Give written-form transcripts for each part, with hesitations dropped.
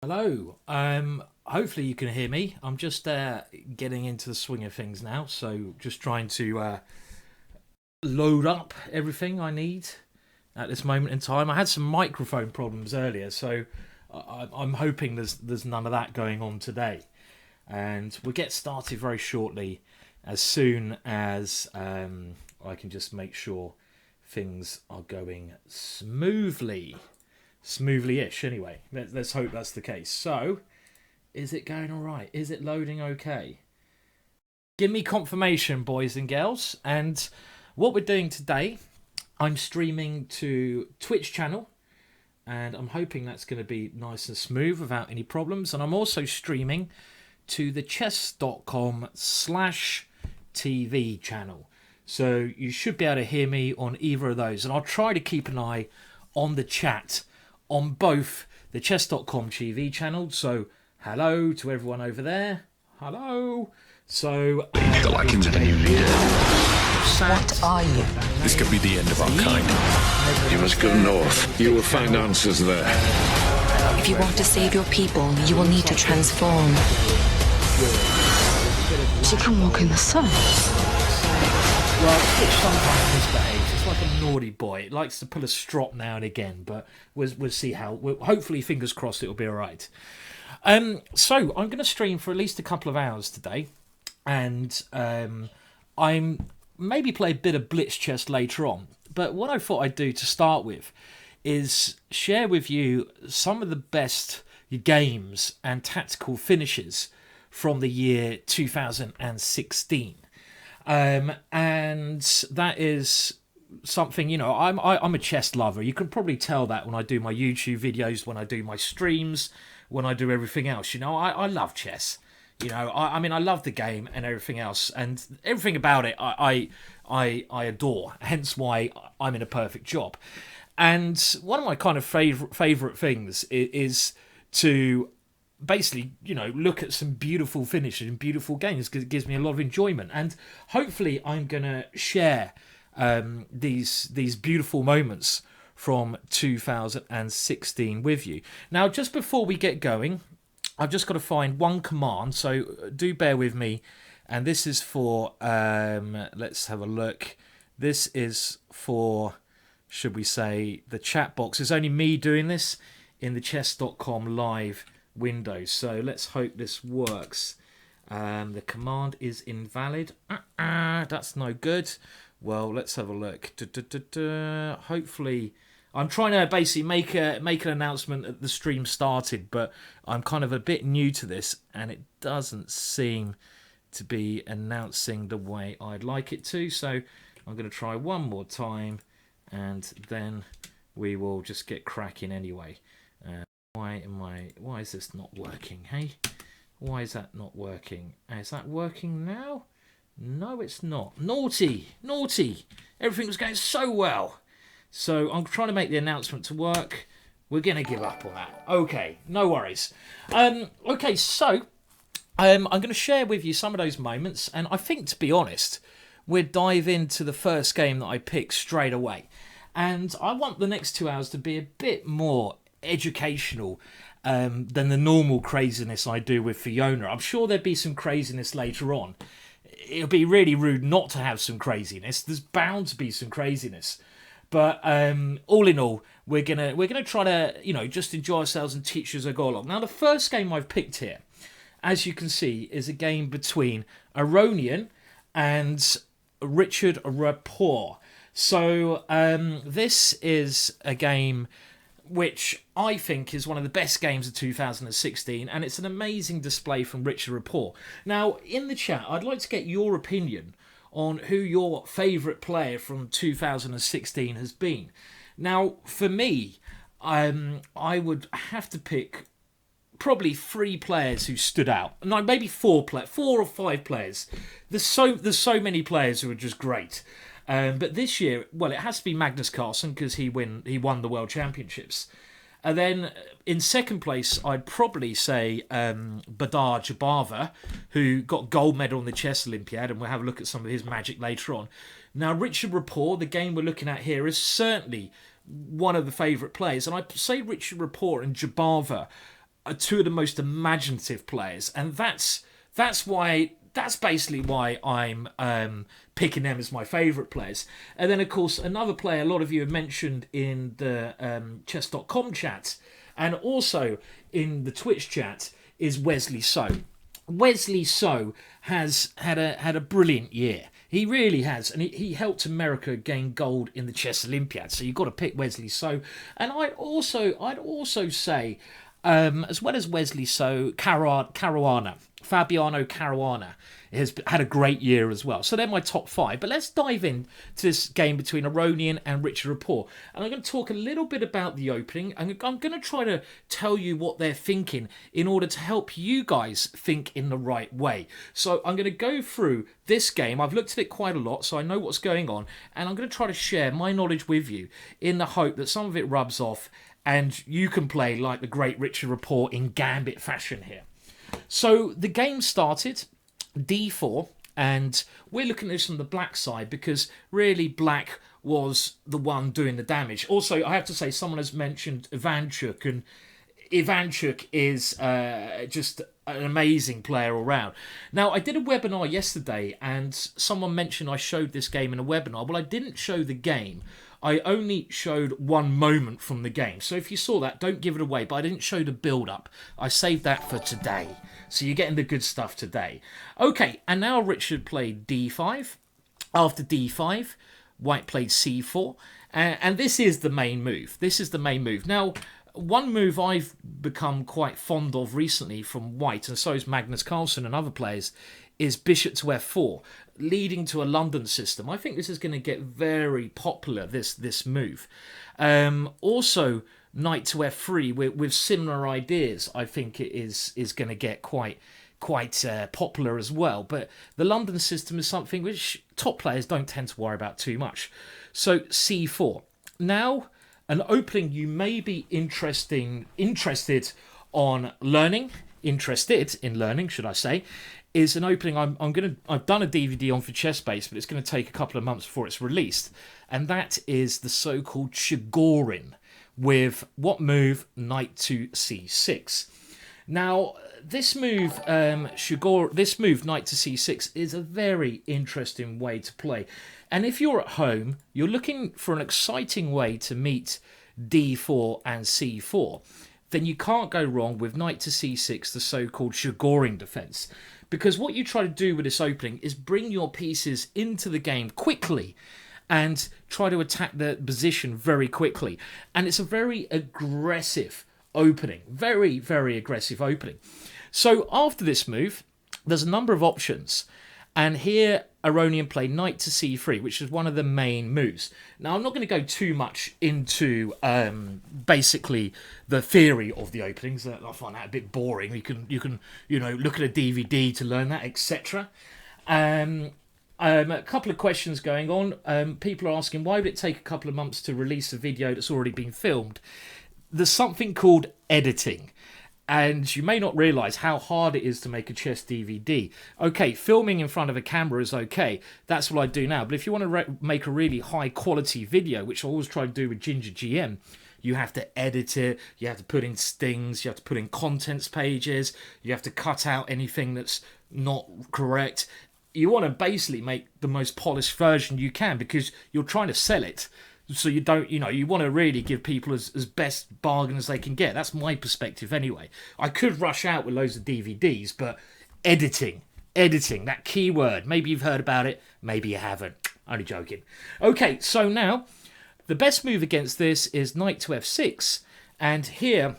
Hello. Hopefully you can hear me. I'm just getting into the swing of things now, so just trying to load up everything I need at this moment in time. I had some microphone problems earlier, so I'm hoping there's none of that going on today, and we'll get started very shortly, as soon as I can just make sure things are going smoothly-ish. Anyway, let's hope that's the case. So, is it going all right? Is it loading okay? Give me confirmation, boys and girls. And what we're doing today, I'm streaming to Twitch channel, and I'm hoping that's going to be nice and smooth without any problems. And I'm also streaming to the chess.com/TV channel. So you should be able to hear me on either of those. And I'll try to keep an eye on the chat on both the chess.com TV channel. So hello to everyone over there. Hello. So The likings of the new leader. What are you? This could be the end of our kind. You must go north. You will find answers there. If you want to save your people, you will need to transform. She can walk in the sun. Well, Twitch sometimes misbehaves. It's like a naughty boy. It likes to pull a strop now and again, but we'll see how. Hopefully, fingers crossed, it'll be all right. So I'm going to stream for at least a couple of hours today, and I'm maybe play a bit of Blitz chess later on. But what I thought I'd do to start with is share with you some of the best games and tactical finishes from the year 2016. And that is something, I'm a chess lover. You can probably tell that when I do my YouTube videos, when I do my streams, when I do everything else. I love chess. I mean, I love the game and everything else, and everything about it I adore. Hence why I'm in a perfect job. And one of my kind of favorite things is to basically, look at some beautiful finishes and beautiful games, because it gives me a lot of enjoyment. And hopefully I'm going to share these beautiful moments from 2016 with you. Now, just before we get going, I've just got to find one command, so do bear with me. And this is for, let's have a look. This is for, should we say, the chat box. It's only me doing this in the chess.com live window, so let's hope this works. The command is invalid. That's no good. Well, let's have a look. Hopefully, I'm trying to basically make an announcement that the stream started, but I'm kind of a bit new to this, and it doesn't seem to be announcing the way I'd like it to. So I'm going to try one more time, and then we will just get cracking anyway. Why is this not working, hey? Why is that not working? Is that working now? No, it's not. Naughty! Everything was going so well. So I'm trying to make the announcement to work. We're going to give up on that. Okay, no worries. Okay, so I'm going to share with you some of those moments, and I think, to be honest, we'll dive into the first game that I picked straight away. And I want the next 2 hours to be a bit more educational than the normal craziness I do with Fiona. I'm sure there'd be some craziness later on. It'll be really rude not to have some craziness. There's bound to be some craziness. But all in all, we're gonna try to just enjoy ourselves and teach as I go along. Now, the first game I've picked here, as you can see, is a game between Aronian and Richard Rapport. So this is a game which I think is one of the best games of 2016, and it's an amazing display from Richard Rapport. Now, in the chat, I'd like to get your opinion on who your favourite player from 2016 has been. Now, for me, I would have to pick probably 3 players who stood out. No, maybe 4 or 5 players. There's so many players who are just great. But this year, well, it has to be Magnus Carlsen, because he won the World Championships. And then in second place, I'd probably say Badar Jabava, who got gold medal in the Chess Olympiad, and we'll have a look at some of his magic later on. Now, Richard Rapport, the game we're looking at here, is certainly one of the favourite players. And I'd say Richard Rapport and Jabava are two of the most imaginative players, and that's basically why I'm picking them as my favourite players. And then, of course, another player a lot of you have mentioned in the chess.com chat and also in the Twitch chat is Wesley So. Wesley So has had a brilliant year. He really has, and he helped America gain gold in the Chess Olympiad. So you've got to pick Wesley So. And I'd also say, as well as Wesley So, Fabiano Caruana has had a great year as well. So they're my top 5. But let's dive in to this game between Aronian and Richard Rapport. And I'm going to talk a little bit about the opening. And I'm going to try to tell you what they're thinking in order to help you guys think in the right way. So I'm going to go through this game. I've looked at it quite a lot, so I know what's going on. And I'm going to try to share my knowledge with you in the hope that some of it rubs off and you can play like the great Richard Rapport in gambit fashion here. So the game started d4, and we're looking at this from the black side because really black was the one doing the damage. Also, I have to say, someone has mentioned Ivanchuk, and Ivanchuk is just an amazing player all round. Now, I did a webinar yesterday, and someone mentioned I showed this game in a webinar. Well, I didn't show the game. I only showed one moment from the game. So if you saw that, don't give it away. But I didn't show the build-up. I saved that for today. So you're getting the good stuff today. Okay, and now Richard played d5. After d5, white played c4. And this is the main move. This is the main move. Now, one move I've become quite fond of recently from white, and so is Magnus Carlsen and other players, is bishop to f4, leading to a London system. I think this is going to get very popular, this move. Also, knight to f3 with similar ideas, I think it is going to get quite popular as well. But the London system is something which top players don't tend to worry about too much. So c4. Now, an opening you may be interested in learning, should I say, is an opening I've done a DVD on for ChessBase, but it's going to take a couple of months before it's released, and that is the so-called Chigorin with what move? Knight to c6. Now, this move, knight to c6, is a very interesting way to play. And if you're at home, you're looking for an exciting way to meet d4 and c4, then you can't go wrong with knight to c6, the so-called Chigorin defense. Because what you try to do with this opening is bring your pieces into the game quickly and try to attack the position very quickly. And it's a very aggressive opening. Very, very aggressive opening. So after this move, there's a number of options. And here, Aronian played knight to c3, which is one of the main moves. Now, I'm not going to go too much into basically the theory of the openings. I find that a bit boring. You can look at a DVD to learn that, etc. A couple of questions going on. People are asking, why would it take a couple of months to release a video that's already been filmed? There's something called editing. And you may not realise how hard it is to make a chess DVD. Okay, filming in front of a camera is okay. That's what I do now. But if you want to make a really high quality video, which I always try to do with GingerGM, you have to edit it, you have to put in stings, you have to put in contents pages, you have to cut out anything that's not correct. You want to basically make the most polished version you can because you're trying to sell it. So you don't, you want to really give people as best bargain as they can get. That's my perspective anyway. I could rush out with loads of DVDs, but editing, that key word. Maybe you've heard about it, maybe you haven't. Only joking. Okay, so now, the best move against this is knight to f6. And here,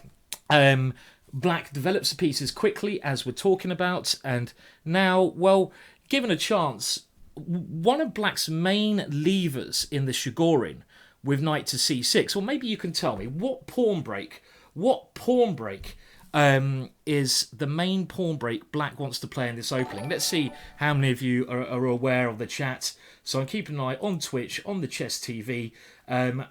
black develops the pieces quickly, as we're talking about. And now, well, given a chance, one of black's main levers in the Chigorin with knight to c6, or maybe you can tell me what pawn break is the main pawn break black wants to play in this opening. Let's see how many of you are aware of the chat. So I'm keeping an eye on Twitch, on the Chess TV.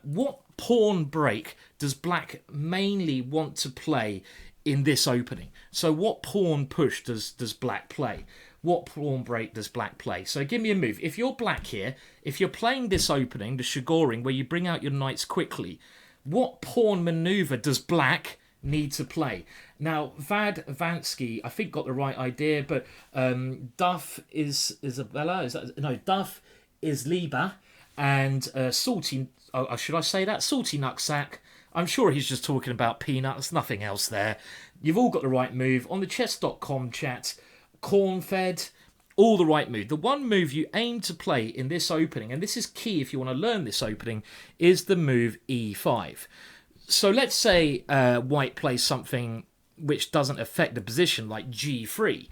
What pawn break does black mainly want to play in this opening? So what pawn push does black play? What pawn break does black play? So give me a move. If you're black here, if you're playing this opening, the Chigorin, where you bring out your knights quickly, what pawn maneuver does black need to play. Now, Vansky, I think, got the right idea, but Duff is Isabella. Duff is Lieber, and Salty. Oh, should I say that? Salty Nutsack. I'm sure he's just talking about peanuts, nothing else there. You've all got the right move. On the chess.com chat, corn-fed, all the right move. The one move you aim to play in this opening, and this is key if you want to learn this opening, is the move e5. So let's say white plays something which doesn't affect the position, like g3.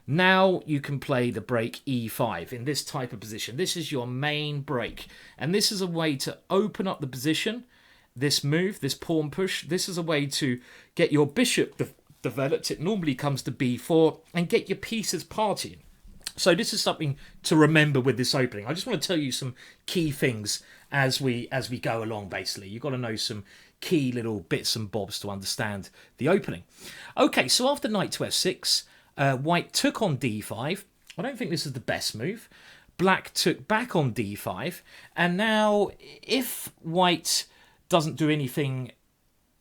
Now you can play the break e5 in this type of position. This is your main break. And this is a way to open up the position. This move, this pawn push, this is a way to get your bishop developed. It normally comes to b4 and get your pieces partying. So this is something to remember with this opening. I just want to tell you some key things as we go along, basically. You've got to know some key little bits and bobs to understand the opening. Okay, so after knight to f6, white took on d5. I don't think this is the best move. Black took back on d5. And now, if white doesn't do anything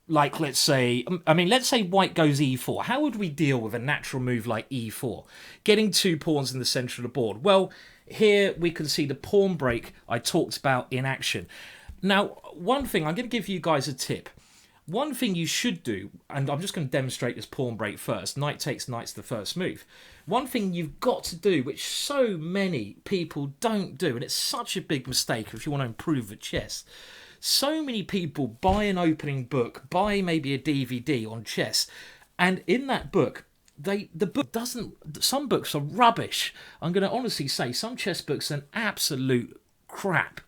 like, let's say white goes e4. How would we deal with a natural move like e4? Getting 2 pawns in the centre of the board. Well, here we can see the pawn break I talked about in action. Now, one thing, I'm going to give you guys a tip. One thing you should do, and I'm just going to demonstrate this pawn break first. Knight takes knight's the first move. One thing you've got to do, which so many people don't do, and it's such a big mistake if you want to improve at chess. So many people buy an opening book, buy maybe a DVD on chess, and in that book, the book doesn't. Some books are rubbish. I'm going to honestly say some chess books are an absolute crap.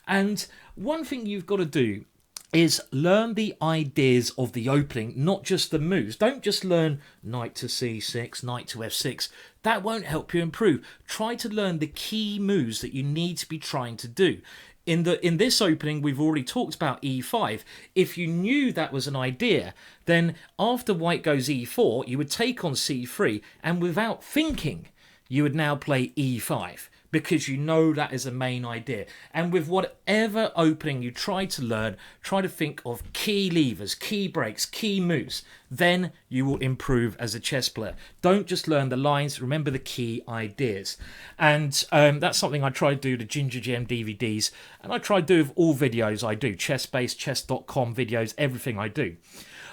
And one thing you've got to do is learn the ideas of the opening, not just the moves. Don't just learn knight to c6, knight to f6. That won't help you improve. Try to learn the key moves that you need to be trying to do. In this opening, we've already talked about e5. If you knew that was an idea, then after white goes e4, you would take on c3, and without thinking, you would now play e5, because you know that is a main idea. And with whatever opening you try to learn, try to think of key levers, key breaks, key moves. Then you will improve as a chess player. Don't just learn the lines, remember the key ideas. And that's something I try to do to GingerGM DVDs, and I try to do with all videos I do, chess-based, chess.com videos, everything I do.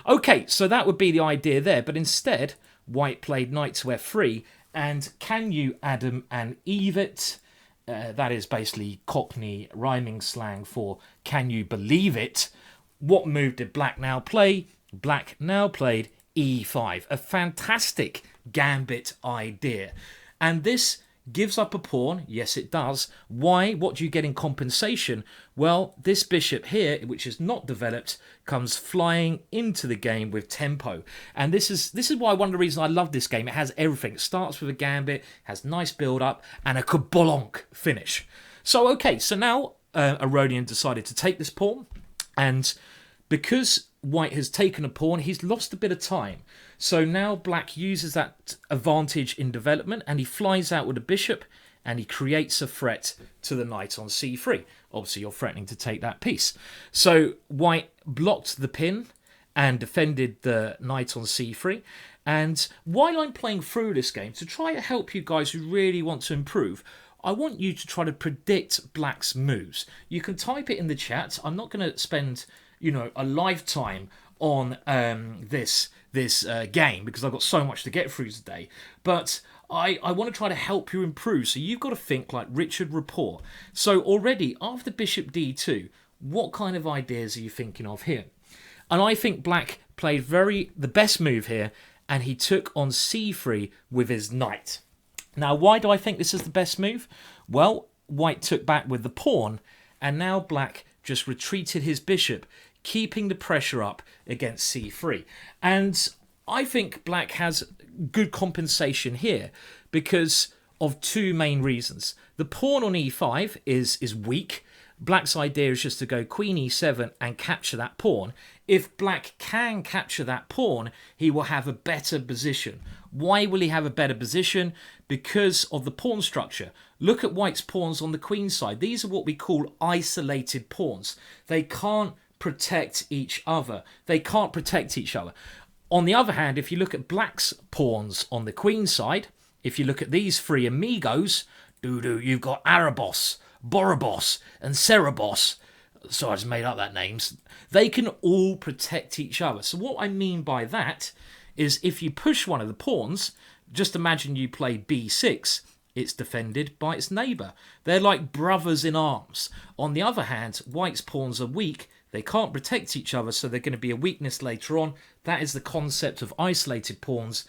Okay, so that would be the idea there, but instead, white played knight to f3, and can you Adam and Eve it? That is basically Cockney rhyming slang for can you believe it? What move did black now play? Black now played e5. A fantastic gambit idea. And this gives up a pawn. Yes, it does. Why? What do you get in compensation? Well, this bishop here, which is not developed, comes flying into the game with tempo. And this is why one of the reasons I love this game. It has everything. It starts with a gambit, has nice build-up, and a kabolonk finish. So, okay, so now Aronian decided to take this pawn. And because white has taken a pawn, he's lost a bit of time. So now black uses that advantage in development, and he flies out with a bishop, and he creates a threat to the knight on c3. Obviously, you're threatening to take that piece. So white blocked the pin and defended the knight on c3. And while I'm playing through this game, to try to help you guys who really want to improve, I want you to try to predict black's moves. You can type it in the chat. I'm not going to spend, a lifetime on this game because I've got so much to get through today. But I want to try to help you improve. So you've got to think like Richard Rapport. So already after bishop d2, what kind of ideas are you thinking of here? And I think black played the best move here, and he took on c3 with his knight. Now, why do I think this is the best move? Well, white took back with the pawn, and now black just retreated his bishop, keeping the pressure up against c3. And I think black has good compensation here because of two main reasons. The pawn on e5 is weak. Black's idea is just to go queen e7 and capture that pawn. If black can capture that pawn, he will have a better position. Why will he have a better position? Because of the pawn structure. Look at white's pawns on the queen side. These are what we call isolated pawns. They can't protect each other. They can't protect each other. On the other hand, if you look at black's pawns on the queen side, if you look at these three amigos, you've got Arabos, Borobos, and Cerebos. So I just made up that names. They can all protect each other. So what I mean by that is if you push one of the pawns, just imagine you play b6, it's defended by its neighbour. They're like brothers in arms. On the other hand, white's pawns are weak. They can't protect each other, so they're going to be a weakness later on. That is the concept of isolated pawns.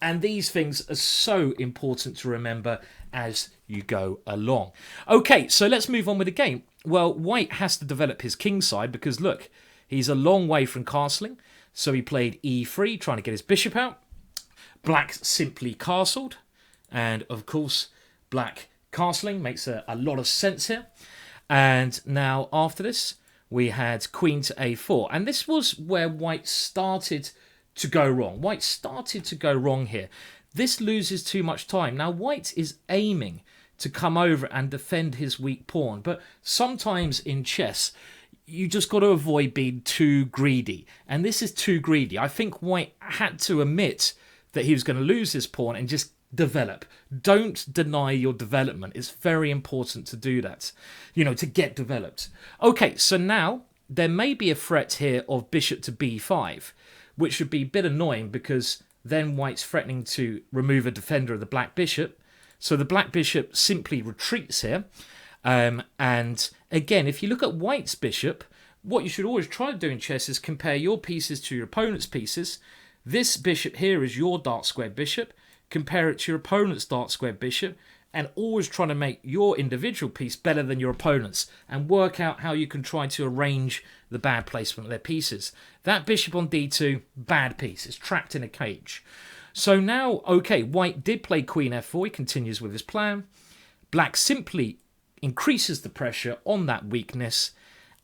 And these things are so important to remember as you go along. Okay, so let's move on with the game. Well, white has to develop his king side because, look, he's a long way from castling. So he played e3, trying to get his bishop out. Black simply castled. And, of course, black castling makes a lot of sense here. And now, after this, we had queen to a4. And this was where white started to go wrong. White started to go wrong here. This loses too much time. Now, white is aiming to come over and defend his weak pawn. But sometimes in chess, you just got to avoid being too greedy. And this is too greedy. I think white had to admit that he was going to lose his pawn and just develop. Don't deny your development. It's very important to do that, to get developed. Okay, so now there may be a threat here of bishop to b5, which would be a bit annoying because then white's threatening to remove a defender of the black bishop. So the black bishop simply retreats here. And again, if you look at white's bishop, what you should always try to do in chess is compare your pieces to your opponent's pieces. This bishop here is your dark squared bishop. Compare it to your opponent's dark squared bishop, and always trying to make your individual piece better than your opponent's and work out how you can try to arrange the bad placement of their pieces. That bishop on d2, bad piece. It's trapped in a cage. So now, okay, white did play queen f4. He continues with his plan. Black simply increases the pressure on that weakness.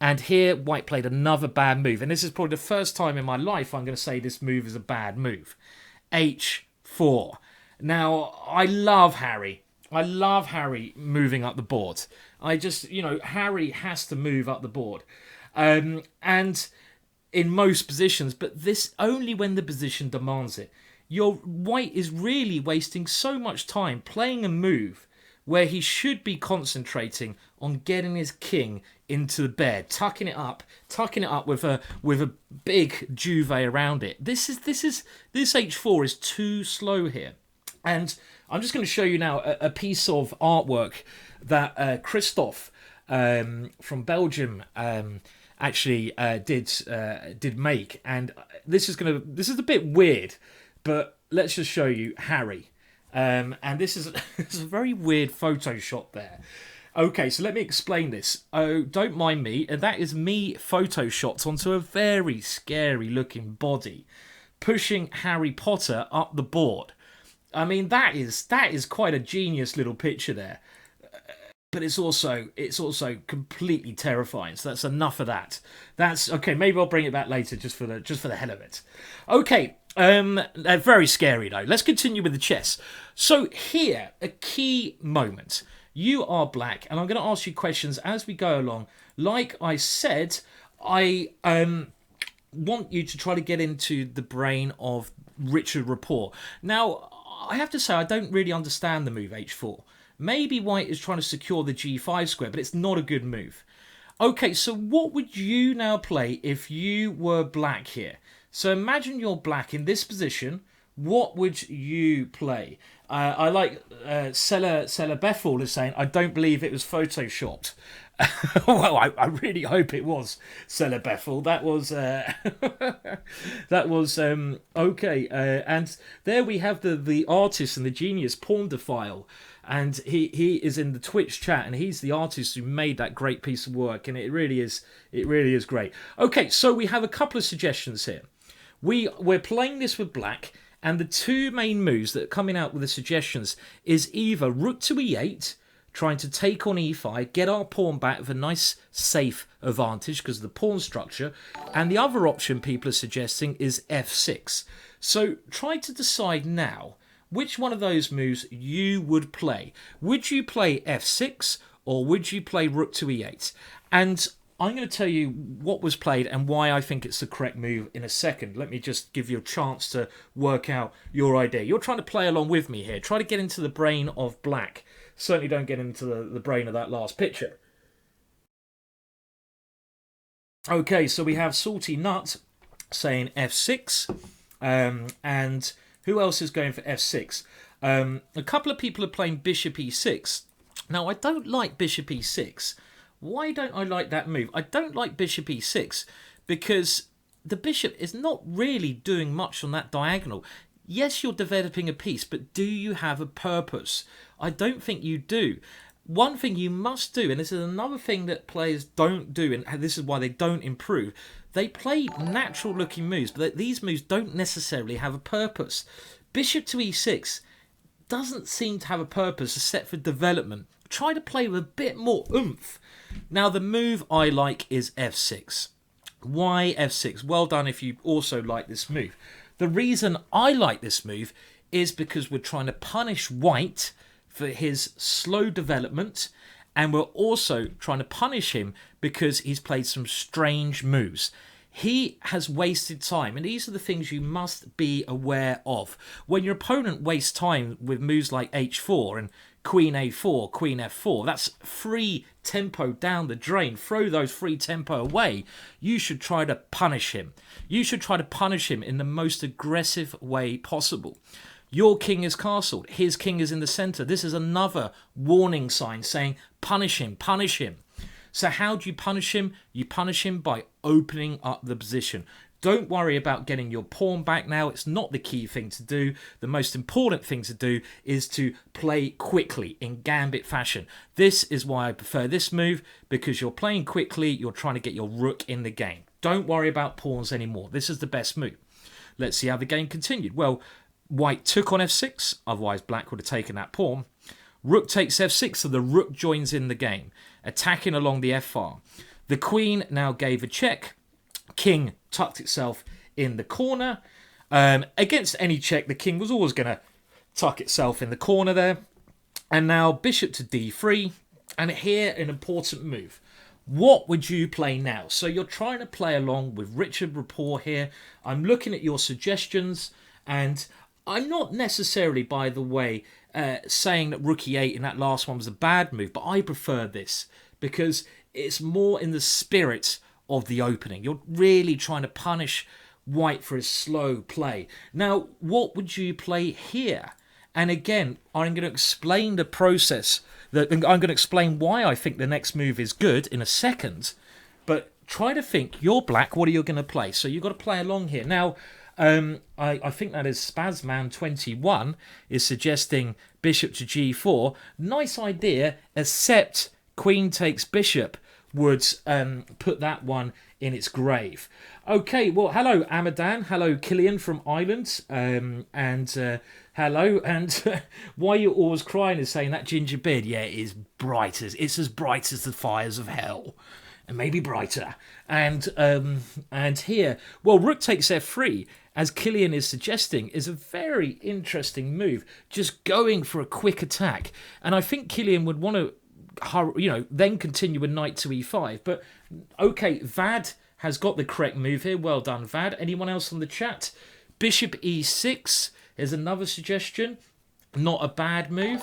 And here, white played another bad move. And this is probably the first time in my life I'm going to say this move is a bad move. h4. Now, I love Harry. I love Harry moving up the board. I just, Harry has to move up the board. And in most positions, but this only when the position demands it. Your white is really wasting so much time playing a move where he should be concentrating on getting his king into the bed, tucking it up with a big duvet around it. This h4 is too slow here. And I'm just going to show you now a piece of artwork that Christophe from Belgium actually did make, and this is a bit weird, but let's just show you Harry. And this is it's a very weird Photoshop there. Okay, so let me explain this. Oh, don't mind me. And that is me photoshopped onto a very scary looking body, pushing Harry Potter up the board. I mean, that is quite a genius little picture there. But it's also completely terrifying. So that's enough of that. That's okay. Maybe I'll bring it back later, just for the hell of it. Okay. Very scary though. Let's continue with the chess. So here, a key moment. You are black, and I'm going to ask you questions as we go along. Like I said, I want you to try to get into the brain of Richard Rapport. Now, I have to say I don't really understand the move h4. Maybe white is trying to secure the g5 square, but it's not a good move. Okay, so what would you now play if you were black here? So imagine you're black in this position. What would you play? I like Sella Bethel is saying, I don't believe it was photoshopped. Well, I really hope it was Sella Bethel. That was okay. And there we have the artist and the genius Pawndophile. And he is in the Twitch chat, and he's the artist who made that great piece of work, and it really is great. Okay, so we have a couple of suggestions here. We're playing this with black, and the two main moves that are coming out with the suggestions is either rook to e8, trying to take on e5, get our pawn back with a nice safe advantage because of the pawn structure, and the other option people are suggesting is f6. So try to decide now which one of those moves you would play. Would you play f6 or would you play rook to e8? And I'm going to tell you what was played and why I think it's the correct move in a second. Let me just give you a chance to work out your idea. You're trying to play along with me here. Try to get into the brain of black. Certainly don't get into the brain of that last picture. Okay, so we have Salty Nut saying f6. And who else is going for f6? A couple of people are playing bishop e6. Now, I don't like bishop e6. Why don't I like that move? I don't like bishop e6 because the bishop is not really doing much on that diagonal. Yes, you're developing a piece, but do you have a purpose? I don't think you do. One thing you must do, and this is another thing that players don't do, and this is why they don't improve, they play natural looking moves, but these moves don't necessarily have a purpose. Bishop to e6 doesn't seem to have a purpose except for development. Try to play with a bit more oomph. Now, the move I like is f6. Why f6? Well done if you also like this move. The reason I like this move is because we're trying to punish white for his slow development, and we're also trying to punish him because he's played some strange moves. He has wasted time, and these are the things you must be aware of. When your opponent wastes time with moves like h4 and queen a4, queen f4, that's free tempo down the drain. Throw those free tempo away. You should try to punish him. You should try to punish him in the most aggressive way possible. Your king is castled. His king is in the centre. This is another warning sign saying, punish him, punish him. So how do you punish him? You punish him by opening up the position. Don't worry about getting your pawn back now. It's not the key thing to do. The most important thing to do is to play quickly in gambit fashion. This is why I prefer this move, because you're playing quickly. You're trying to get your rook in the game. Don't worry about pawns anymore. This is the best move. Let's see how the game continued. Well, white took on f6. Otherwise, black would have taken that pawn. Rook takes f6, so the rook joins in the game, attacking along the f-file. The queen now gave a check. King tucked itself in the corner. Against any check, the king was always going to tuck itself in the corner there. And now bishop to d3. And here, an important move. What would you play now? So you're trying to play along with Richard Rapport here. I'm looking at your suggestions, and I'm not necessarily, by the way, saying that rook e8 in that last one was a bad move, but I prefer this because it's more in the spirit of the opening. You're really trying to punish white for his slow play. Now, what would you play here? And again, I'm going to explain the process. I'm going to explain why I think the next move is good in a second. But try to think, you're black, what are you going to play? So you've got to play along here. Now, I think that is Spazman21 is suggesting bishop to g4. Nice idea, except queen takes bishop would put that one in its grave. Okay, well, hello, Amadan. Hello, Killian from Ireland. Hello. And why you're always crying is saying that ginger beard, yeah, it's as bright as the fires of hell. And maybe brighter. And here, well, rook takes f3, as Killian is suggesting, is a very interesting move. Just going for a quick attack. And I think Killian would want to, then continue with knight to e5. But, okay, Vad has got the correct move here. Well done, Vad. Anyone else on the chat? Bishop e6 is another suggestion. Not a bad move.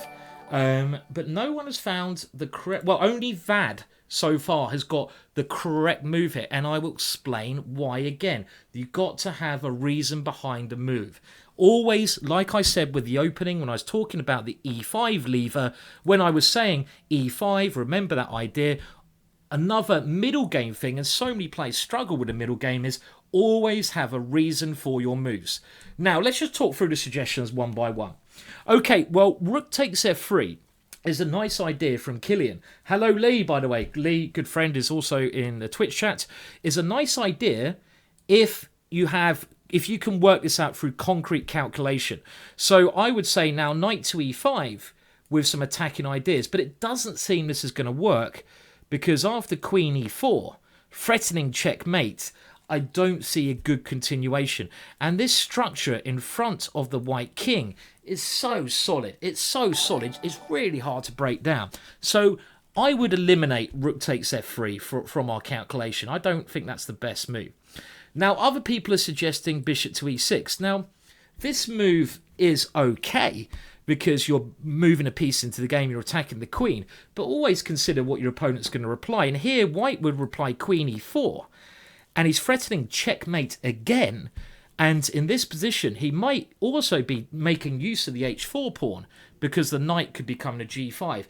But no one has found the correct... Well, only Vad so far has got the correct move here, and I will explain why again. You've got to have a reason behind the move. Always, like I said with the opening when I was talking about the e5 lever, when I was saying e5, remember that idea. Another middle game thing, and so many players struggle with the middle game, is always have a reason for your moves. Now, let's just talk through the suggestions one by one. Okay, well, rook takes f3 is a nice idea from Killian. Hello, Lee, by the way. Lee, good friend, is also in the Twitch chat. Is a nice idea if you can work this out through concrete calculation. So I would say now knight to e5 with some attacking ideas, but it doesn't seem this is going to work because after queen e4, threatening checkmate, I don't see a good continuation. And this structure in front of the white king is so solid. It's so solid. It's really hard to break down. So I would eliminate rook takes f3 from our calculation. I don't think that's the best move. Now, other people are suggesting bishop to e6. Now, this move is okay because you're moving a piece into the game, you're attacking the queen, but always consider what your opponent's going to reply. And here, white would reply queen e4, and he's threatening checkmate again. And in this position, he might also be making use of the h4 pawn because the knight could become a g5.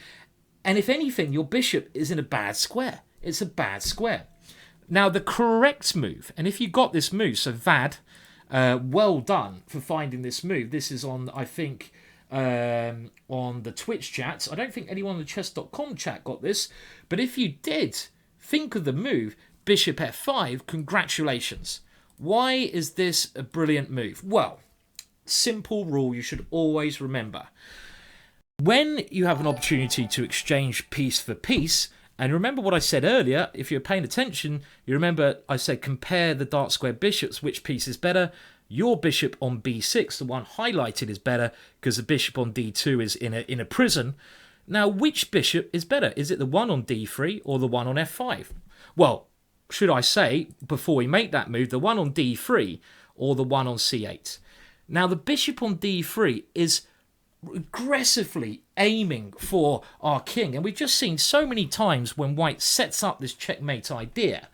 And if anything, your bishop is in a bad square. It's a bad square. Now, the correct move, and if you got this move, so Vad, well done for finding this move. This is on, I think, on the Twitch chat. I don't think anyone on the chess.com chat got this, but if you did, think of the move, bishop f5, congratulations. Why is this a brilliant move? Well, simple rule you should always remember. When you have an opportunity to exchange piece for piece, and remember what I said earlier, if you're paying attention, you remember I said compare the dark square bishops, which piece is better? Your bishop on b6, the one highlighted, is better because the bishop on d2 is in a prison. Now, which bishop is better? Is it the one on d3 or the one on f5? Well, should I say, before we make that move, the one on d3 or the one on c8? Now, the bishop on d3 is aggressively aiming for our king, and we've just seen so many times when white sets up this checkmate idea.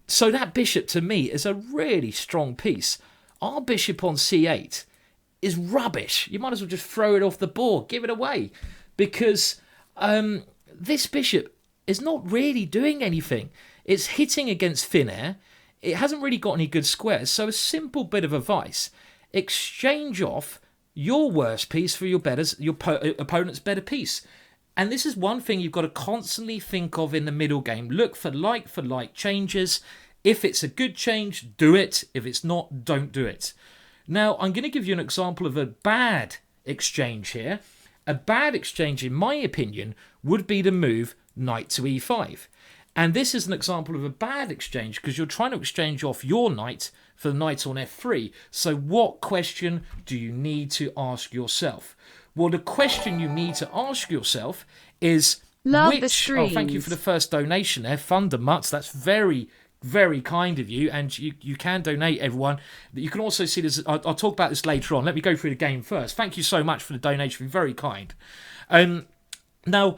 So that bishop, to me, is a really strong piece. Our bishop on c8 is rubbish. You might as well just throw it off the board, give it away, because this bishop is not really doing anything. It's hitting against thin air. It hasn't really got any good squares. So a simple bit of advice: exchange off your worst piece for your opponent's better piece. And this is one thing you've got to constantly think of in the middle game. Look for like changes. If it's a good change, do it. If it's not, don't do it. Now, I'm going to give you an example of a bad exchange here. A bad exchange, in my opinion, would be the move knight to e5. And this is an example of a bad exchange because you're trying to exchange off your knight for the knight on f3. So what question do you need to ask yourself? Well, the question you need to ask yourself is Love the streams. Oh, thank you for the first donation there, Thundermutts. That's very, very kind of you. And you can donate, everyone. You can also see this. I'll talk about this later on. Let me go through the game first. Thank you so much for the donation. Very kind. Now,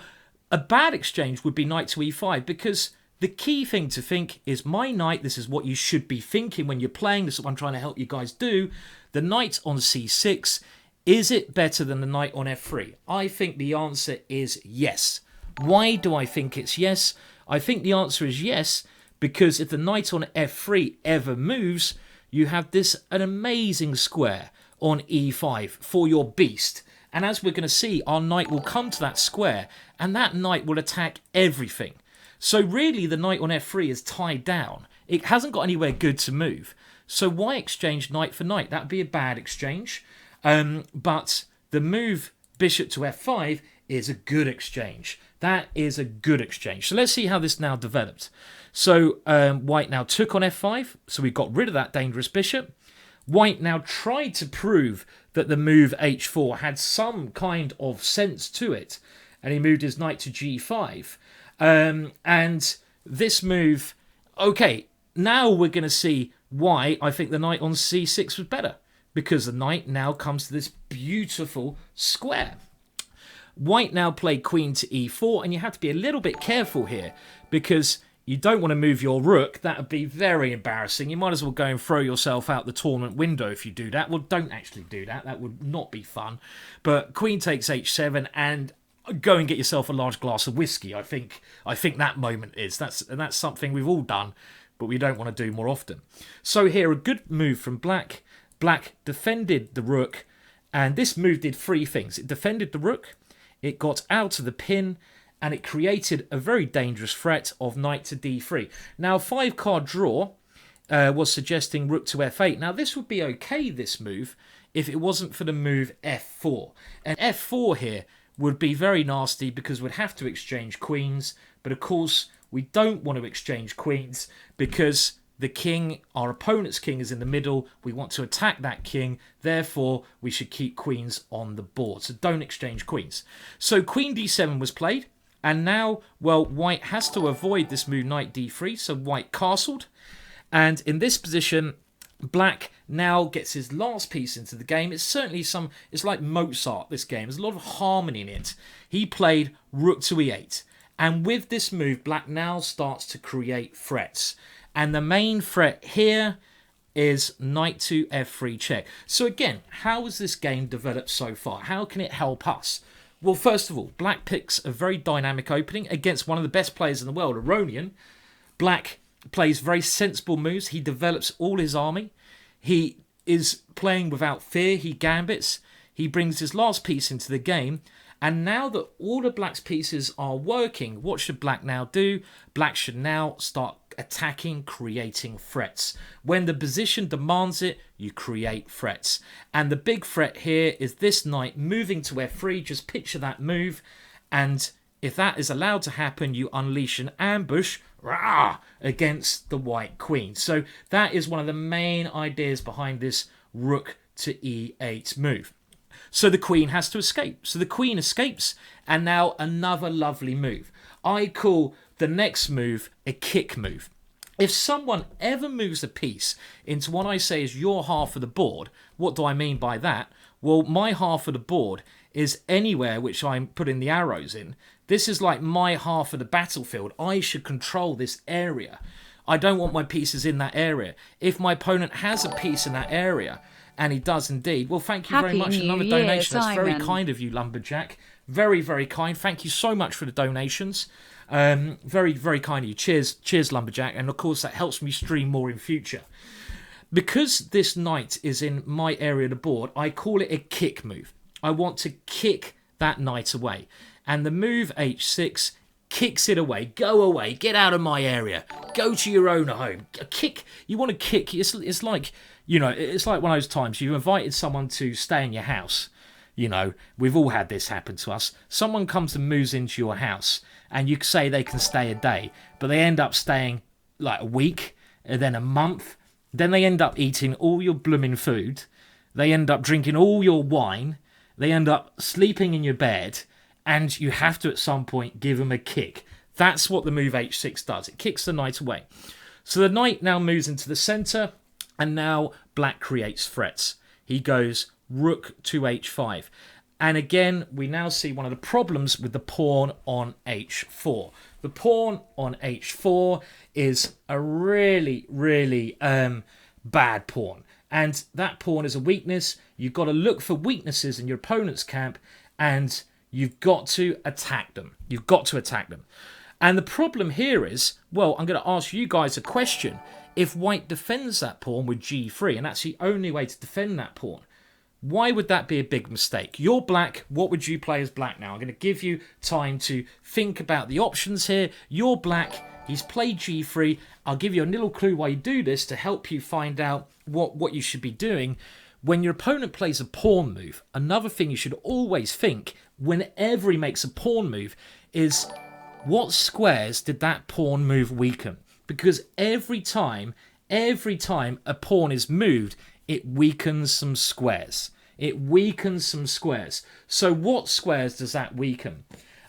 a bad exchange would be knight to e5 because the key thing to think is my knight, this is what you should be thinking when you're playing, this is what I'm trying to help you guys do. The knight on c6, is it better than the knight on f3? I think the answer is yes. Why do I think it's yes? I think the answer is yes because if the knight on f3 ever moves, you have an amazing square on e5 for your beast. And as we're going to see, our knight will come to that square and that knight will attack everything. So really, the knight on f3 is tied down. It hasn't got anywhere good to move. So why exchange knight for knight? That would be a bad exchange. But the move bishop to f5 is a good exchange. That is a good exchange. So let's see how this now developed. So white now took on f5. So we got rid of that dangerous bishop. White now tried to prove that the move h4 had some kind of sense to it. And he moved his knight to g5. And this move, okay, now we're going to see why I think the knight on c6 was better. Because the knight now comes to this beautiful square. White now played queen to e4, and you have to be a little bit careful here because you don't want to move your rook. That would be very embarrassing. You might as well go and throw yourself out the tournament window if you do that. Well, don't actually do that. That would not be fun. But queen takes h7 and go and get yourself a large glass of whiskey. I think that moment is. That's something we've all done, but we don't want to do more often. So here, a good move from black. Black defended the rook, and this move did three things. It defended the rook, it got out of the pin, and it created a very dangerous threat of knight to d3. Now, 5-card draw was suggesting rook to f8. Now, this would be okay, this move, if it wasn't for the move f4. And f4 here would be very nasty because we'd have to exchange queens. But, of course, we don't want to exchange queens because the king, our opponent's king, is in the middle. We want to attack that king. Therefore, we should keep queens on the board. So don't exchange queens. So queen d7 was played. And now, well, white has to avoid this move knight d3, so white castled. And in this position, black now gets his last piece into the game. It's certainly it's like Mozart, this game. There's a lot of harmony in it. He played rook to e8. And with this move, black now starts to create threats. And the main threat here is knight to f3 check. So again, how has this game developed so far? How can it help us? Well, first of all, black picks a very dynamic opening against one of the best players in the world, Aronian. Black plays very sensible moves. He develops all his army. He is playing without fear. He gambits. He brings his last piece into the game. And now that all of black's pieces are working, what should black now do? Black should now start attacking, creating threats. When the position demands it, you create threats. And the big threat here is this knight moving to f3. Just picture that move. And if that is allowed to happen, you unleash an ambush against the white queen. So that is one of the main ideas behind this rook to e8 move. So the queen has to escape. So the queen escapes, and now another lovely move. I call the next move a kick move. If someone ever moves a piece into what I say is your half of the board, what do I mean by that? Well, my half of the board is anywhere which I'm putting the arrows in. This is like my half of the battlefield. I should control this area. I don't want my pieces in that area. If my opponent has a piece in that area, and he does indeed, well, thank you very much. Another donation. That's very kind of you, Lumberjack. Very, very kind. Thank you so much for the donations. Very, very kind of you. Cheers, Lumberjack. And of course, that helps me stream more in future. Because this knight is in my area of the board, I call it a kick move. I want to kick that knight away. And the move h6 kicks it away. Go away. Get out of my area. Go to your own home. Kick. You want to kick. It's like, you know, it's like one of those times you invited someone to stay in your house. You know, we've all had this happen to us. Someone comes and moves into your house and you say they can stay a day, but they end up staying like a week and then a month. Then they end up eating all your blooming food. They end up drinking all your wine. They end up sleeping in your bed. And you have to, at some point, give them a kick. That's what the move h6 does. It kicks the knight away. So the knight now moves into the centre. And now black creates threats. He goes rook to h5. And again, we now see one of the problems with the pawn on h4. The pawn on h4 is a really, really bad pawn. And that pawn is a weakness. You've got to look for weaknesses in your opponent's camp, and you've got to attack them. You've got to attack them. And the problem here is, well, I'm going to ask you guys a question. If white defends that pawn with g3, and that's the only way to defend that pawn, why would that be a big mistake? You're black. What would you play as black now? I'm going to give you time to think about the options here. You're black. He's played g3. I'll give you a little clue why you do this to help you find out what you should be doing. When your opponent plays a pawn move, another thing you should always think whenever he makes a pawn move is, what squares did that pawn move weaken? Because every time a pawn is moved, it weakens some squares. It weakens some squares. So what squares does that weaken?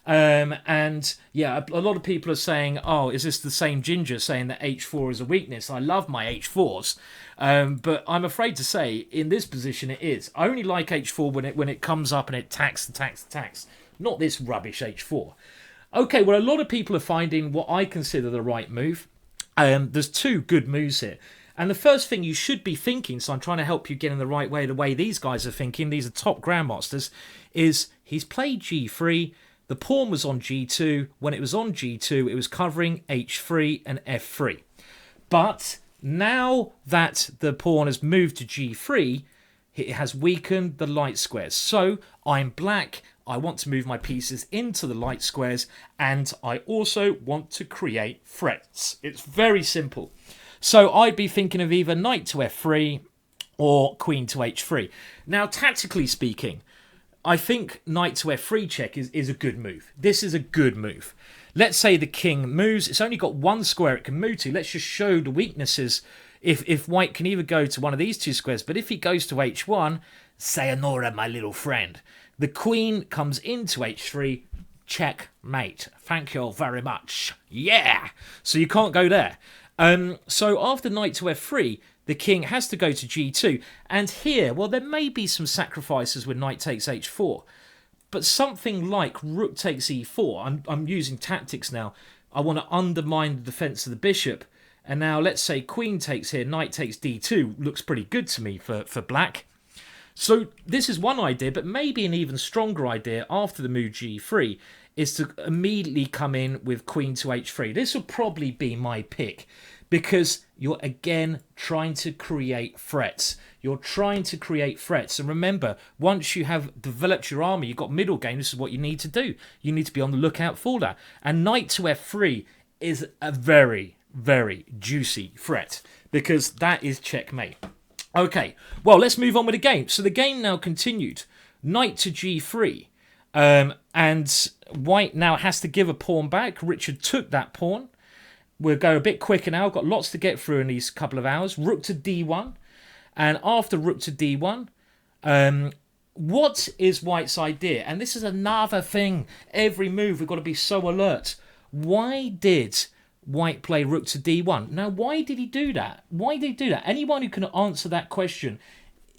And yeah, a lot of people are saying, oh, is this the same Ginger saying that h4 is a weakness? I love my h4s. But I'm afraid to say, in this position it is. I only like h4 when it comes up and it attacks. Not this rubbish h4. Okay, well, a lot of people are finding what I consider the right move. There's two good moves here. And the first thing you should be thinking, so I'm trying to help you get in the right way, the way these guys are thinking, these are top grandmasters, is he's played g3, the pawn was on g2, when it was on g2, it was covering h3 and f3. But now that the pawn has moved to g3, it has weakened the light squares. So I'm black, I want to move my pieces into the light squares, and I also want to create threats. It's very simple. So I'd be thinking of either knight to f3 or queen to h3. Now, tactically speaking, I think knight to f3 check is a good move. This is a good move. Let's say the king moves. It's only got one square it can move to. Let's just show the weaknesses. If white can either go to one of these two squares, but if he goes to h1, sayonara, my little friend. The queen comes into h3, checkmate. Thank you very much. Yeah. So you can't go there. So after knight to f3, the king has to go to g2. And here, well, there may be some sacrifices when knight takes h4. But something like rook takes e4, I'm using tactics now. I want to undermine the defense of the bishop. And now let's say queen takes here, knight takes d2. Looks pretty good to me for black. So this is one idea, but maybe an even stronger idea after the move g3 is to immediately come in with queen to h3. This will probably be my pick because you're again trying to create threats. You're trying to create threats. And remember, once you have developed your army, you've got middle game, this is what you need to do. You need to be on the lookout for that. And knight to f3 is a very, very juicy threat because that is checkmate. Okay, well, let's move on with the game. So the game now continued. Knight to g3. And white now has to give a pawn back. Richard took that pawn. We'll go a bit quicker now. Got lots to get through in these couple of hours. Rook to d1. And after rook to d1, what is white's idea? And this is another thing. Every move, we've got to be so alert. Why did white play rook to d1? Now, why did he do that? Why did he do that? Anyone who can answer that question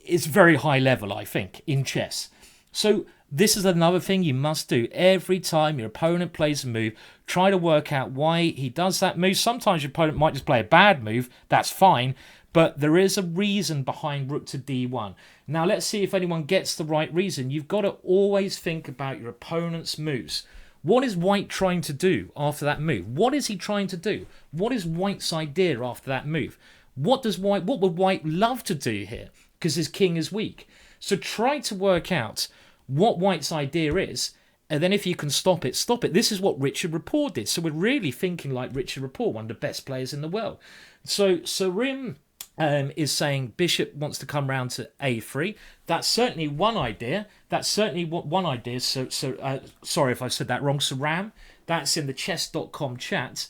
is very high level, I think, in chess. So this is another thing you must do. Every time your opponent plays a move, try to work out why he does that move. Sometimes your opponent might just play a bad move. That's fine. But there is a reason behind rook to d1. Now, let's see if anyone gets the right reason. You've got to always think about your opponent's moves. What is white trying to do after that move? What is he trying to do? What is white's idea after that move? What would white love to do here? Because his king is weak. So try to work out what white's idea is, and then if you can stop it, stop it. This is what Richard Rapport did. So we're really thinking like Richard Rapport, one of the best players in the world. So Rim is saying bishop wants to come round to a3. That's certainly one idea. That's certainly one idea. So sorry if I said that wrong. So Ram, that's in the chess.com chat.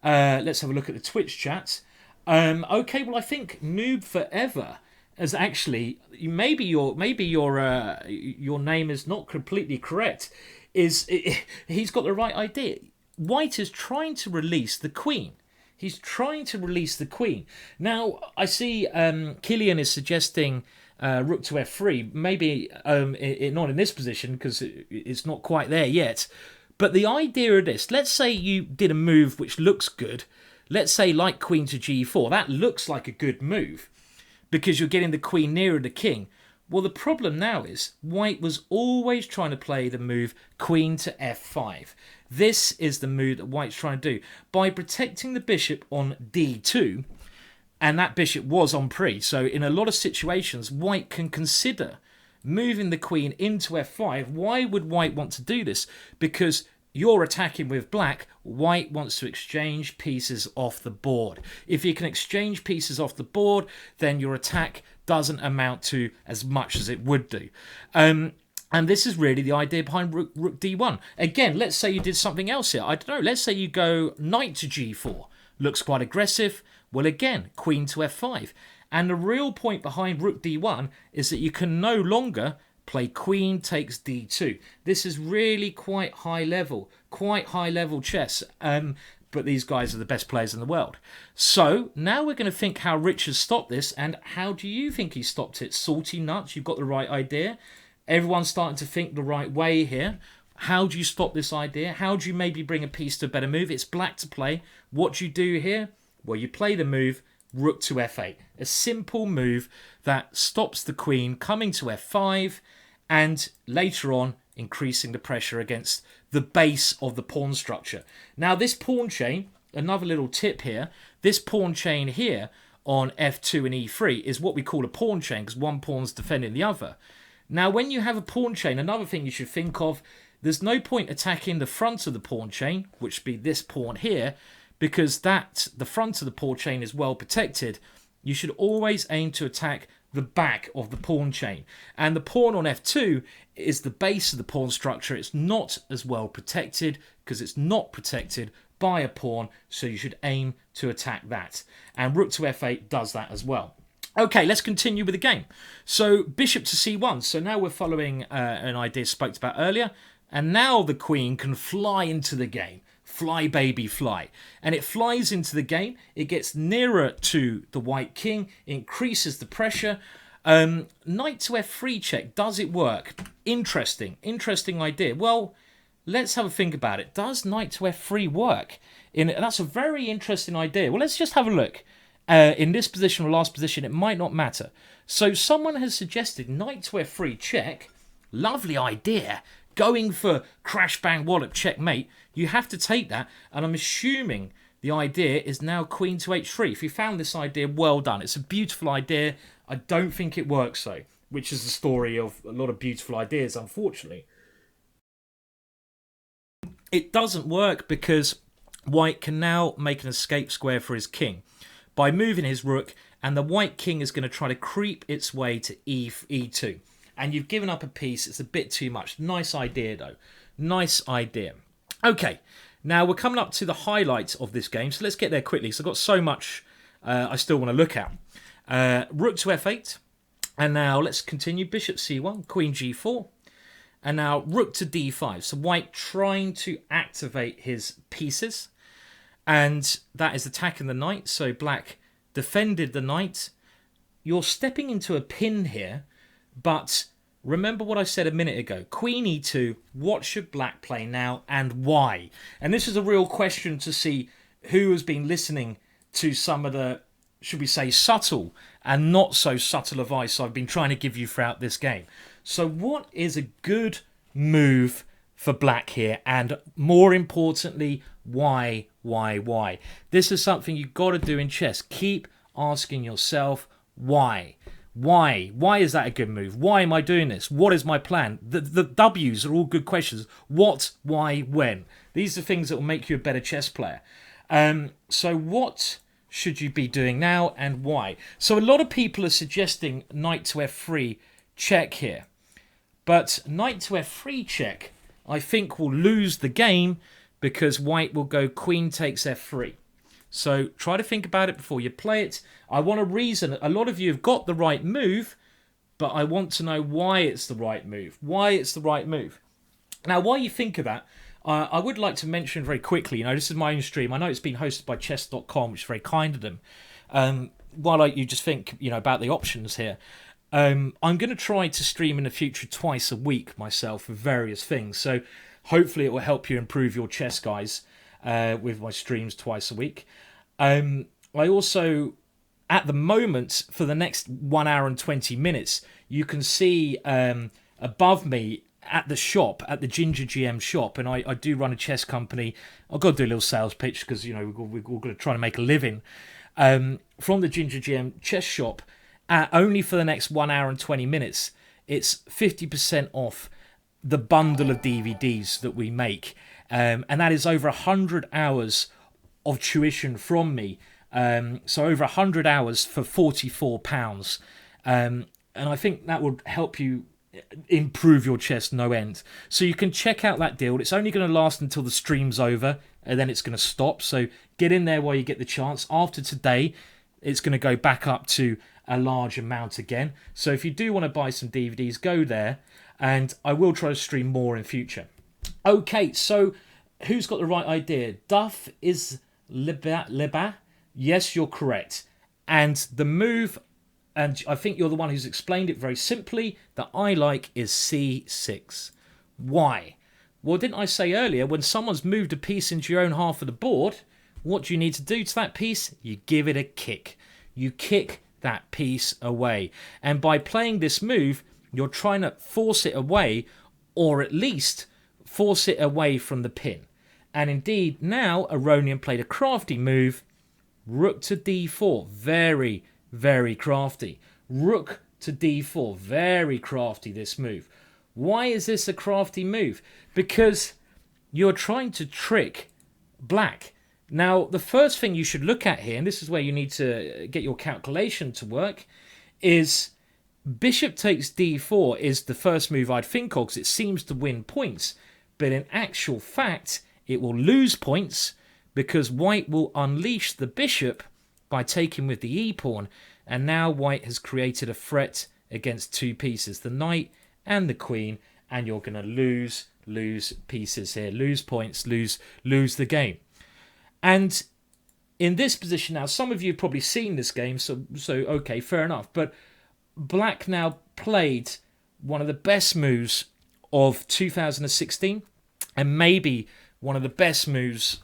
Let's have a look at the Twitch chat. Okay, well I think Noob Forever as actually maybe your name is not completely correct. He's got the right idea. White is trying to release the queen. He's trying to release the queen. Now I see Killian is suggesting rook to f3. Maybe not in this position because it's not quite there yet. But the idea of this, let's say you did a move which looks good. Let's say like queen to g4. That looks like a good move because you're getting the queen nearer the king. Well, the problem now is white was always trying to play the move queen to f5. This is the move that white's trying to do. By protecting the bishop on d2, and that bishop was on pre, so in a lot of situations, white can consider moving the queen into f5. Why would white want to do this? Because you're attacking with black. White wants to exchange pieces off the board. If you can exchange pieces off the board, then your attack doesn't amount to as much as it would do. And this is really the idea behind rook d1. Again, let's say you did something else here. I don't know. Let's say you go knight to g4. Looks quite aggressive. Well, again, queen to f5. And the real point behind rook d1 is that you can no longer play queen takes d2. This is really quite high level chess. But these guys are the best players in the world. So now we're going to think how Richard stopped this, and how do you think he stopped it? Salty nuts, you've got the right idea. Everyone's starting to think the right way here. How do you stop this idea? How do you maybe bring a piece to a better move? It's black to play. What do you do here? Well, you play the move rook to f8. A simple move that stops the queen coming to f5 and later on increasing the pressure against the base of the pawn structure. Now this pawn chain, another little tip here, this pawn chain here on f2 and e3 is what we call a pawn chain because one pawn's defending the other. Now when you have a pawn chain, another thing you should think of, there's no point attacking the front of the pawn chain, which would be this pawn here, because the front of the pawn chain is well protected. You should always aim to attack the back of the pawn chain. And the pawn on f2 is the base of the pawn structure. It's not as well protected because it's not protected by a pawn, so you should aim to attack that. And rook to f8 does that as well. Okay, let's continue with the game. So bishop to c1. So now we're following an idea spoke about earlier. And now the queen can fly into the game. Fly, baby, fly. And it flies into the game. It gets nearer to the white king, increases the pressure. Knight to f3 check, does it work? Interesting idea. Well, let's have a think about it. Does knight to f3 work? That's a very interesting idea. Well, let's just have a look. In this position or last position, it might not matter. So someone has suggested knight to f3 check. Lovely idea. Going for crash bang wallop checkmate. You have to take that, and I'm assuming the idea is now queen to h3. If you found this idea, well done. It's a beautiful idea. I don't think it works though, which is the story of a lot of beautiful ideas, unfortunately. It doesn't work because white can now make an escape square for his king by moving his rook, and the white king is going to try to creep its way to e2. And you've given up a piece. It's a bit too much. Nice idea, though. Nice idea. Okay, now we're coming up to the highlights of this game, so let's get there quickly, because I've got so much I still want to look at. Rook to f8, and now let's continue. Bishop c1, queen g4, and now rook to d5. So white trying to activate his pieces, and that is attacking the knight. So black defended the knight. You're stepping into a pin here, but remember what I said a minute ago. Queen e2, what should black play now and why? And this is a real question to see who has been listening to some of the, should we say, subtle and not so subtle advice I've been trying to give you throughout this game. So what is a good move for black here? And more importantly, why? This is something you've got to do in chess. Keep asking yourself why. Why is that a good move? Why am I doing this? What is my plan? The W's are all good questions. What, why, when? These are things that will make you a better chess player. So what should you be doing now and why? So a lot of people are suggesting knight to f3 check here. But knight to f3 check, I think, will lose the game because white will go queen takes f3. So try to think about it before you play it. I want to reason. A lot of you have got the right move, but I want to know why it's the right move. Why it's the right move. Now, while you think of that, I would like to mention very quickly, this is my own stream. I know it's been hosted by chess.com, which is very kind of them. While you just think, about the options here, I'm going to try to stream in the future twice a week myself for various things. So hopefully it will help you improve your chess, guys, with my streams twice a week. I also, at the moment, for the next 1 hour and 20 minutes, you can see above me at the shop, at the GingerGM shop, and I do run a chess company. I've got to do a little sales pitch because, we're going to try to make a living. From the GingerGM chess shop, only for the next 1 hour and 20 minutes, it's 50% off the bundle of DVDs that we make. And that is over 100 hours of tuition from me. So over 100 hours for £44. And I think that would help you improve your chess no end. So you can check out that deal. It's only going to last until the stream's over, and then it's going to stop. So get in there while you get the chance. After today, it's going to go back up to a large amount again. So if you do want to buy some DVDs, go there, and I will try to stream more in future. Okay, so who's got the right idea? Duff is Leba? Yes, you're correct. And the move, and I think you're the one who's explained it very simply, that I like is c6. Why? Well, didn't I say earlier, when someone's moved a piece into your own half of the board, what do you need to do to that piece? You give it a kick. You kick that piece away. And by playing this move, you're trying to force it away, or at least force it away from the pin. And indeed, now Aronian played a crafty move. Rook to d4. Very, very crafty. Rook to d4. Very crafty, this move. Why is this a crafty move? Because you're trying to trick black. Now, the first thing you should look at here, and this is where you need to get your calculation to work, is bishop takes d4 is the first move I'd think of because it seems to win points. But in actual fact, it will lose points because white will unleash the bishop by taking with the e-pawn. And now white has created a threat against two pieces, the knight and the queen, and you're going to lose lose pieces here, lose points, lose the game. And in this position now, some of you have probably seen this game, so okay, fair enough. But Black now played one of the best moves of 2016, and maybe one of the best moves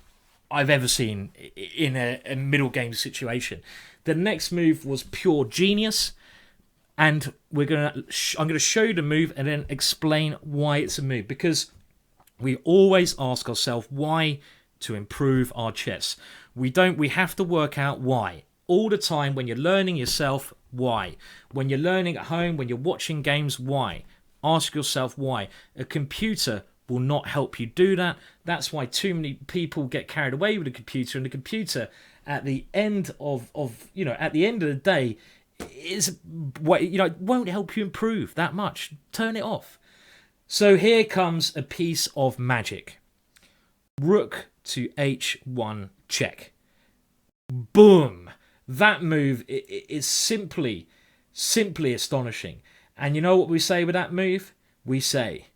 I've ever seen in a middle game situation. The next move was pure genius, and I'm going to show you the move and then explain why it's a move, because we always ask ourselves why to improve our chess. We have to work out why. All the time when you're learning yourself, why? When you're learning at home, when you're watching games, why? Ask yourself why. A computer will not help you do that. That's why too many people get carried away with a computer, and the computer at the end of at the end of the day won't help you improve that much. Turn it off. So here comes a piece of magic. Rook to h1 check. Boom. That move is simply astonishing. And you know what we say with that move? We say,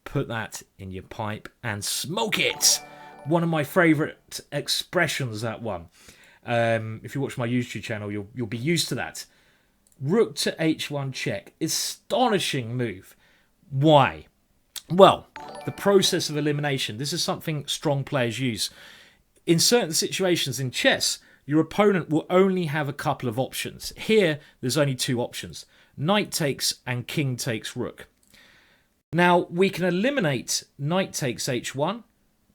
put that in your pipe and smoke it. One of my favourite expressions, that one. If you watch my YouTube channel, you'll be used to that. Rook to h1 check. Astonishing move. Why? Well, the process of elimination. This is something strong players use. In certain situations in chess, your opponent will only have a couple of options. Here, there's only two options. Knight takes and king takes rook. Now, we can eliminate knight takes h1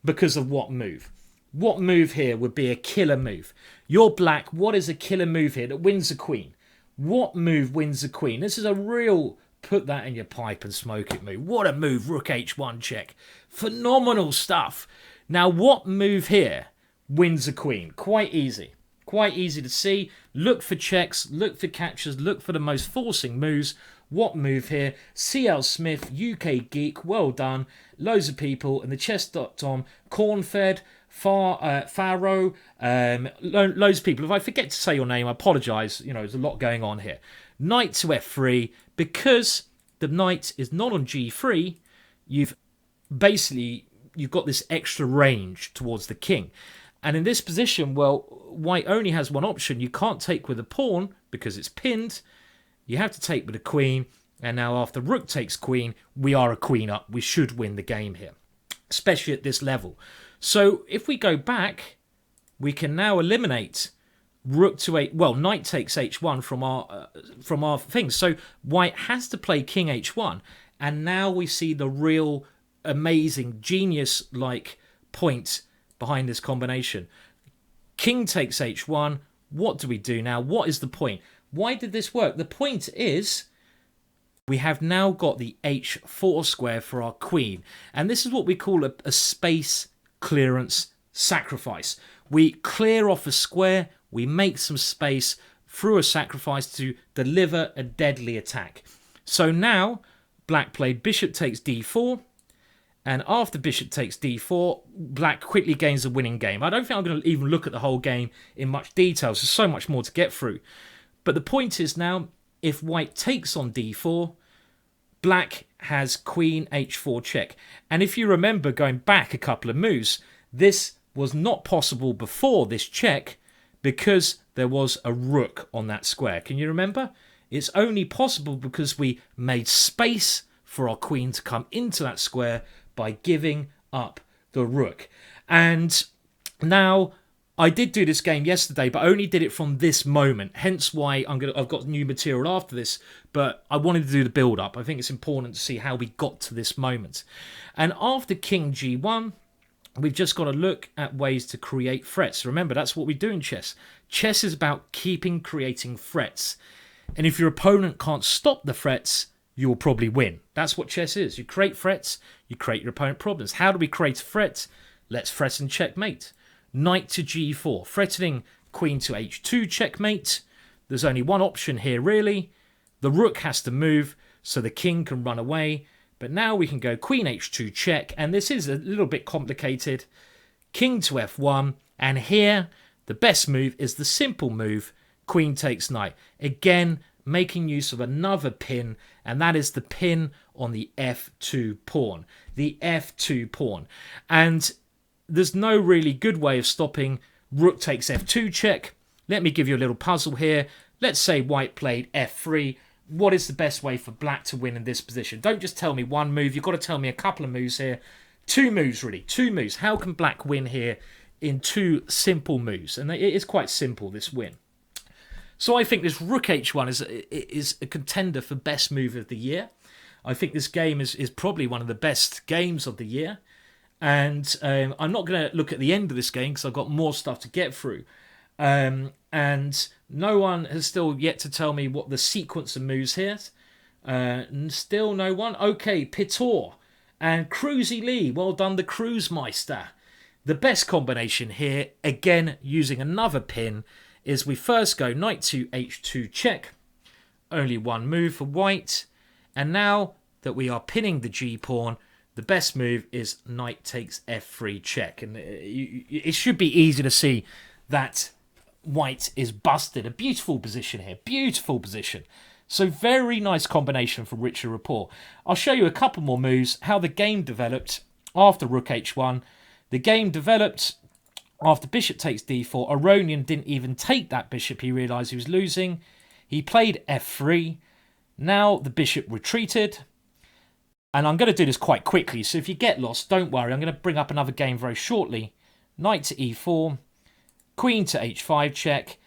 because of what move? What move here would be a killer move? You're Black. What is a killer move here that wins the queen? What move wins the queen? This is a real put that in your pipe and smoke it move. What a move, rook h1 check. Phenomenal stuff. Now, what move here wins the queen? Quite easy. Quite easy to see. Look for checks, look for catches, look for the most forcing moves. What move here? CL Smith, UK Geek, well done. Loads of people, and the chess.com, Cornfed, Faro, loads of people. If I forget to say your name, I apologise. There's a lot going on here. Knight to f3, because the knight is not on g3, you've got this extra range towards the king. And in this position, well, white only has one option. You can't take with a pawn because it's pinned. You have to take with a queen. And now after rook takes queen, we are a queen up. We should win the game here, especially at this level. So if we go back, we can now eliminate rook to knight takes h1 from our things. So white has to play king h1. And now we see the real amazing genius-like point behind this combination. King takes h1. What do we do now? What is the point? Why did this work? The point is we have now got the h4 square for our queen. And this is what we call a space clearance sacrifice. We clear off a square, we make some space through a sacrifice to deliver a deadly attack. So now Black played bishop takes d4. And after bishop takes d4, Black quickly gains a winning game. I don't think I'm going to even look at the whole game in much detail. There's so much more to get through. But the point is now, if white takes on d4, Black has queen h4 check. And if you remember going back a couple of moves, this was not possible before this check because there was a rook on that square. Can you remember? It's only possible because we made space for our queen to come into that square by giving up the rook. And now, I did do this game yesterday, but I only did it from this moment. Hence why I've got new material after this, but I wanted to do the build-up. I think it's important to see how we got to this moment. And after king g1, we've just got to look at ways to create threats. Remember, that's what we do in chess. Chess is about creating threats. And if your opponent can't stop the threats, you will probably win. That's what chess is. You create threats, you create your opponent problems. How do we create a threat? Let's threaten checkmate. Knight to g4, threatening queen to h2 checkmate. There's only one option here, really. The rook has to move so the king can run away. But now we can go queen h2 check, and this is a little bit complicated. King to f1, and here the best move is the simple move, queen takes knight. Again, making use of another pin, and that is the pin on the f2 pawn. The f2 pawn. And there's no really good way of stopping rook takes f2 check. Let me give you a little puzzle here. Let's say white played f3. What is the best way for black to win in this position? Don't just tell me one move. You've got to tell me a couple of moves here. 2 moves, really. 2 moves. How can black win here in 2 simple moves? And it is quite simple, this win. So I think this rook h1 is a contender for best move of the year. I think this game is probably one of the best games of the year. And I'm not going to look at the end of this game because I've got more stuff to get through. And no one has still yet to tell me what the sequence of moves here. Still no one. Okay, Pitor and Cruzy Lee. Well done, the Cruisemeister. The best combination here, again using another pin, is we first go knight to h2 check. Only one move for white. And now that we are pinning the g-pawn, the best move is knight takes f3 check. And it should be easy to see that white is busted. A beautiful position here. Beautiful position. So very nice combination from Richard Rapport. I'll show you a couple more moves, how the game developed after rook h1. The game developed after bishop takes d4. Aronian didn't even take that bishop. He realised he was losing. He played f3. Now the bishop retreated. And I'm going to do this quite quickly. So if you get lost, don't worry. I'm going to bring up another game very shortly. Knight to e4. Queen to h5 check.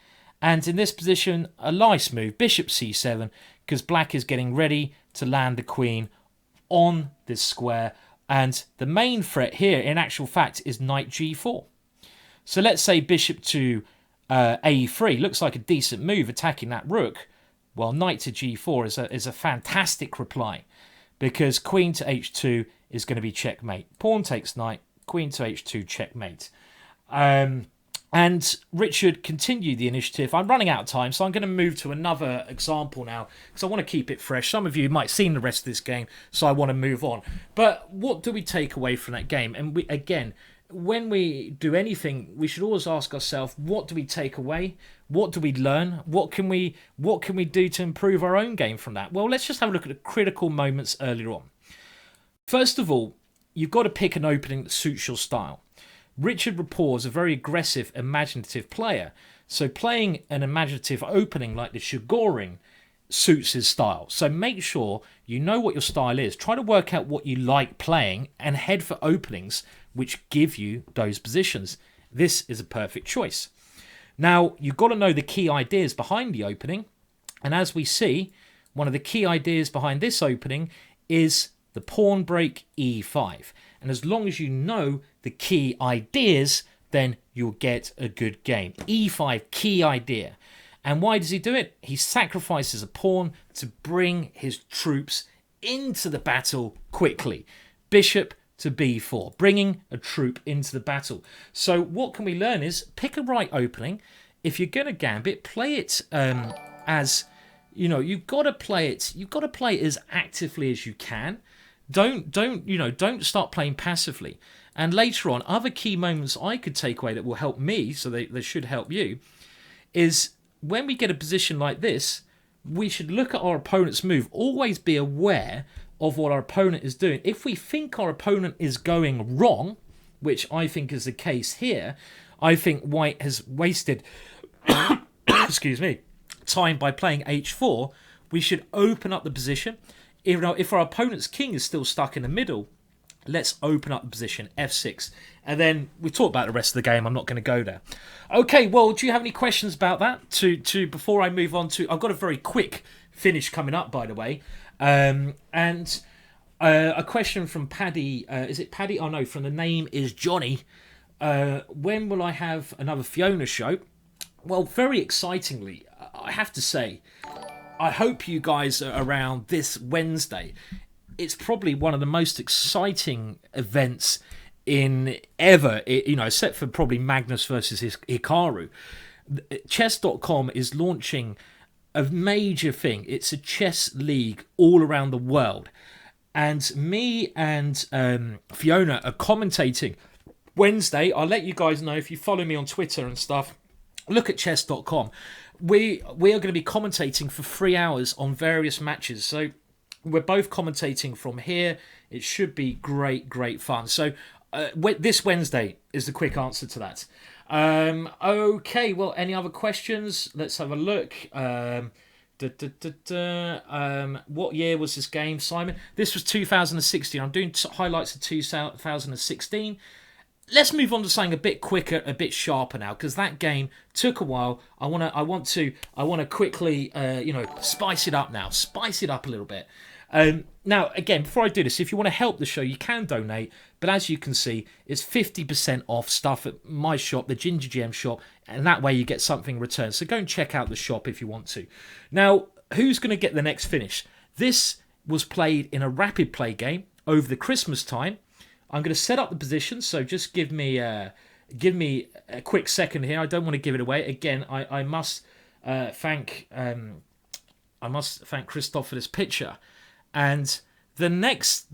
And in this position, a nice move. Bishop c7. Because black is getting ready to land the queen on this square. And the main threat here, in actual fact, is knight g4. So let's say bishop to a3. Looks like a decent move attacking that rook. Well, knight to g4 is a fantastic reply. Because queen to h2 is going to be checkmate. Pawn takes knight. Queen to h2 checkmate. And Richard continued the initiative. I'm running out of time, so I'm going to move to another example now because I want to keep it fresh. Some of you might have seen the rest of this game, so I want to move on. But what do we take away from that game? And again, when we do anything, we should always ask ourselves, what do we take away? What do we learn? What can we do to improve our own game from that? Well, let's just have a look at the critical moments earlier on. First of all, you've got to pick an opening that suits your style. Richard Rapport is a very aggressive, imaginative player. So playing an imaginative opening like the Chigoring suits his style. So make sure you know what your style is. Try to work out what you like playing and head for openings which give you those positions. This is a perfect choice. Now, you've got to know the key ideas behind the opening. And as we see, one of the key ideas behind this opening is the pawn break e5. And as long as you know the key ideas, then you'll get a good game. e5, key idea. And why does he do it? He sacrifices a pawn to bring his troops into the battle quickly. Bishop to b4, bringing a troop into the battle. So what can we learn is pick a right opening. If you're going to gambit, play it as, you know, you've got to play it as actively as you can. Don't start playing passively. And later on, other key moments I could take away that will help me, so they should help you, is when we get a position like this, we should look at our opponent's move. Always be aware of what our opponent is doing. If we think our opponent is going wrong, which I think is the case here, I think white has wasted excuse me, time by playing h4. We should open up the position. If our opponent's king is still stuck in the middle, let's open up the position, f6. And then we talk about the rest of the game. I'm not going to go there. Okay, well, do you have any questions about that? Before I move on to... I've got a very quick finish coming up, by the way. And a question from Paddy. Is it Paddy? Oh, no, from the name is Johnny. When will I have another Fiona show? Well, very excitingly, I have to say, I hope you guys are around this Wednesday. It's probably one of the most exciting events in ever, except for probably Magnus versus Hikaru. Chess.com is launching a major thing. It's a chess league all around the world. And me and Fiona are commentating Wednesday. I'll let you guys know if you follow me on Twitter and stuff. Look at chess.com. we are going to be commentating for 3 hours on various matches. So we're both commentating from here. It should be great fun. So this Wednesday is the quick answer to that. Okay, well, any other questions? Let's have a look. What year was this game, Simon? This was 2016. I'm doing highlights of 2016. Let's move on to something a bit quicker, a bit sharper now, because that game took a while. I want to quickly, spice it up now. Spice it up a little bit. Now, again, before I do this, if you want to help the show, you can donate. But as you can see, it's 50% off stuff at my shop, the GingerGM shop, and that way you get something returned. So go and check out the shop if you want to. Now, who's going to get the next finish? This was played in a rapid play game over the Christmas time. I'm going to set up the position, so just give me a quick second here. I don't want to give it away. Again, I must thank Christoph for this picture. And the next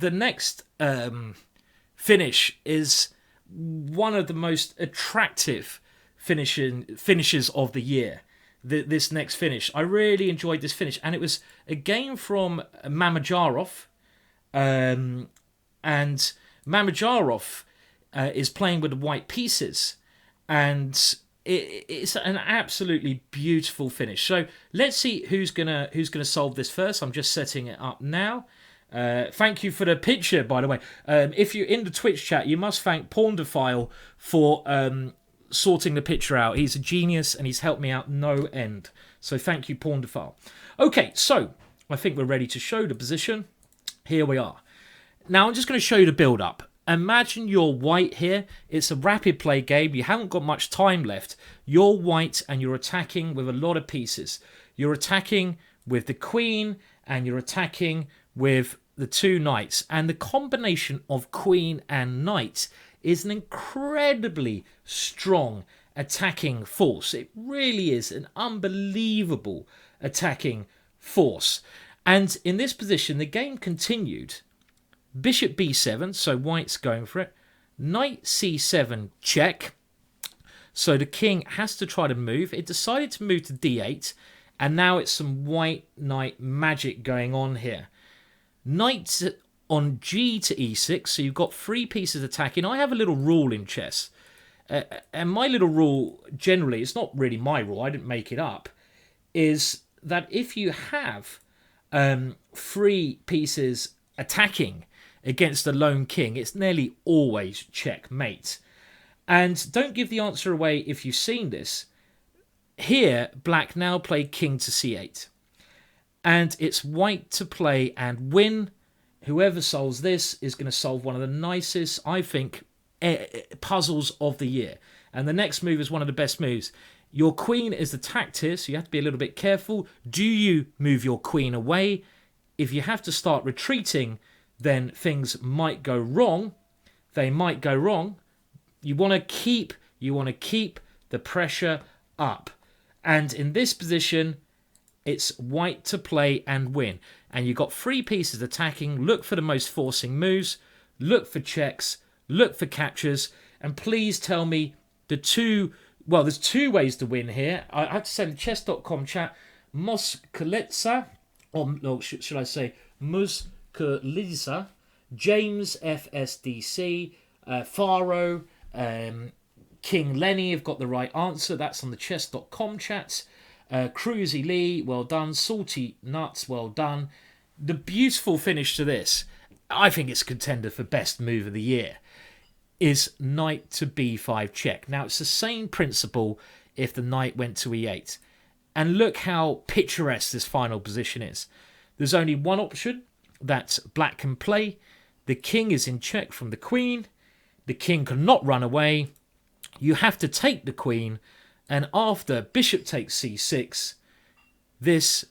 finish is one of the most attractive finishes of the year. This next finish, I really enjoyed this finish, and it was a game from Mamajarov, and Mamajarov is playing with the white pieces, and it's an absolutely beautiful finish. So let's see who's gonna solve this first. I'm just setting it up now. Thank you for the picture, by the way. If you're in the Twitch chat, you must thank Porndophile for sorting the picture out. He's a genius and he's helped me out no end. So thank you, Porndophile. Okay, so I think we're ready to show the position. Here we are. Now I'm just going to show you the build-up. Imagine you're white here. It's a rapid play game. You haven't got much time left. You're white and you're attacking with a lot of pieces. You're attacking with the queen and you're attacking with the two knights. And the combination of queen and knight is an incredibly strong attacking force. It really is an unbelievable attacking force. And in this position, the game continued. Bishop b7, so white's going for it. Knight c7, check. So the king has to try to move. It decided to move to d8, and now it's some white knight magic going on here. Knight on g to e6, so you've got 3 pieces attacking. I have a little rule in chess, and my little rule, generally, it's not really my rule, I didn't make it up, is that if you have 3 pieces attacking against the lone king, it's nearly always checkmate. And don't give the answer away if you've seen this. Here, black now played king to c8. And it's white to play and win. Whoever solves this is going to solve one of the nicest, I think, puzzles of the year. And the next move is one of the best moves. Your queen is attacked here, so you have to be a little bit careful. Do you move your queen away? If you have to start retreating, then things might go wrong. They might go wrong. You want to keep the pressure up. And in this position, it's white to play and win. And you've got 3 pieces attacking. Look for the most forcing moves. Look for checks. Look for captures. And please tell me there's 2 ways to win here. I have to send chess.com chat. Moskalitsa, or should I say Lisa, James FSDC, Faro, King Lenny have got the right answer. That's on the chess.com chats. Cruzy Lee, well done. Salty Nuts, well done. The beautiful finish to this, I think it's a contender for best move of the year, is knight to b5 check. Now, it's the same principle if the knight went to e8. And look how picturesque this final position is. There's only one option that black can play. The king is in check from the queen. The king cannot run away. You have to take the queen. And after bishop takes c6, this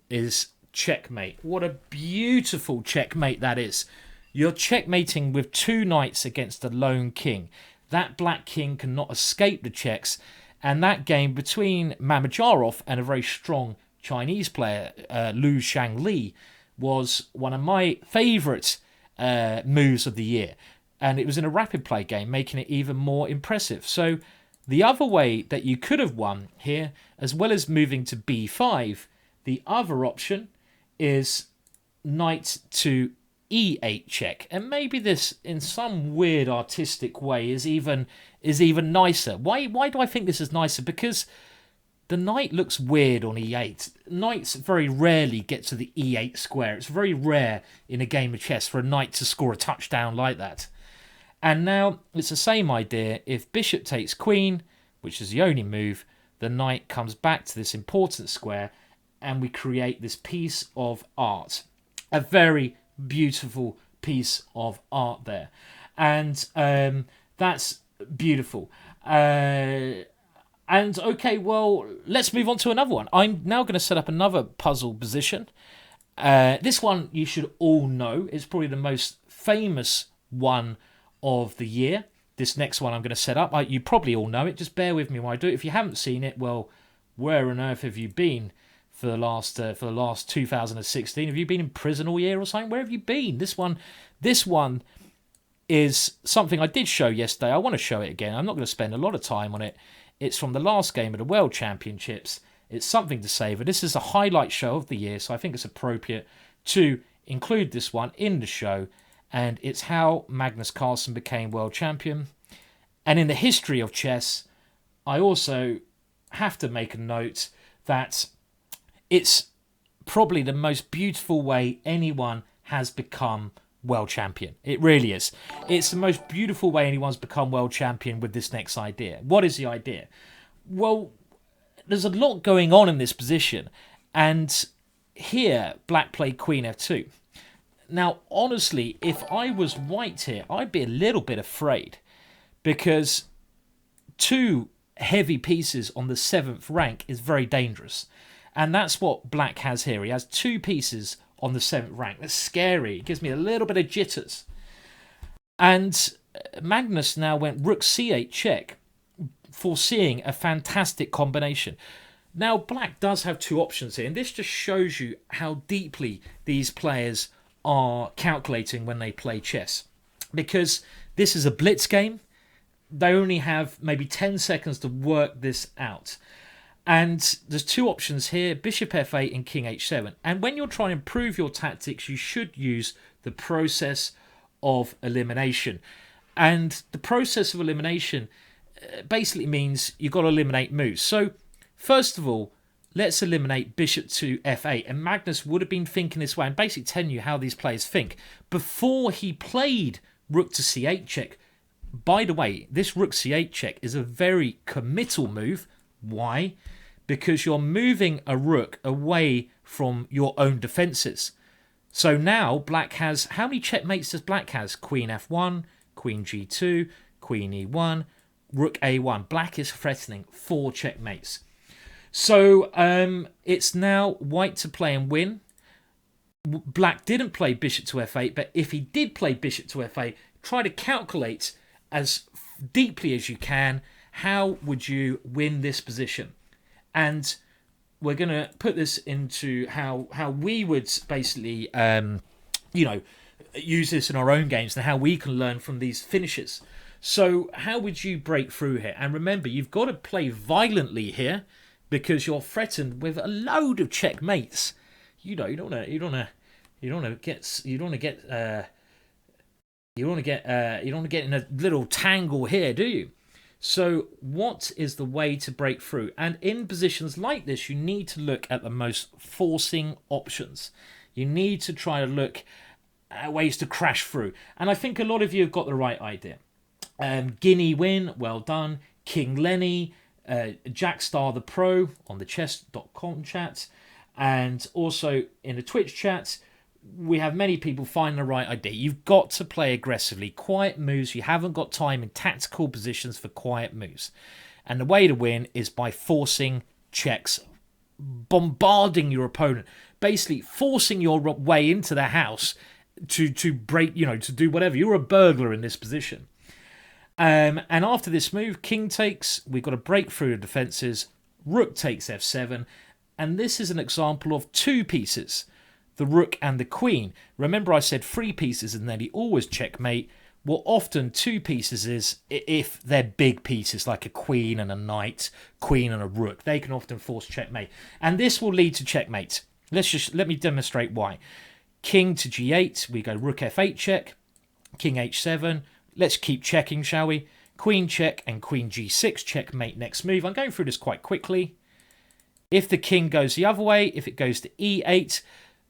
is checkmate. What a beautiful checkmate that is. You're checkmating with 2 knights against a lone king. That black king cannot escape the checks. And that game between Mamajarov and a very strong Chinese player, Lu Shangli, was one of my favourite moves of the year. And it was in a rapid play game, making it even more impressive. So The other way that you could have won here, as well as moving to b5, the other option is knight to e8 check. And maybe this, in some weird artistic way, is even nicer. Why do I think this is nicer? Because the knight looks weird on e8. Knights very rarely get to the e8 square. It's very rare in a game of chess for a knight to score a touchdown like that. And now it's the same idea. If bishop takes queen, which is the only move, the knight comes back to this important square and we create this piece of art. A very beautiful piece of art there. And that's beautiful. And okay, well, let's move on to another one. I'm now going to set up another puzzle position. This one you should all know. It's probably the most famous one of the year. This next one I'm going to set up, you probably all know it. Just bear with me while I do it. If you haven't seen it, well, where on earth have you been for the last 2016? Have you been in prison all year or something? Where have you been? This one is something I did show yesterday. I want to show it again. I'm not going to spend a lot of time on it. It's from the last game of the World Championships. It's something to savour. This is a highlight show of the year, so I think it's appropriate to include this one in the show. And it's how Magnus Carlsen became world champion. And in the history of chess, I also have to make a note that it's probably the most beautiful way anyone has become world champion. It really is. It's the most beautiful way anyone's become world champion with this next idea. What is the idea? Well, there's a lot going on in this position. And here, black played queen f2. Now, honestly, if I was white here, I'd be a little bit afraid because two heavy pieces on the 7th rank is very dangerous. And that's what black has here. He has two pieces on the 7th rank. That's scary. It gives me a little bit of jitters. And Magnus now went rook c8 check, foreseeing a fantastic combination. Now, black does have two options here, and this just shows you how deeply these players are calculating when they play chess. Because this is a blitz game, they only have maybe 10 seconds to work this out. And there's two options here, bishop f8 and king h7. And when you're trying to improve your tactics, you should use the process of elimination. And the process of elimination basically means you've got to eliminate moves. So, first of all, let's eliminate bishop to f8. And Magnus would have been thinking this way and basically telling you how these players think. Before he played rook to c8 check, by the way, this rook c8 check is a very committal move. Why? Because you're moving a rook away from your own defences. So now black has... How many checkmates does black has? Queen f1, queen g2, queen e1, rook a1. Black is threatening 4 checkmates. So it's now white to play and win. Black didn't play bishop to f8, but if he did play bishop to f8, try to calculate as deeply as you can how would you win this position. And we're going to put this into how we would basically, use this in our own games and how we can learn from these finishes. So how would you break through here? And remember, you've got to play violently here because you're threatened with a load of checkmates. You don't want to get in a little tangle here, do you? So what is the way to break through? And in positions like this, you need to look at the most forcing options. You need to try to look at ways to crash through. And I think a lot of you have got the right idea. Guinea win, well done. King Lenny, Jackstar the Pro on the chess.com chat. And also in the Twitch chat, we have many people find the right idea. You've got to play aggressively. Quiet moves. You haven't got time in tactical positions for quiet moves. And the way to win is by forcing checks, bombarding your opponent, basically forcing your way into their house to break, to do whatever. You're a burglar in this position. And after this move, king takes. We've got to break through the defences. Rook takes f7. And this is an example of two pieces. The rook and the queen. Remember I said 3 pieces and then he always checkmate. Well, often 2 pieces is, if they're big pieces like a queen and a knight, queen and a rook, they can often force checkmate. And this will lead to checkmate. Let me demonstrate why. King to g8, we go rook f8 check, king h7. Let's keep checking, shall we? Queen check and queen g6 checkmate next move. I'm going through this quite quickly. If the king goes the other way, if it goes to e8,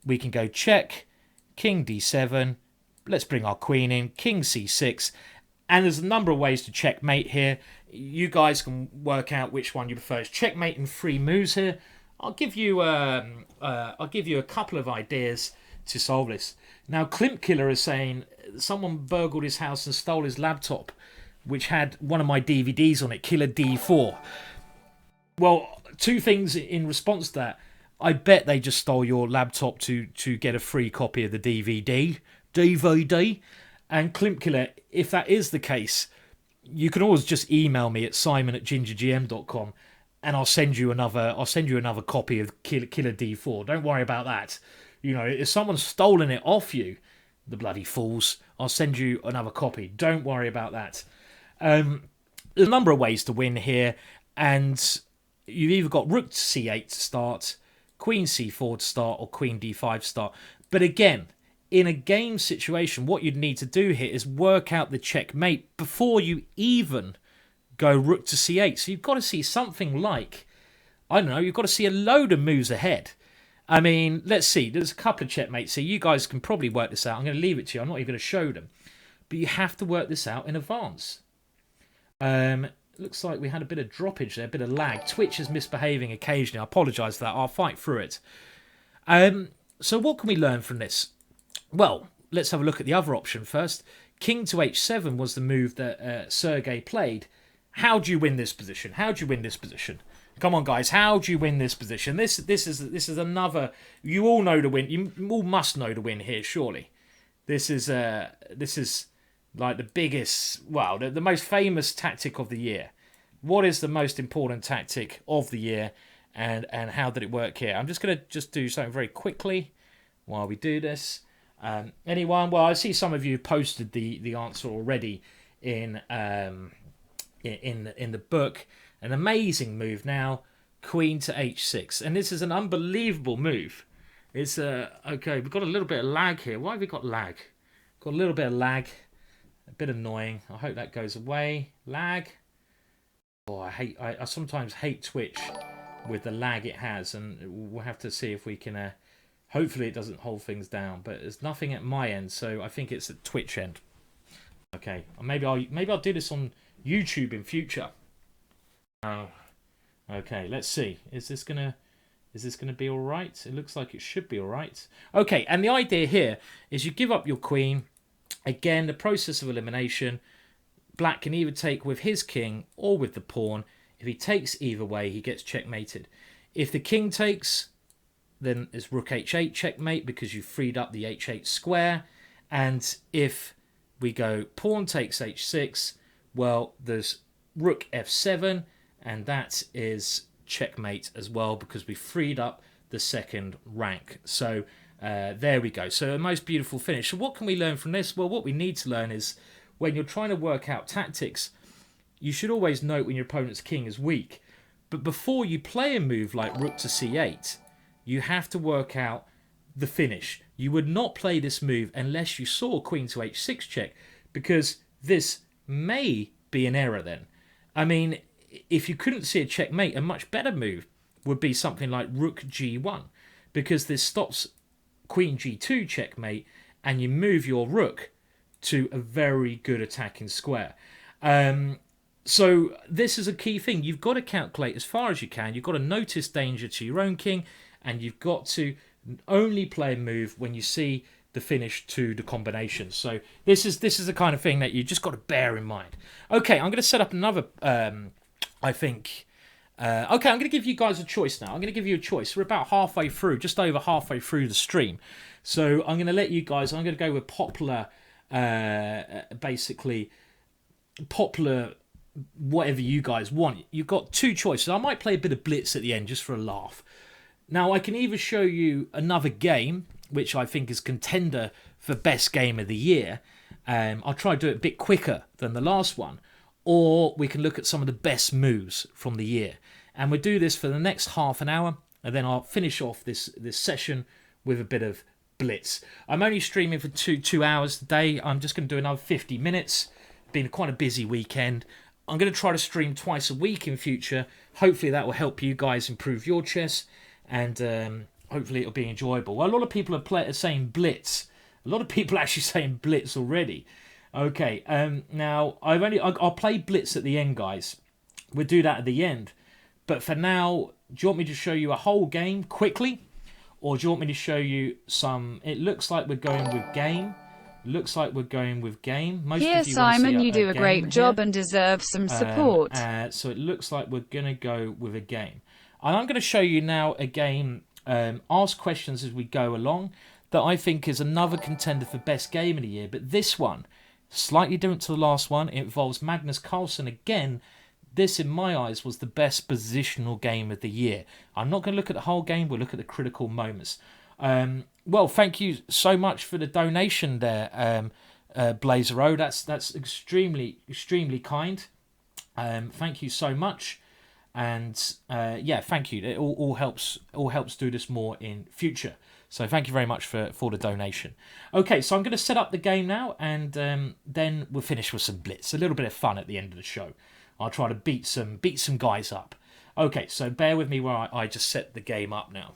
we can go check, king d7. Let's bring our queen in, king c6. And there's a number of ways to checkmate here. You guys can work out which one you prefer. It's checkmate in 3 moves here. I'll give you a couple of ideas to solve this. Now, Klimt Killer is saying someone burgled his house and stole his laptop, which had one of my DVDs on it, Killer D4. Well, 2 things in response to that. I bet they just stole your laptop to get a free copy of the DVD. And Klimt Killer, if that is the case, you can always just email me at simon@gingergm.com and I'll send you another copy of Killer D4. Don't worry about that. You know, if someone's stolen it off you, the bloody fools, I'll send you another copy. Don't worry about that. There's a number of ways to win here, and you've either got rook to c8 to start, queen c4 to start, or queen d5 to start. But again, in a game situation, what you'd need to do here is work out the checkmate before you even go rook to c8. So you've got to see something like, I don't know, you've got to see a load of moves ahead. I mean, let's see. There's a couple of checkmates here. You guys can probably work this out. I'm going to leave it to you. I'm not even going to show them. But you have to work this out in advance. Looks like we had a bit of droppage there, a bit of lag. Twitch is misbehaving occasionally. I apologise for that. I'll fight through it. So what can we learn from this? Well, let's have a look at the other option first. King to h7 was the move that Sergey played. How do you win this position? How do you win this position? Come on, guys. How do you win this position? This is another. You all know the win. You all must know the win here, surely. This is like the biggest, well, the most famous tactic of the year. What is the most important tactic of the year, and how did it work here? I'm just going to do something very quickly while we do this. Anyone? Well, I see some of you posted the answer already in the book. An amazing move now, queen to h6, and this is an unbelievable move. It's okay. We've got a little bit of lag here. Why have we got lag? Got a little bit of lag. A bit annoying. I hope that goes away. Lag. Oh, I sometimes hate Twitch with the lag it has, and we'll have to see if we can. Hopefully, it doesn't hold things down. But there's nothing at my end, so I think it's at Twitch end. Okay, maybe I'll do this on YouTube in future. Okay, let's see. Is this gonna be all right? It looks like it should be all right. Okay, and the idea here is you give up your queen. Again, the process of elimination. Black can either take with his king or with the pawn. If he takes either way, he gets checkmated. If the king takes, then it's rook h8 checkmate because you freed up the h8 square. And if we go pawn takes h6, well, there's rook f7, and that is checkmate as well because we freed up the second rank. So there we go. So a most beautiful finish. So what can we learn from this? Well, what we need to learn is when you're trying to work out tactics, you should always note when your opponent's king is weak. But before you play a move like rook to c8, you have to work out the finish. You would not play this move unless you saw queen to h6 check, because this may be an error then. I mean, if you couldn't see a checkmate, a much better move would be something like rook g1, because this stops queen g2 checkmate and you move your rook to a very good attacking square. So this is a key thing. You've got to calculate as far as you can. You've got to notice danger to your own king, and you've got to only play a move when you see the finish to the combination. So this is the kind of thing that you just got to bear in mind. Okay, I'm going to set up another, I think... okay, I'm going to give you guys a choice now. I'm going to give you a choice. We're about halfway through, just over halfway through the stream. So I'm going to let you guys... I'm going to go with popular... basically popular whatever you guys want. You've got 2 choices. I might play a bit of blitz at the end just for a laugh. Now I can either show you another game which I think is contender for best game of the year, I'll try to do it a bit quicker than the last one, or we can look at some of the best moves from the year. And we'll do this for the next half an hour, and then I'll finish off this session with a bit of blitz. I'm only streaming for two hours today. I'm just going to do another 50 minutes. Been quite a busy weekend. I'm going to try to stream twice a week in future. Hopefully that will help you guys improve your chess, and hopefully it'll be enjoyable. Well, a lot of people are saying blitz. A lot of people are actually saying blitz already. Okay, now I'll play blitz at the end, guys. We'll do that at the end. But for now, do you want me to show you a whole game quickly? Or do you want me to show you some... It looks like we're going with game. Looks like we're going with game. Most Here, of you Simon, you do a game great job here. and deserve some support. So it looks like we're going to go with a game. And I'm going to show you now a game, ask questions as we go along, that I think is another contender for best game of the year. But this one, slightly different to the last one. It involves Magnus Carlsen again. This, in my eyes, was the best positional game of the year. I'm not going to look at the whole game. We'll look at the critical moments. Well, thank you so much for the donation there, Blazer. That's extremely kind. Thank you so much, and yeah, thank you. It all helps do this more in future. So thank you very much for the donation. Okay, so I'm going to set up the game now, and then we'll finish with some blitz. A little bit of fun at the end of the show. I'll try to beat some guys up. Okay, so bear with me while I just set the game up now.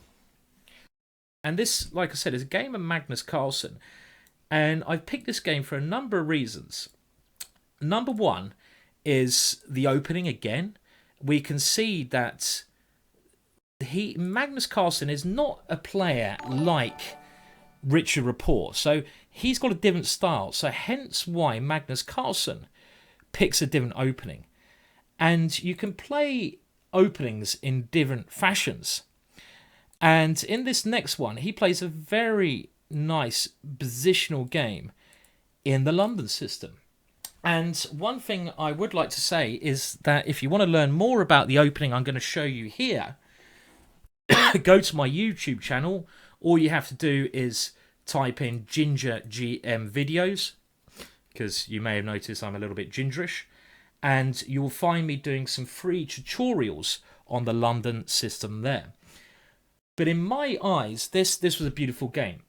And this, like I said, is a game of Magnus Carlsen. And I've picked this game for a number of reasons. Number one is the opening again. We can see that Magnus Carlsen is not a player like Richard Rapport. So he's got a different style. So hence why Magnus Carlsen picks a different opening. And you can play openings in different fashions. And in this next one, he plays a very nice positional game in the London system. And one thing I would like to say is that if you want to learn more about the opening I'm going to show you here, go to my YouTube channel. All you have to do is type in GingerGM videos, because you may have noticed I'm a little bit gingerish. And you will find me doing some free tutorials on the London system there. But in my eyes, this was a beautiful game.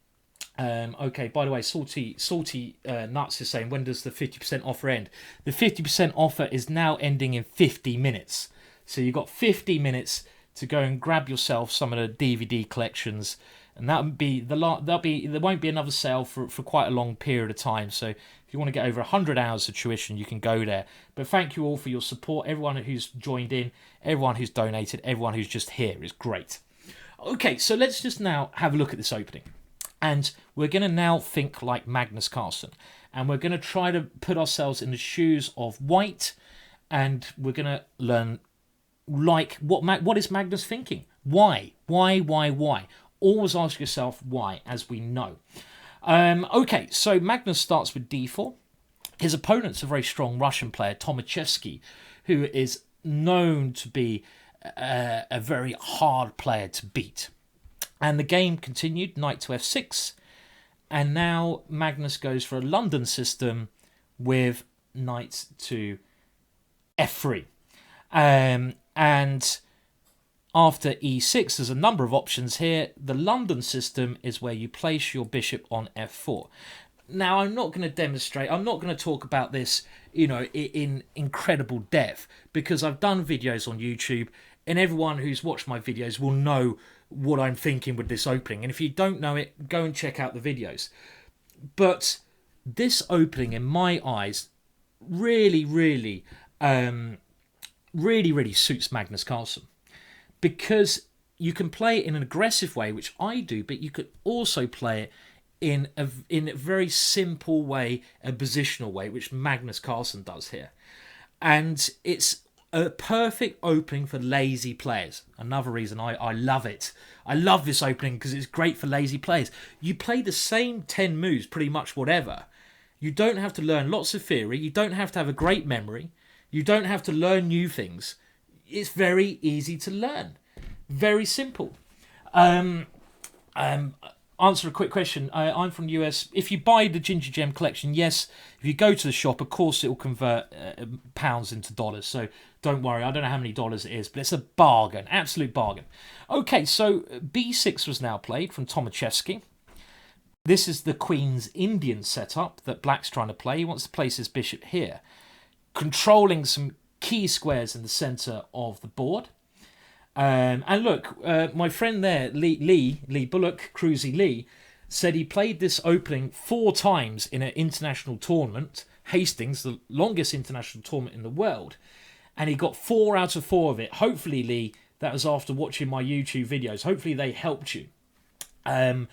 Okay, by the way, Salty Nuts is saying, when does the 50% offer end? The 50% offer is now ending in 50 minutes. So you've got 50 minutes to go and grab yourself some of the DVD collections. And there won't be another sale for quite a long period of time. So if you want to get over 100 hours of tuition, you can go there. But thank you all for your support. Everyone who's joined in, everyone who's donated, everyone who's just here is great. Okay, so let's just now have a look at this opening. And we're going to now think like Magnus Carlsen. And we're going to try to put ourselves in the shoes of White. And we're going to learn, like, what is Magnus thinking? Why? Always ask yourself why, as we know. Okay, so Magnus starts with d4. His opponent's a very strong Russian player, Tomaszewski, who is known to be a very hard player to beat. And the game continued, knight to f6. And now Magnus goes for a London system with knight to f3. And after e6, there's a number of options here. The London system is where you place your bishop on f4. Now, I'm not going to demonstrate, I'm not going to talk about this, in incredible depth, because I've done videos on YouTube, and everyone who's watched my videos will know what I'm thinking with this opening. And if you don't know it, go and check out the videos. But this opening, in my eyes, really suits Magnus Carlsen. Because you can play it in an aggressive way, which I do, but you could also play it in a very simple way, a positional way, which Magnus Carlsen does here. And it's a perfect opening for lazy players. Another reason I love it. I love this opening because it's great for lazy players. You play the same 10 moves, pretty much whatever. You don't have to learn lots of theory. You don't have to have a great memory. You don't have to learn new things. It's very easy to learn. Very simple. answer a quick question. I'm from the US. If you buy the GingerGM collection, yes, if you go to the shop, of course it will convert pounds into dollars. So don't worry. I don't know how many dollars it is, but it's a bargain, absolute bargain. Okay, so B6 was now played from Tomaszewski. This is the Queen's Indian setup that Black's trying to play. He wants to place his bishop here, controlling some key squares in the centre of the board. And look, my friend there, Lee Bullock, Cruzy Lee, said he played this opening 4 times in an international tournament, Hastings, the longest international tournament in the world, and he got 4 out of 4 of it. Hopefully, Lee, that was after watching my YouTube videos. Hopefully they helped you. And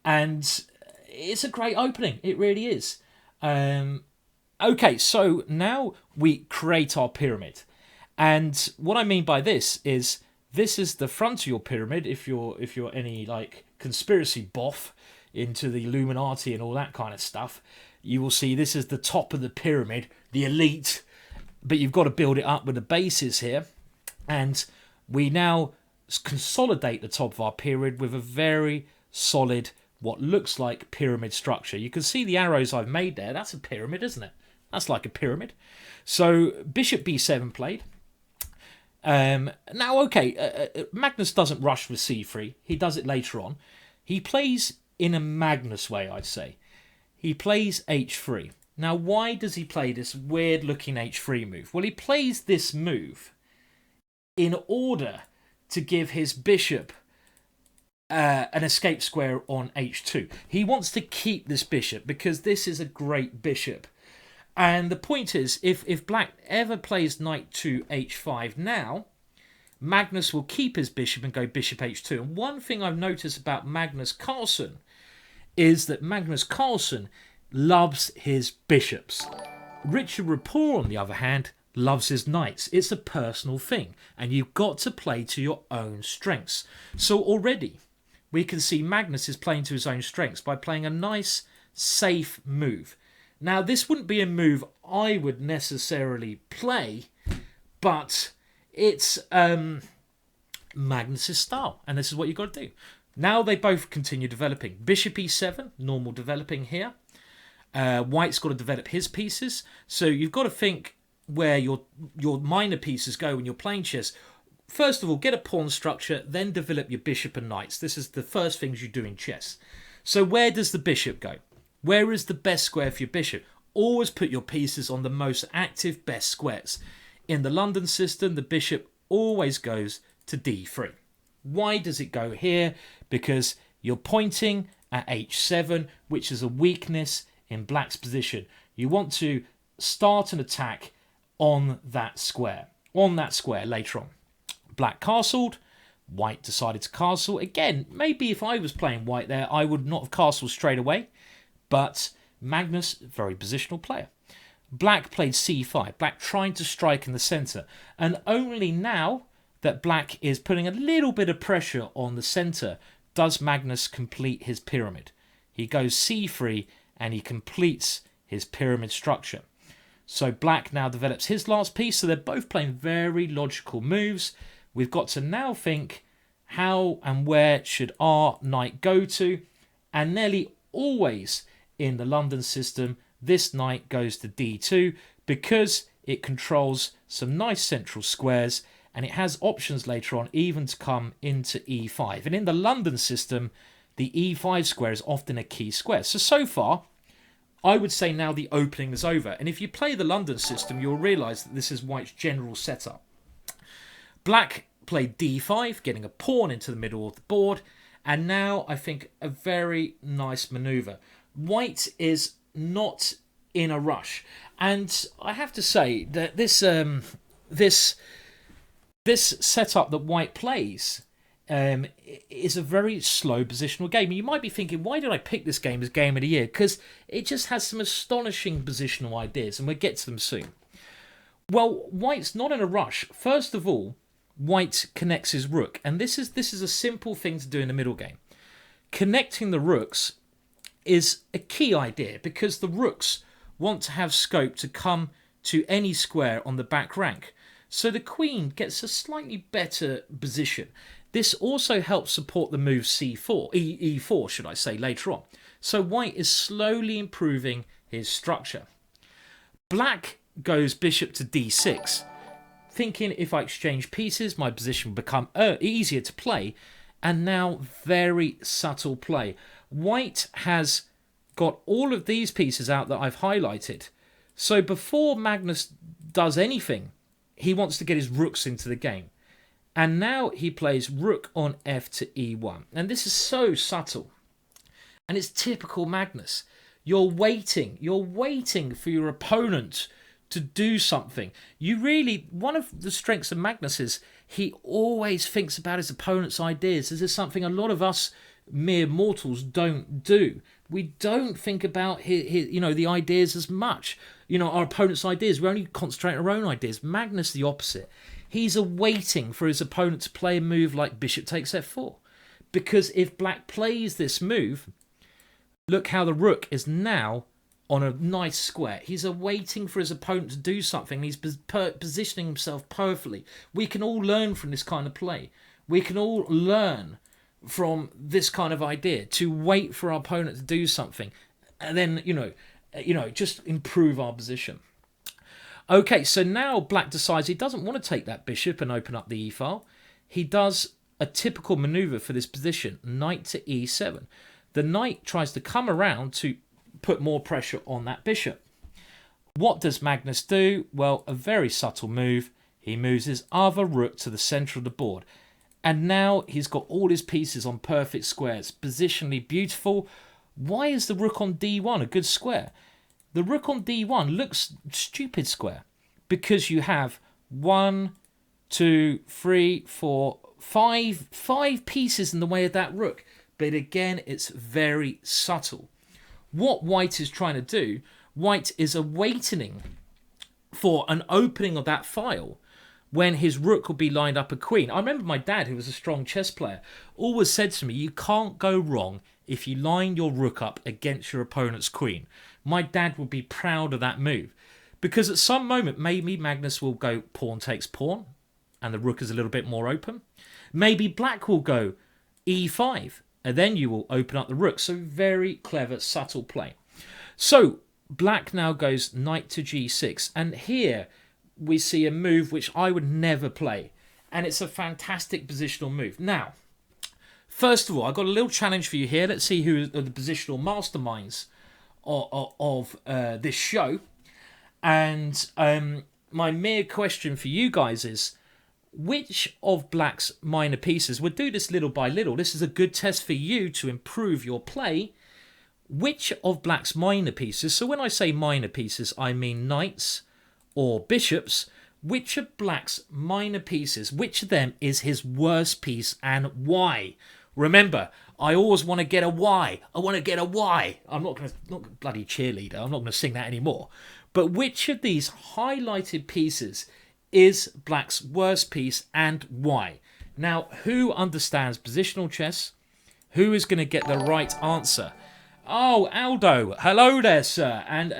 it's a great opening. It really is. Okay, so now we create our pyramid. And what I mean by this is the front of your pyramid. If you're any like conspiracy boff into the Illuminati and all that kind of stuff, you will see this is the top of the pyramid, the elite. But you've got to build it up with the bases here. And we now consolidate the top of our pyramid with a very solid, what looks like pyramid structure. You can see the arrows I've made there. That's a pyramid, isn't it? That's like a pyramid. So bishop b7 played. Now, okay, Magnus doesn't rush with c3. He does it later on. He plays in a Magnus way, I'd say. He plays h3. Now, why does he play this weird-looking h3 move? Well, he plays this move in order to give his bishop an escape square on h2. He wants to keep this bishop because this is a great bishop. And the point is, if Black ever plays knight to h5 now, Magnus will keep his bishop and go bishop h2. And one thing I've noticed about Magnus Carlsen is that Magnus Carlsen loves his bishops. Richard Rapport, on the other hand, loves his knights. It's a personal thing, and you've got to play to your own strengths. So already we can see Magnus is playing to his own strengths by playing a nice, safe move. Now, this wouldn't be a move I would necessarily play, but it's Magnus's style, and this is what you've got to do. Now they both continue developing. Bishop e7, normal developing here. White's got to develop his pieces, so you've got to think where your minor pieces go when you're playing chess. First of all, get a pawn structure, then develop your bishop and knights. This is the first things you do in chess. So where does the bishop go? Where is the best square for your bishop? Always put your pieces on the most active, best squares. In the London system, the bishop always goes to d3. Why does it go here? Because you're pointing at h7, which is a weakness in Black's position. You want to start an attack on that square later on. Black castled. White decided to castle. Again, maybe if I was playing White there, I would not have castled straight away. But Magnus, very positional player. Black played c5. Black trying to strike in the centre. And only now that Black is putting a little bit of pressure on the centre does Magnus complete his pyramid. He goes c3 and he completes his pyramid structure. So Black now develops his last piece. So they're both playing very logical moves. We've got to now think how and where should our knight go to. And nearly always in the London system, this knight goes to d2 because it controls some nice central squares and it has options later on even to come into e5. And in the London system, the e5 square is often a key square. So far, I would say now the opening is over. And if you play the London system, you'll realise that this is White's general setup. Black played d5, getting a pawn into the middle of the board. And now I think a very nice manoeuvre. White is not in a rush. And I have to say that this setup that White plays is a very slow positional game. You might be thinking, why did I pick this game as Game of the Year? Because it just has some astonishing positional ideas, and we'll get to them soon. Well, White's not in a rush. First of all, White connects his rook, and this is a simple thing to do in the middle game. Connecting the rooks is a key idea because the rooks want to have scope to come to any square on the back rank. So the queen gets a slightly better position. This also helps support the move c4, e4 should I say, later on. So white is slowly improving his structure. Black goes bishop to d6, thinking if I exchange pieces, my position will become easier to play, and now very subtle play. White has got all of these pieces out that I've highlighted. So before Magnus does anything, he wants to get his rooks into the game. And now he plays rook on f to e1. And this is so subtle. And it's typical Magnus. You're waiting for your opponent to do something. One of the strengths of Magnus is he always thinks about his opponent's ideas. This is something a lot of us mere mortals don't do. We don't think about the ideas as much. Our opponent's ideas. We only concentrate on our own ideas. Magnus the opposite. He's awaiting for his opponent to play a move like bishop takes f4. Because if black plays this move, look how the rook is now on a nice square. He's awaiting for his opponent to do something. He's positioning himself perfectly. We can all learn from this kind of play. We can all learn from this kind of idea to wait for our opponent to do something and then, just improve our position. Okay, so now black decides he doesn't want to take that bishop and open up the e-file. He does a typical maneuver for this position, knight to e7. The knight tries to come around to put more pressure on that bishop. What does Magnus do? Well, a very subtle move. He moves his other rook to the centre of the board. And now he's got all his pieces on perfect squares. Positionally beautiful. Why is the rook on d1 a good square? The rook on d1 looks stupid square because you have 1, 2, 3, 4, 5 pieces in the way of that rook. But again, it's very subtle. What white is trying to do, white is awaiting for an opening of that file when his rook will be lined up a queen. I remember my dad, who was a strong chess player, always said to me, you can't go wrong if you line your rook up against your opponent's queen. My dad would be proud of that move. Because at some moment, maybe Magnus will go pawn takes pawn, and the rook is a little bit more open. Maybe black will go e5, and then you will open up the rook. So very clever, subtle play. So black now goes knight to g6, and here we see a move which I would never play, and it's a fantastic positional move. Now, first of all, I've got a little challenge for you here. Let's see who are the positional masterminds of this show. And my mere question for you guys is, which of black's minor pieces, we'll do this little by little, this is a good test for you to improve your play, which of black's minor pieces, so when I say minor pieces, I mean knights or bishops, which of black's minor pieces, which of them is his worst piece and why? Remember, I always want to get a why. I want to get a why. I'm not bloody cheerleader. I'm not going to sing that anymore. But which of these highlighted pieces is black's worst piece and why? Now, who understands positional chess? Who is going to get the right answer? Oh, Aldo. Hello there, sir. And,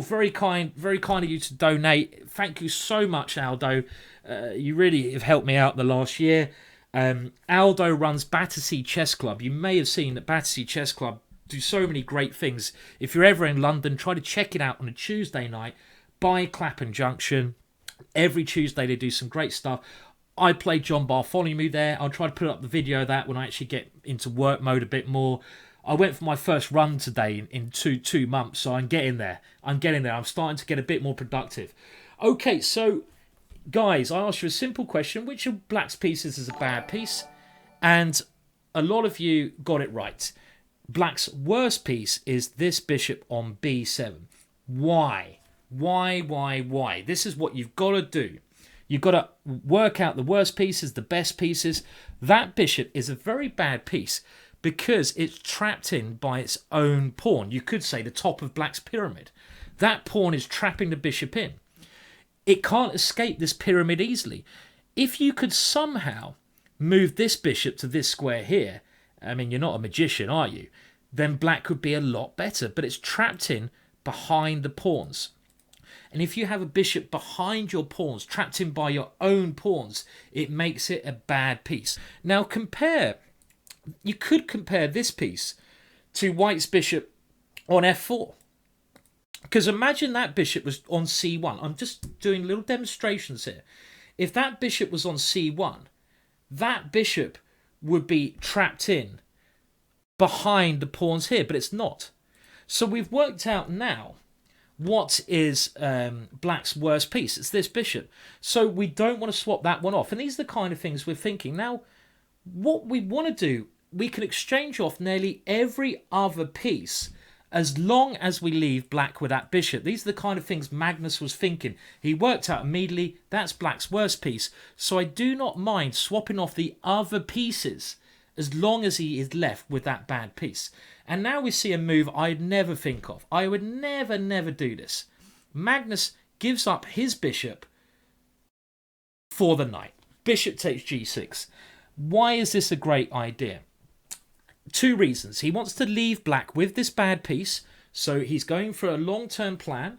very kind of you to donate. Thank you so much, Aldo. You really have helped me out the last year. Aldo runs Battersea Chess Club. You may have seen that Battersea Chess Club do so many great things. If you're ever in London, try to check it out on a Tuesday night by Clapham Junction. Every Tuesday they do some great stuff. I play John Bartholomew there. I'll try to put up the video of that when I actually get into work mode a bit more. I went for my first run today in two months, so I'm getting there. I'm starting to get a bit more productive. Okay, so guys, I asked you a simple question. Which of black's pieces is a bad piece? And a lot of you got it right. Black's worst piece is this bishop on b7. Why? Why? This is what you've got to do. You've got to work out the worst pieces, the best pieces. That bishop is a very bad piece because it's trapped in by its own pawn. You could say the top of black's pyramid. That pawn is trapping the bishop in. It can't escape this pyramid easily. If you could somehow move this bishop to this square here, I mean, you're not a magician, are you? Then black could be a lot better, but it's trapped in behind the pawns. And if you have a bishop behind your pawns, trapped in by your own pawns, it makes it a bad piece. Now you could compare this piece to white's bishop on f4. Because imagine that bishop was on c1. I'm just doing little demonstrations here. If that bishop was on c1, that bishop would be trapped in behind the pawns here, but it's not. So we've worked out now what is black's worst piece. It's this bishop. So we don't want to swap that one off. And these are the kind of things we're thinking. Now, what we want to do, we can exchange off nearly every other piece as long as we leave black with that bishop. These are the kind of things Magnus was thinking. He worked out immediately, that's black's worst piece. So I do not mind swapping off the other pieces as long as he is left with that bad piece. And now we see a move I'd never think of. I would never do this. Magnus gives up his bishop for the knight. Bishop takes g6. Why is this a great idea? Two reasons. He wants to leave black with this bad piece, so he's going for a long-term plan.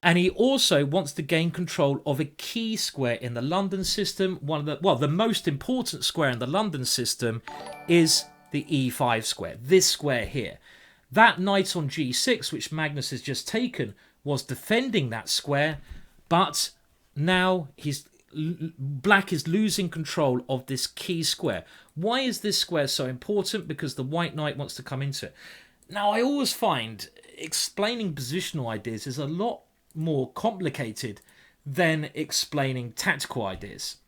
And he also wants to gain control of a key square in the London system. The most important square in the London system is the e5 square, this square here. That knight on g6, which Magnus has just taken, was defending that square, but now black is losing control of this key square. Why is this square so important? Because the white knight wants to come into it. Now, I always find explaining positional ideas is a lot more complicated than explaining tactical ideas,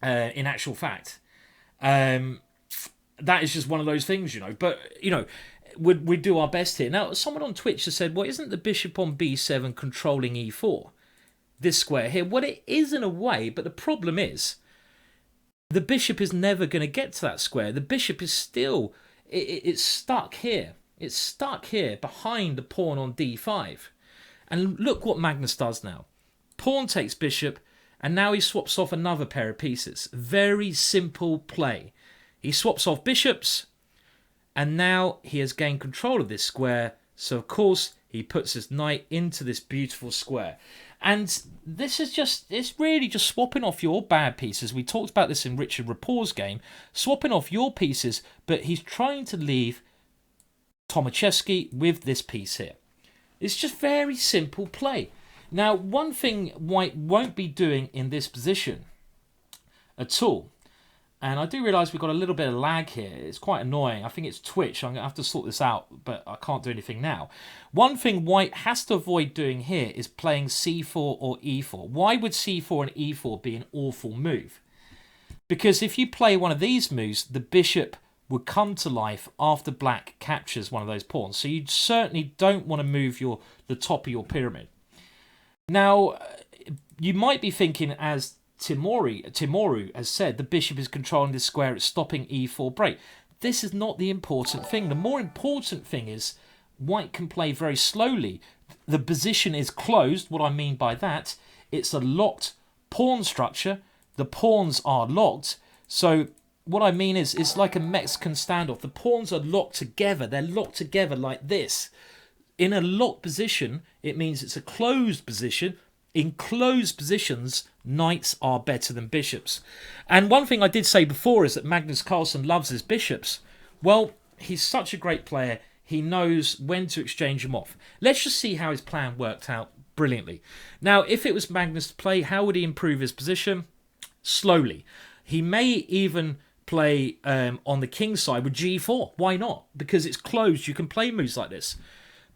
in actual fact. That is just one of those things, But, we do our best here. Now, someone on Twitch has said, well, isn't the bishop on b7 controlling e4? This square here. Well, it is in a way, but the problem is the bishop is never going to get to that square. The bishop is still, it's stuck here. It's stuck here behind the pawn on d5. And look what Magnus does now. Pawn takes bishop, and now he swaps off another pair of pieces. Very simple play. He swaps off bishops, and now he has gained control of this square. So, of course, he puts his knight into this beautiful square. And this is it's really just swapping off your bad pieces. We talked about this in Richard Rapport's game. Swapping off your pieces, but he's trying to leave Tomaszewski with this piece here. It's just very simple play. Now, one thing white won't be doing in this position at all, and I do realise we've got a little bit of lag here. It's quite annoying. I think it's Twitch. I'm going to have to sort this out, but I can't do anything now. One thing white has to avoid doing here is playing c4 or e4. Why would c4 and e4 be an awful move? Because if you play one of these moves, the bishop would come to life after black captures one of those pawns. So you certainly don't want to move the top of your pyramid. Now, you might be thinking, as Timoru has said, the bishop is controlling this square, it's stopping e4 break. This is not the important thing. The more important thing is white can play very slowly. The position is closed. What I mean by that, it's a locked pawn structure. The pawns are locked. So what I mean is, it's like a Mexican standoff. The pawns are locked together. They're locked together like this. In a locked position, it means it's a closed position. In closed positions, knights are better than bishops. And one thing I did say before is that Magnus Carlsen loves his bishops. Well, he's such a great player. He knows when to exchange them off. Let's just see how his plan worked out brilliantly. Now, if it was Magnus to play, how would he improve his position? Slowly. He may even play on the king's side with g4. Why not? Because it's closed. You can play moves like this.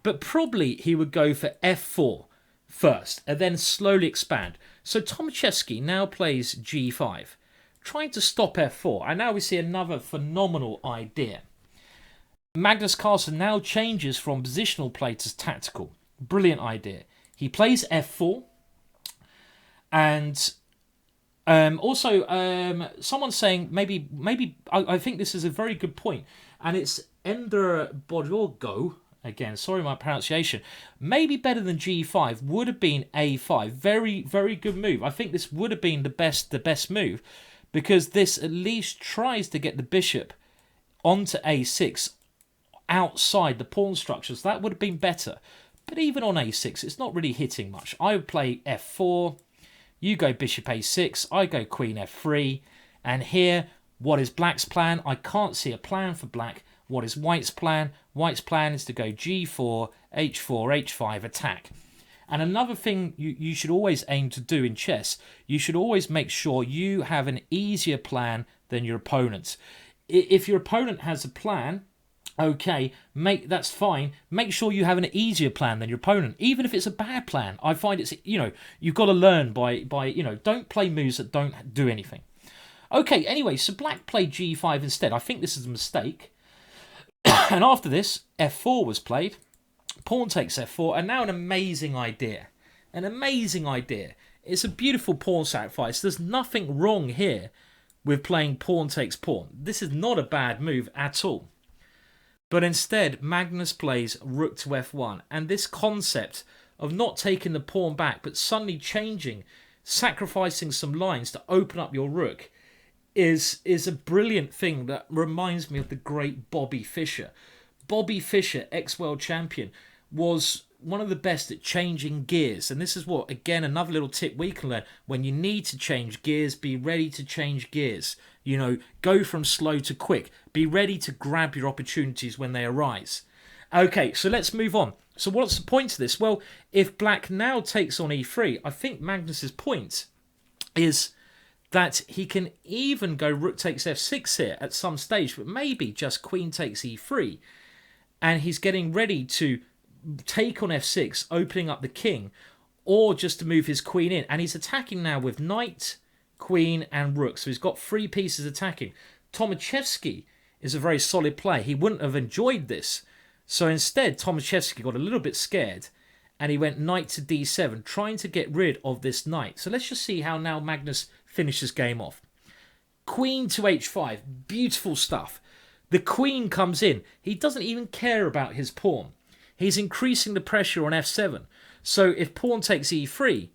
But probably he would go for f4 first and then slowly expand. So Tomaszewski now plays g5, trying to stop f4. And now we see another phenomenal idea. Magnus Carlsen now changes from positional play to tactical. Brilliant idea. He plays f4. And also, someone's saying maybe I think this is a very good point. And it's Ender Bodorgo. Again, sorry my pronunciation. Maybe better than g5 would have been a5. Very, very good move. I think this would have been the best move, because this at least tries to get the bishop onto a6 outside the pawn structures. That would have been better. But even on a6, it's not really hitting much. I would play f4, you go bishop a6, I go queen f3, and here, what is black's plan? I can't see a plan for black. What is white's plan? White's plan is to go g4, h4, h5, attack. And another thing you should always aim to do in chess, you should always make sure you have an easier plan than your opponent. If your opponent has a plan, okay, that's fine. Make sure you have an easier plan than your opponent, even if it's a bad plan. I find it's, you've got to learn by don't play moves that don't do anything. Okay, anyway, so black played g5 instead. I think this is a mistake. And after this, f4 was played. Pawn takes f4, and now an amazing idea. An amazing idea. It's a beautiful pawn sacrifice. There's nothing wrong here with playing pawn takes pawn. This is not a bad move at all. But instead, Magnus plays rook to f1. And this concept of not taking the pawn back, but suddenly changing, sacrificing some lines to open up your rook, is a brilliant thing that reminds me of the great Bobby Fischer. Bobby Fischer, ex-world champion, was one of the best at changing gears. And this is what, again, another little tip we can learn. When you need to change gears, be ready to change gears. Go from slow to quick. Be ready to grab your opportunities when they arise. Okay, so let's move on. So what's the point of this? Well, if black now takes on e3, I think Magnus's point is that he can even go rook takes f6 here at some stage, but maybe just queen takes e3. And he's getting ready to take on f6, opening up the king, or just to move his queen in. And he's attacking now with knight, queen, and rook. So he's got 3 pieces attacking. Tomaszewski is a very solid player. He wouldn't have enjoyed this. So instead, Tomaszewski got a little bit scared, and he went knight to d7, trying to get rid of this knight. So let's just see how now Magnus finishes game off. Queen to h5, beautiful stuff. The queen comes in. He doesn't even care about his pawn. He's increasing the pressure on f7. So if pawn takes e3,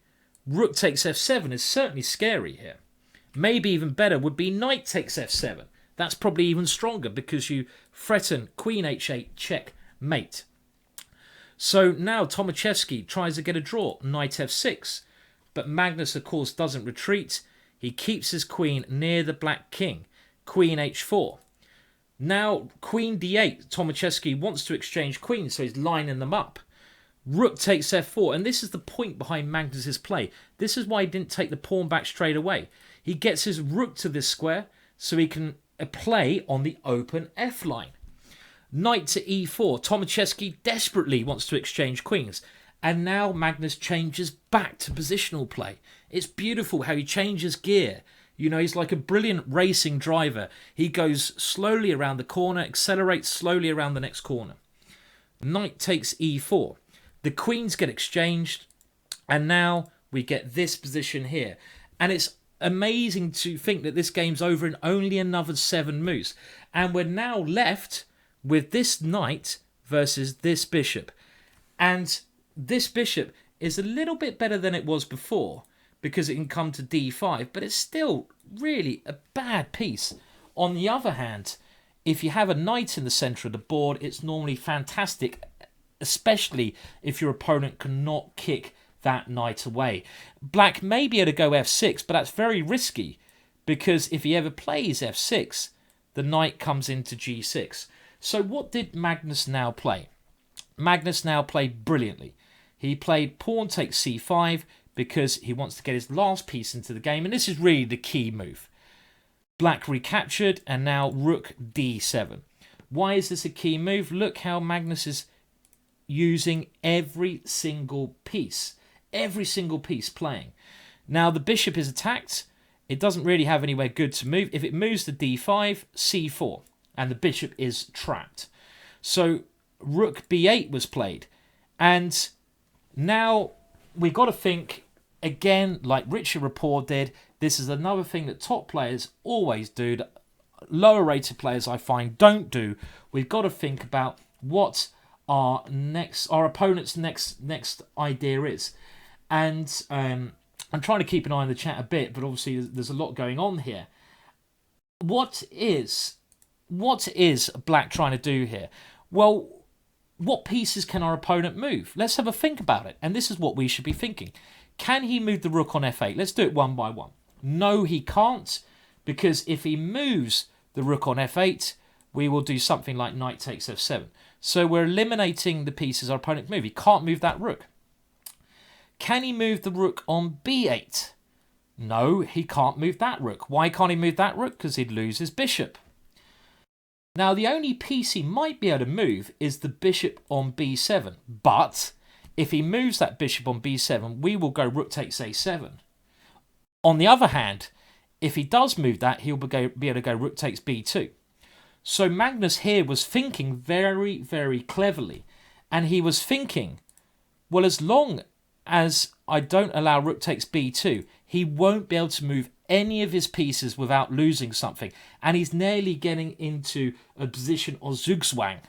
rook takes f7 is certainly scary here. Maybe even better would be knight takes f7. That's probably even stronger because you threaten queen h8 checkmate. So now Tomaszewski tries to get a draw, knight f6. But Magnus, of course, doesn't retreat. He keeps his queen near the black king. Queen h4. Now, queen d8. Tomaszewski wants to exchange queens, so he's lining them up. Rook takes f4, and this is the point behind Magnus's play. This is why he didn't take the pawn back straight away. He gets his rook to this square, so he can play on the open f line. Knight to e4. Tomaszewski desperately wants to exchange queens. And now Magnus changes back to positional play. It's beautiful how he changes gear. He's like a brilliant racing driver. He goes slowly around the corner, accelerates slowly around the next corner. Knight takes e4. The queens get exchanged, and now we get this position here. And it's amazing to think that this game's over in only another 7 moves. And we're now left with this knight versus this bishop. And this bishop is a little bit better than it was before, because it can come to d5, but it's still really a bad piece. On the other hand, if you have a knight in the centre of the board, it's normally fantastic, especially if your opponent cannot kick that knight away. Black may be able to go f6, but that's very risky, because if he ever plays f6, the knight comes into g6. So what did Magnus now play? Magnus now played brilliantly. He played pawn takes c5, because he wants to get his last piece into the game, and this is really the key move. Black recaptured, and now rook d7. Why is this a key move? Look how Magnus is using every single piece playing. Now the bishop is attacked. It doesn't really have anywhere good to move. If it moves to d5, c4, and the bishop is trapped. So rook b8 was played, and now we got to think, again, like Richard Rapport did, this is another thing that top players always do, that lower rated players I find don't do. We've got to think about what our opponent's next idea is. And I'm trying to keep an eye on the chat a bit, but obviously there's a lot going on here. What is Black trying to do here? Well, what pieces can our opponent move? Let's have a think about it. And this is what we should be thinking. Can he move the rook on f8? Let's do it one by one. No, he can't, because if he moves the rook on f8, we will do something like knight takes f7. So we're eliminating the pieces our opponent can move. He can't move that rook. Can he move the rook on b8? No, he can't move that rook. Why can't he move that rook? Because he'd lose his bishop. Now, the only piece he might be able to move is the bishop on b7. But if he moves that bishop on b7, we will go rook takes a7. On the other hand, if he does move that, he'll be able to go rook takes b2. So Magnus here was thinking very, very cleverly. And he was thinking, well, as long as I don't allow rook takes b2, he won't be able to move any of his pieces without losing something. And he's nearly getting into a position of Zugzwang,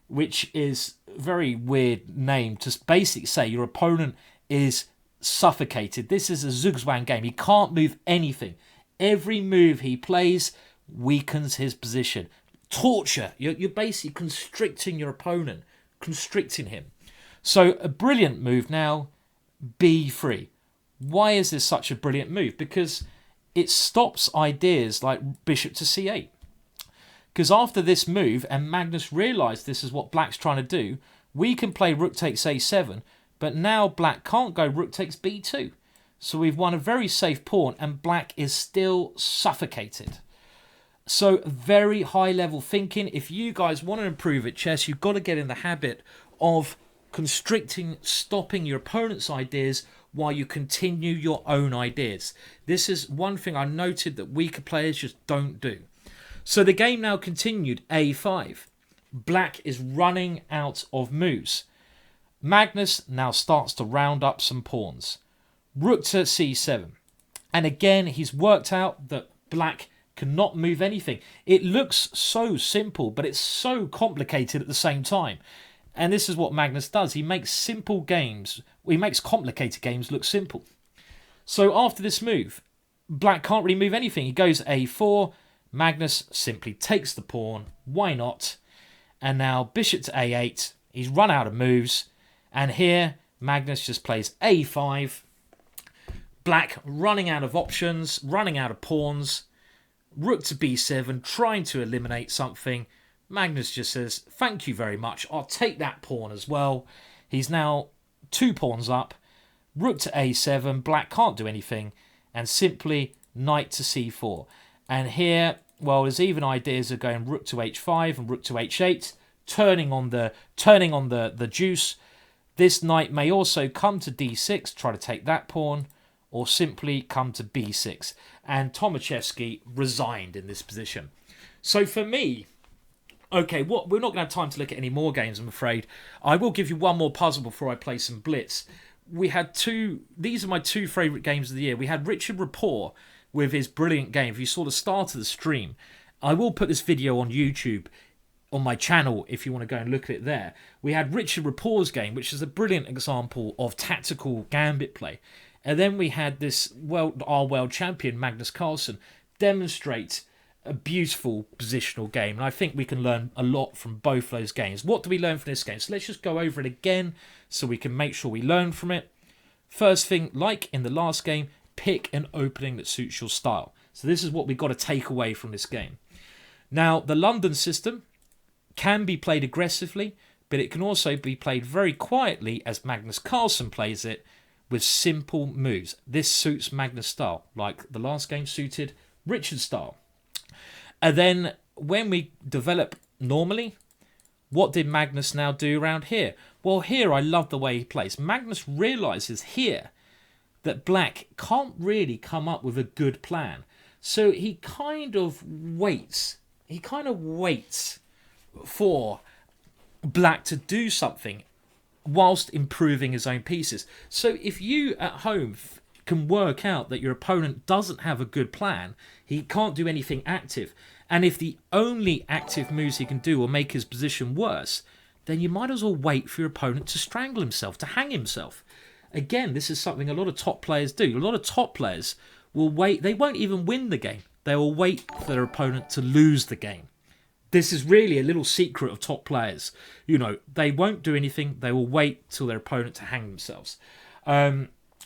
which is a very weird name to basically say your opponent is suffocated. This is a Zugzwang game. He can't move anything. Every move he plays weakens his position. Torture. You're basically constricting your opponent, constricting him. So a brilliant move now, b3. Why is this such a brilliant move? Because it stops ideas like bishop to c8. Because after this move, and Magnus realised this is what black's trying to do, we can play rook takes a7, but now black can't go rook takes b2. So we've won a very safe pawn, and black is still suffocated. So very high level thinking. If you guys want to improve at chess, you've got to get in the habit of constricting, stopping your opponent's ideas while you continue your own ideas. This is one thing I noted that weaker players just don't do. So the game now continued, a5. Black is running out of moves. Magnus now starts to round up some pawns. Rook to c7. And again, he's worked out that black cannot move anything. It looks so simple, but it's so complicated at the same time. And this is what Magnus does. He makes simple games, he makes complicated games look simple. So after this move, black can't really move anything. He goes a4. Magnus simply takes the pawn. Why not? And now bishop to a8. He's run out of moves. And here, Magnus just plays a5. Black running out of options, running out of pawns. Rook to b7, trying to eliminate something. Magnus just says, thank you very much. I'll take that pawn as well. He's now 2 pawns up. Rook to a7. Black can't do anything. And simply knight to c4. And here, well, there's even ideas of going rook to h5 and rook to h8, turning on the juice. This knight may also come to d6, try to take that pawn, or simply come to b6. And Tomaszewski resigned in this position. So for me, okay, we're not going to have time to look at any more games, I'm afraid. I will give you one more puzzle before I play some Blitz. We had these are my 2 favourite games of the year. We had Richard Rapport with his brilliant game. If you saw the start of the stream, I will put this video on YouTube, on my channel, if you want to go and look at it there. We had Richard Rapport's game, which is a brilliant example of tactical gambit play. And then we had this our world champion, Magnus Carlsen, demonstrate a beautiful positional game. And I think we can learn a lot from both those games. What do we learn from this game? So let's just go over it again so we can make sure we learn from it. First thing, like in the last game, pick an opening that suits your style. So this is what we've got to take away from this game. Now, the London system can be played aggressively, but it can also be played very quietly, as Magnus Carlsen plays it, with simple moves. This suits Magnus' style, like the last game suited Richard's style. And then when we develop normally, what did Magnus now do around here? Well, here I love the way he plays. Magnus realises here that black can't really come up with a good plan. So he kind of waits. He kind of waits for black to do something whilst improving his own pieces. So if you at home can work out that your opponent doesn't have a good plan, he can't do anything active, and if the only active moves he can do will make his position worse, then you might as well wait for your opponent to strangle himself, to hang himself. Again, this is something a lot of top players do. A lot of top players will wait. They won't even win the game. They will wait for their opponent to lose the game. This is really a little secret of top players. You know, they won't do anything. They will wait till their opponent to hang themselves.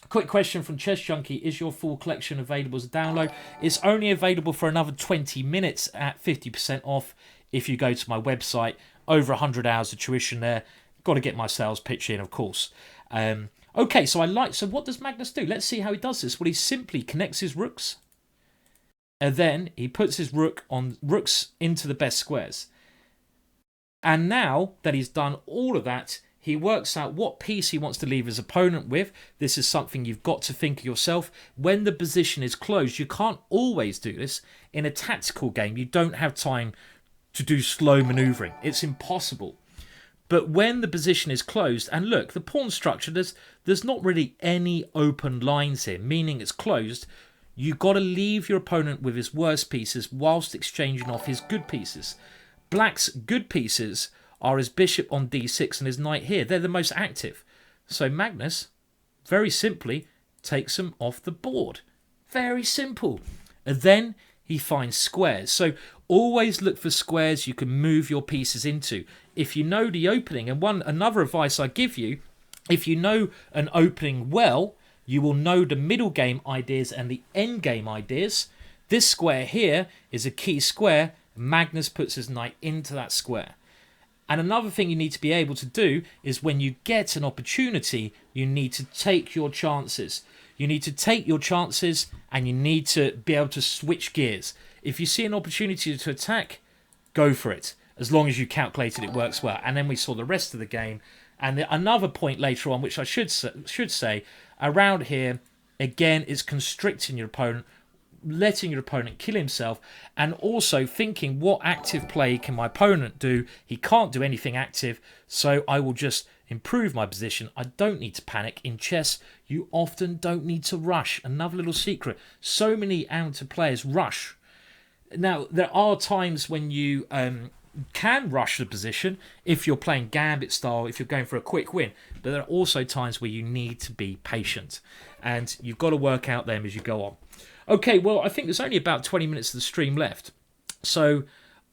Quick question from Chess Junkie. Is your full collection available as a download? It's only available for another 20 minutes at 50% off if you go to my website. Over 100 hours of tuition there. Got to get my sales pitch in, of course. Okay, so what does Magnus do? Let's see how he does this. Well, he simply connects his rooks. And then he puts his rooks into the best squares. And now that he's done all of that, he works out what piece he wants to leave his opponent with. This is something you've got to think of yourself. When the position is closed, you can't always do this. In a tactical game, you don't have time to do slow manoeuvring. It's impossible. But when the position is closed, and look, the pawn structure, there's not really any open lines here, meaning it's closed. You've got to leave your opponent with his worst pieces whilst exchanging off his good pieces. Black's good pieces are his bishop on d6 and his knight here. They're the most active. So Magnus, very simply, takes them off the board. Very simple. And then he finds squares. So always look for squares you can move your pieces into. If you know the opening, and another advice I give you, if you know an opening well, you will know the middle game ideas and the end game ideas. This square here is a key square. Magnus puts his knight into that square. And another thing you need to be able to do is when you get an opportunity, you need to take your chances. You need to take your chances and you need to be able to switch gears. If you see an opportunity to attack, go for it. As long as you calculated it works well. And then we saw the rest of the game. And another point later on, which I should say, around here, again, is constricting your opponent, letting your opponent kill himself, and also thinking, what active play can my opponent do? He can't do anything active, so I will just improve my position. I don't need to panic. In chess, you often don't need to rush. Another little secret. So many amateur players rush. Now, there are times when you can rush the position if you're playing gambit style, if you're going for a quick win, but there are also times where you need to be patient, and you've got to work out them as you go on. Okay, well, I think there's only about 20 minutes of the stream left, so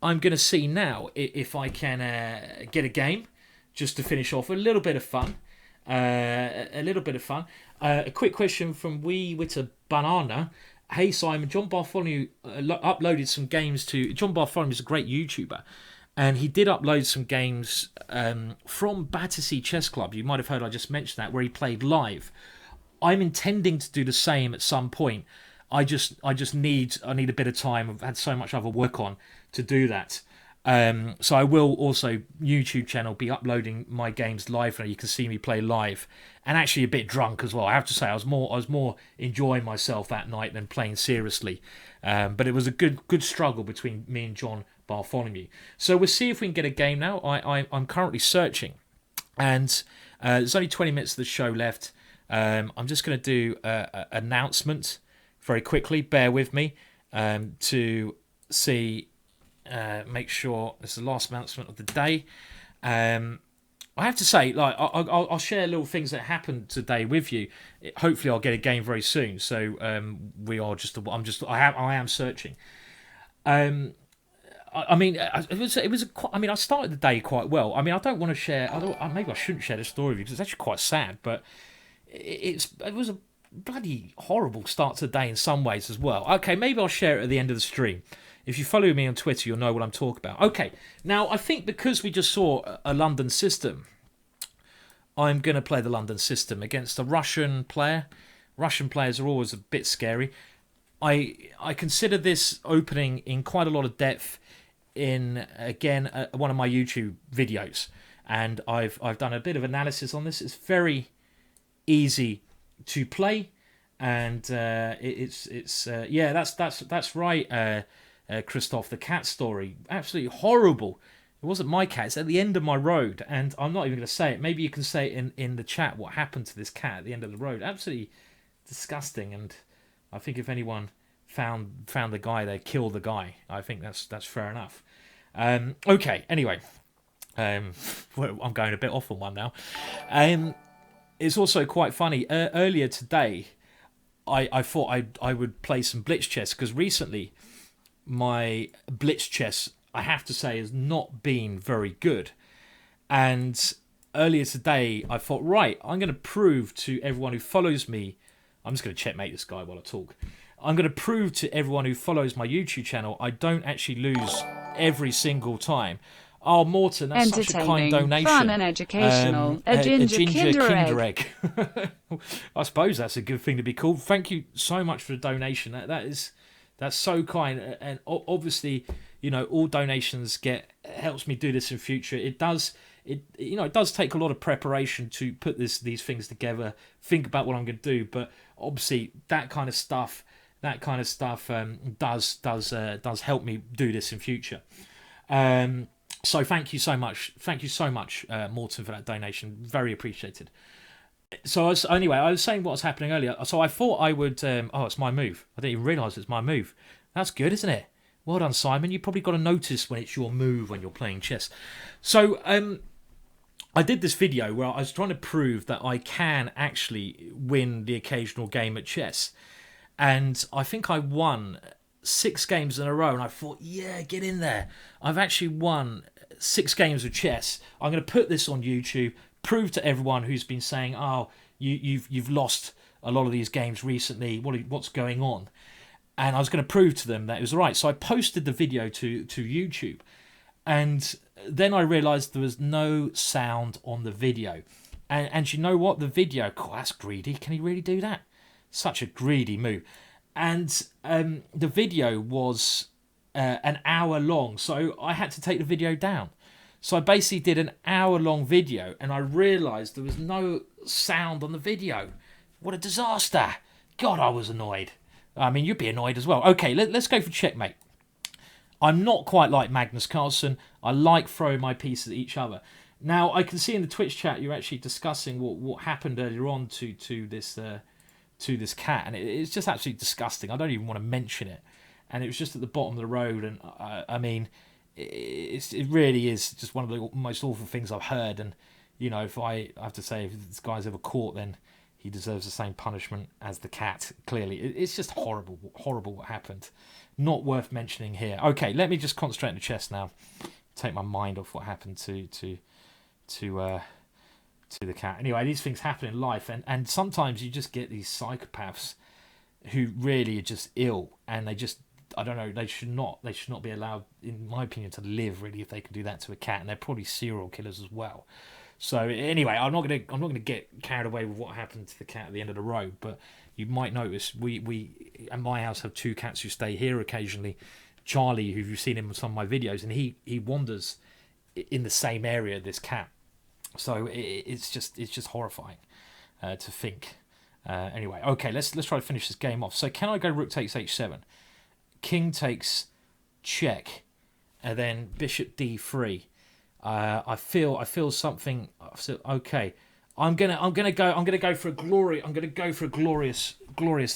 I'm going to see now if I can get a game just to finish off. A little bit of fun. A quick question from Wee Witter Banana. Hey Simon, John Bartholomew uploaded some games to... John Bartholomew is a great YouTuber, and he did upload some games from Battersea Chess Club. You might have heard I just mentioned that, where he played live. I'm intending to do the same at some point. I need a bit of time. I've had so much other work on to do that. So I will also, YouTube channel, be uploading my games live now. You can see me play live, and actually a bit drunk as well. I have to say I was more enjoying myself that night than playing seriously. But it was a good struggle between me and John Bartholomew. So we'll see if we can get a game now. I'm currently searching, and there's only 20 minutes of the show left. I'm just going to do an announcement very quickly. Bear with me to see. Make sure it's the last announcement of the day. I have to say, like, I'll share little things that happened today with you. Hopefully, I'll get a game very soon. So I am searching. I started the day quite well. I mean, I don't want to share. Maybe I shouldn't share the story with you because it's actually quite sad. But it was a bloody horrible start to the day in some ways as well. Okay, maybe I'll share it at the end of the stream. If you follow me on Twitter, you'll know what I'm talking about. Okay, now I think because we just saw a London system, I'm going to play the London system against a Russian player. Russian players are always a bit scary. I consider this opening in quite a lot of depth in, again, one of my YouTube videos. And I've done a bit of analysis on this. It's very easy to play. And that's right. Christoph, the cat story, absolutely horrible. It wasn't my cat, it's at the end of my road, and I'm not even going to say it. Maybe you can say it in the chat what happened to this cat at the end of the road. Absolutely disgusting, and I think if anyone found the guy, they killed the guy. I think that's fair enough. Okay, anyway, I'm going a bit off on one now. It's also quite funny. Earlier today, I thought I would play some blitz chess, because recently my blitz chess I have to say, has not been very good. And earlier today, I thought, right, I'm going to prove to everyone who follows me. I'm just going to checkmate this guy while I talk. I'm going to prove to everyone who follows my YouTube channel I don't actually lose every single time. Oh, Morton, that's such a kind donation. Fun and educational. A ginger Kinder egg. I suppose that's a good thing to be called. Thank you so much for the donation. That's so kind. And obviously, you know, all donations helps me do this in future. It does take a lot of preparation to put these things together, think about what I'm going to do. But obviously, that kind of stuff does help me do this in future. So thank you so much, Morton, for that donation. Very appreciated. So I was saying what was happening earlier. So I thought I would. It's my move. I didn't even realise it's my move. That's good, isn't it? Well done, Simon. You probably got to notice when it's your move when you're playing chess. So I did this video where I was trying to prove that I can actually win the occasional game at chess, and I think I won 6 games in a row. And I thought, yeah, get in there. I've actually won 6 games of chess. I'm going to put this on YouTube, prove to everyone who's been saying, "Oh, you've lost a lot of these games recently. What's going on?" And I was going to prove to them that it was right. So I posted the video to YouTube, and then I realised there was no sound on the video. And you know what? The video, that's greedy. Can he really do that? Such a greedy move. And the video was an hour long, so I had to take the video down. So I basically did an hour-long video, and I realised there was no sound on the video. What a disaster. God, I was annoyed. I mean, you'd be annoyed as well. Okay, let's go for checkmate. I'm not quite like Magnus Carlsen. I like throwing my pieces at each other. Now, I can see in the Twitch chat you're actually discussing what happened earlier on to this cat, and it's just absolutely disgusting. I don't even want to mention it. And it was just at the bottom of the road, and I mean, it really is just one of the most awful things I've heard. And you know, if I have to say, if this guy's ever caught, then he deserves the same punishment as the cat. Clearly, it's just horrible what happened. Not worth mentioning here. Okay, let me just concentrate on the chess now. Take my mind off what happened to the cat. Anyway, these things happen in life, and sometimes you just get these psychopaths who really are just ill, and they just, I don't know, they should not be allowed, in my opinion, to live really if they can do that to a cat, and they're probably serial killers as well. So anyway, I'm not gonna get carried away with what happened to the cat at the end of the road, but you might notice we at my house have 2 cats who stay here occasionally. Charlie, who you've seen him in some of my videos, and he wanders in the same area, this cat. So it's just horrifying to think. Anyway, okay, let's try to finish this game off. So can I go rook takes h7, king takes check, and then bishop d3? I feel something. Okay, I'm gonna go for a glorious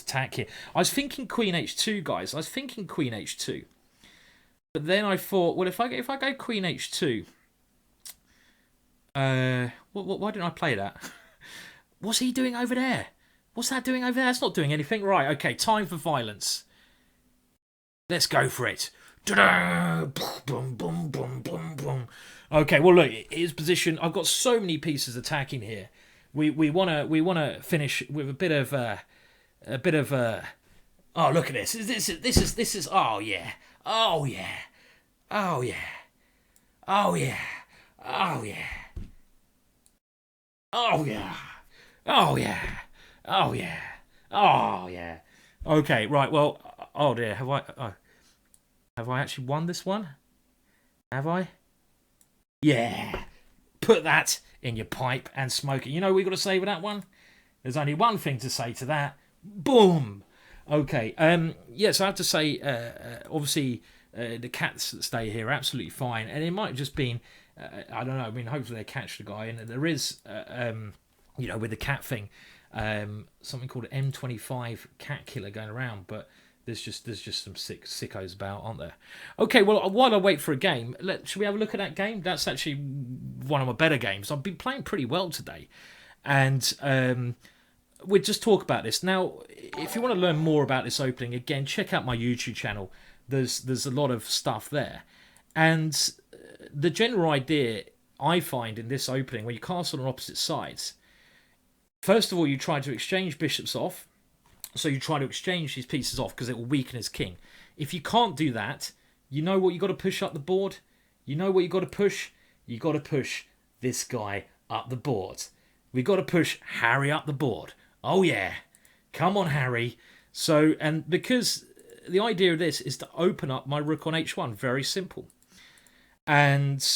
attack here. I was thinking queen h2, guys. I was thinking queen h2, but then I thought, well, if I go queen h2. Why didn't I play that? What's he doing over there? What's that doing over there? That's not doing anything. Right, okay, time for violence. Let's go for it. Boom, boom, boom, boom, boom. Okay, well look, his position. I've got so many pieces attacking here. We wanna finish with a bit of oh, look at this. This is oh yeah. Oh yeah. Oh yeah. Oh yeah. Oh yeah. Oh yeah. Oh yeah. Oh yeah. Oh yeah. Okay, right. Well, oh dear. Have I actually won this one? Have I? Yeah. Put that in your pipe and smoke it. You know what we got to say with that one? There's only one thing to say to that. Boom. Okay. Yes, I have to say, obviously, the cats that stay here are absolutely fine, and it might have just been, I don't know. I mean, hopefully they catch the guy, and there is, with the cat thing, something called an M25 cat killer going around, but there's just some sickos about, aren't there? Okay, well, while I wait for a game, should we have a look at that game? That's actually one of my better games. I've been playing pretty well today, and we'll just talk about this. Now, if you want to learn more about this opening, again, check out my YouTube channel. There's a lot of stuff there. And the general idea I find in this opening, when you castle on opposite sides, first of all, you try to exchange bishops off. So you try to exchange these pieces off because it will weaken his king. If you can't do that, you know what you got to push up the board? You know what you got to push? You got to push this guy up the board. We got to push Harry up the board. Oh yeah. Come on, Harry. So, and because the idea of this is to open up my rook on h1. Very simple. And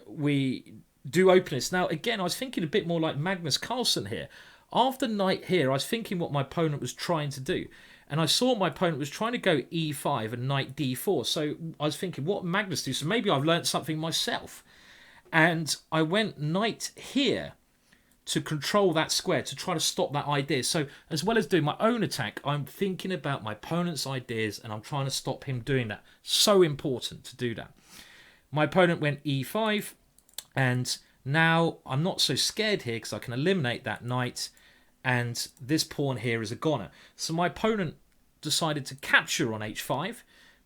we do open this. Now, again, I was thinking a bit more like Magnus Carlsen here. After knight here, I was thinking what my opponent was trying to do. And I saw my opponent was trying to go e5 and knight d4. So I was thinking, what Magnus do? So maybe I've learnt something myself. And I went knight here to control that square, to try to stop that idea. So as well as doing my own attack, I'm thinking about my opponent's ideas and I'm trying to stop him doing that. So important to do that. My opponent went e5, and now I'm not so scared here because I can eliminate that knight, and this pawn here is a goner. So my opponent decided to capture on h5,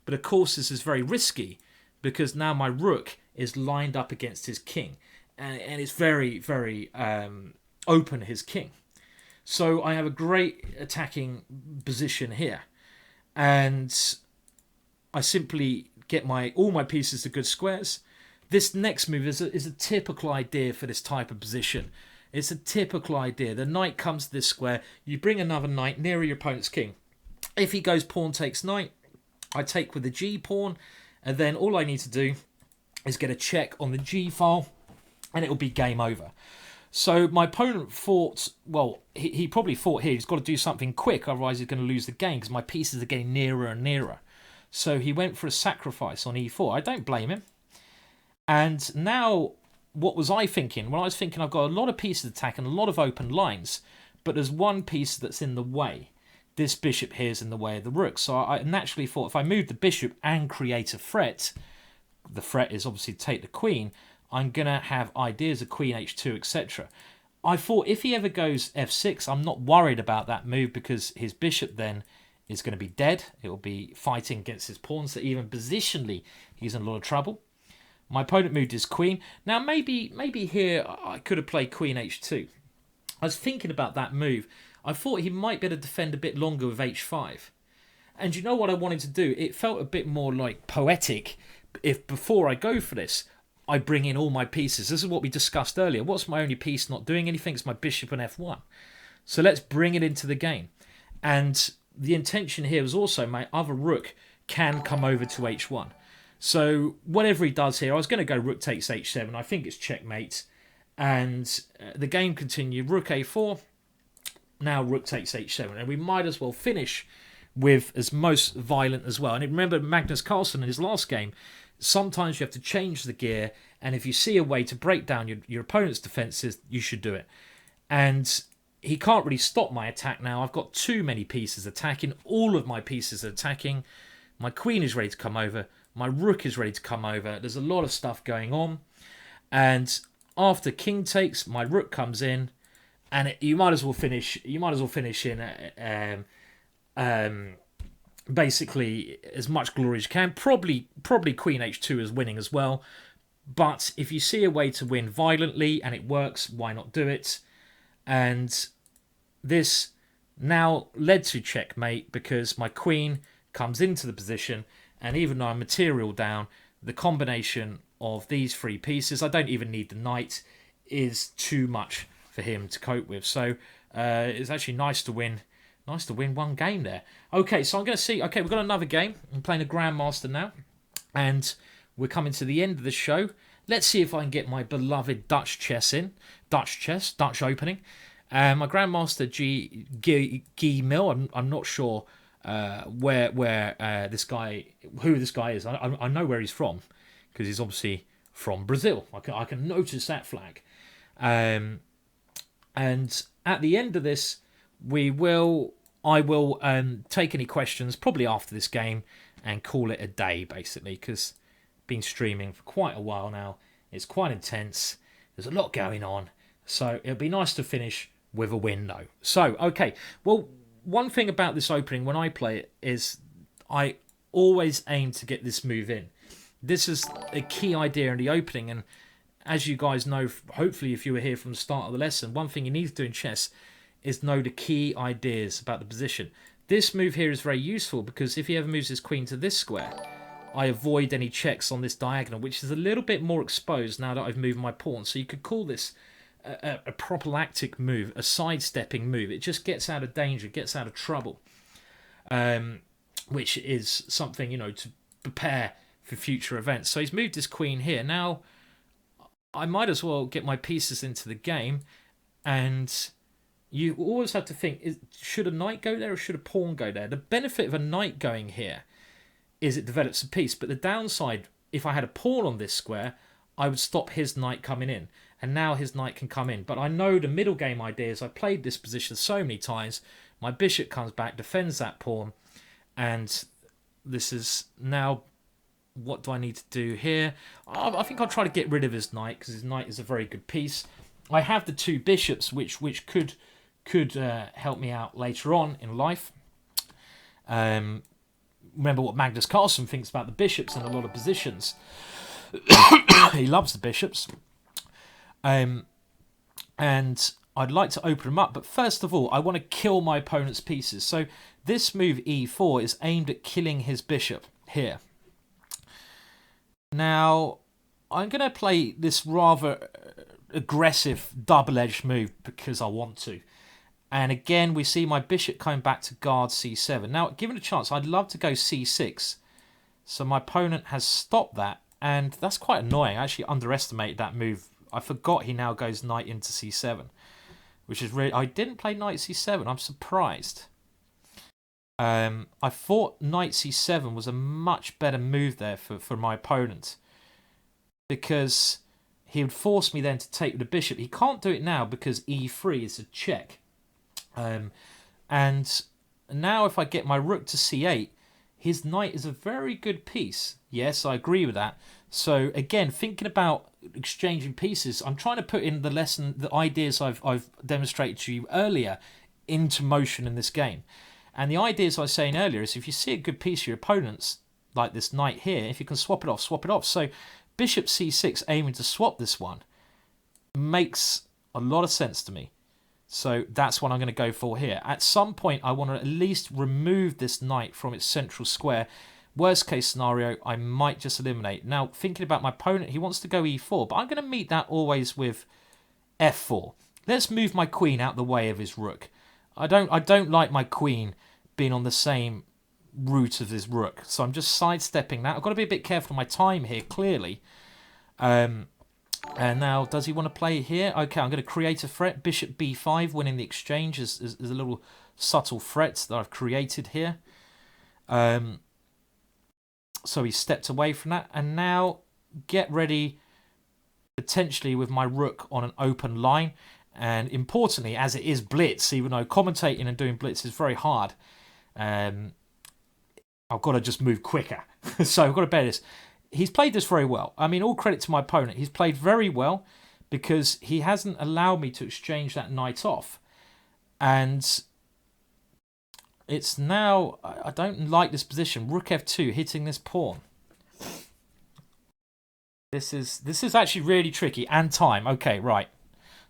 but of course this is very risky because now my rook is lined up against his king, and it's very, very open, his king. So I have a great attacking position here, and I simply get all my pieces to good squares. This next move is a typical idea for this type of position. It's a typical idea. The knight comes to this square. You bring another knight nearer your opponent's king. If he goes pawn takes knight, I take with the g pawn, and then all I need to do is get a check on the g file, and it will be game over. So my opponent thought, well, he probably thought here, he's got to do something quick, otherwise he's going to lose the game because my pieces are getting nearer and nearer. So he went for a sacrifice on e4. I don't blame him. And now, what was I thinking? Well, I was thinking I've got a lot of pieces to attack and a lot of open lines, but there's one piece that's in the way. This bishop here is in the way of the rook. So I naturally thought if I move the bishop and create a threat, the threat is obviously to take the queen, I'm going to have ideas of queen h2, etc. I thought if he ever goes f6, I'm not worried about that move because his bishop then is going to be dead. It will be fighting against his pawns, so even positionally he's in a lot of trouble. My opponent moved his queen. Now maybe here I could have played queen h2. I was thinking about that move. I thought he might be able to defend a bit longer with h5. And you know what I wanted to do? It felt a bit more like poetic if before I go for this, I bring in all my pieces. This is what we discussed earlier. What's my only piece not doing anything? It's my bishop and f1. So let's bring it into the game. And the intention here was also my other rook can come over to h1. So whatever he does here, I was going to go rook takes h7. I think it's checkmate. And the game continued. Rook a4. Now rook takes h7. And we might as well finish with as most violent as well. And remember Magnus Carlsen in his last game, sometimes you have to change the gear. And if you see a way to break down your opponent's defences, you should do it. And he can't really stop my attack now. I've got too many pieces attacking. All of my pieces are attacking. My queen is ready to come over. My rook is ready to come over. There's a lot of stuff going on. And after king takes, my rook comes in. And you might as well finish. You might as well finish in basically as much glory as you can. Probably queen h2 is winning as well. But if you see a way to win violently and it works, why not do it? And this now led to checkmate because my queen comes into the position, and even though I'm material down, the combination of these three pieces, I don't even need the knight, is too much for him to cope with. So it's actually nice to win one game there. Okay, so I'm going to see. Okay, we've got another game. I'm playing a Grandmaster now, and we're coming to the end of the show. Let's see if I can get my beloved Dutch chess in. Dutch opening. My Grandmaster Guy Mill. I'm not sure who this guy is. I know where he's from because he's obviously from Brazil. I can notice that flag. And at the end of this, I will take any questions probably after this game and call it a day basically because been streaming for quite a while now. It's quite intense. There's a lot going on. So it'll be nice to finish with a win though. So, okay. Well, one thing about this opening when I play it is I always aim to get this move in. This is a key idea in the opening, and as you guys know, hopefully if you were here from the start of the lesson, one thing you need to do in chess is know the key ideas about the position. This move here is very useful because if he ever moves his queen to this square, I avoid any checks on this diagonal, which is a little bit more exposed now that I've moved my pawn. So you could call this a prophylactic move, a sidestepping move. It just gets out of danger, gets out of trouble, which is something, you know, to prepare for future events. So he's moved his queen here. Now, I might as well get my pieces into the game, and you always have to think, should a knight go there or should a pawn go there? The benefit of a knight going here is it develops a piece, but the downside, if I had a pawn on this square, I would stop his knight coming in, and now his knight can come in. But I know the middle game ideas. I played this position so many times. My bishop comes back, defends that pawn, and this is now, what do I need to do here? I think I'll try to get rid of his knight because his knight is a very good piece. I have the two bishops, which could help me out later on in life. Remember what Magnus Carlsen thinks about the bishops in a lot of positions. He loves the bishops. And I'd like to open them up, but first of all, I want to kill my opponent's pieces. So this move, e4, is aimed at killing his bishop here. Now, I'm going to play this rather aggressive double-edged move because I want to. And again, we see my bishop coming back to guard c7. Now, given a chance, I'd love to go c6. So my opponent has stopped that, and that's quite annoying. I actually underestimated that move. I forgot he now goes knight into c7, which is really... I didn't play knight c7. I'm surprised. I thought knight c7 was a much better move there for my opponent, because he would force me then to take the bishop. He can't do it now because e3 is a check. And now if I get my rook to c8, his knight is a very good piece. Yes, I agree with that. So again, thinking about exchanging pieces, I'm trying to put in the lesson, the ideas I've demonstrated to you earlier into motion in this game. And the ideas I was saying earlier is if you see a good piece of your opponent's, like this knight here, if you can swap it off, swap it off. So bishop c6 aiming to swap this one makes a lot of sense to me. So that's what I'm going to go for here. At some point, I want to at least remove this knight from its central square. Worst case scenario, I might just eliminate. Now, thinking about my opponent, he wants to go e4, but I'm going to meet that always with f4. Let's move my queen out the way of his rook. I don't like my queen being on the same route of his rook, so I'm just sidestepping that. I've got to be a bit careful of my time here, clearly. And now, does he want to play here? Okay, I'm going to create a threat. Bishop b5, winning the exchange, is a little subtle threat that I've created here. So he stepped away from that. And now, get ready, potentially with my rook on an open line. And importantly, as it is blitz, even though commentating and doing blitz is very hard, I've got to just move quicker. So I've got to bear this. He's played this very well. I mean, all credit to my opponent. He's played very well because he hasn't allowed me to exchange that knight off. And it's now... I don't like this position. Rook f2, hitting this pawn. This is actually really tricky. And time. Okay, right.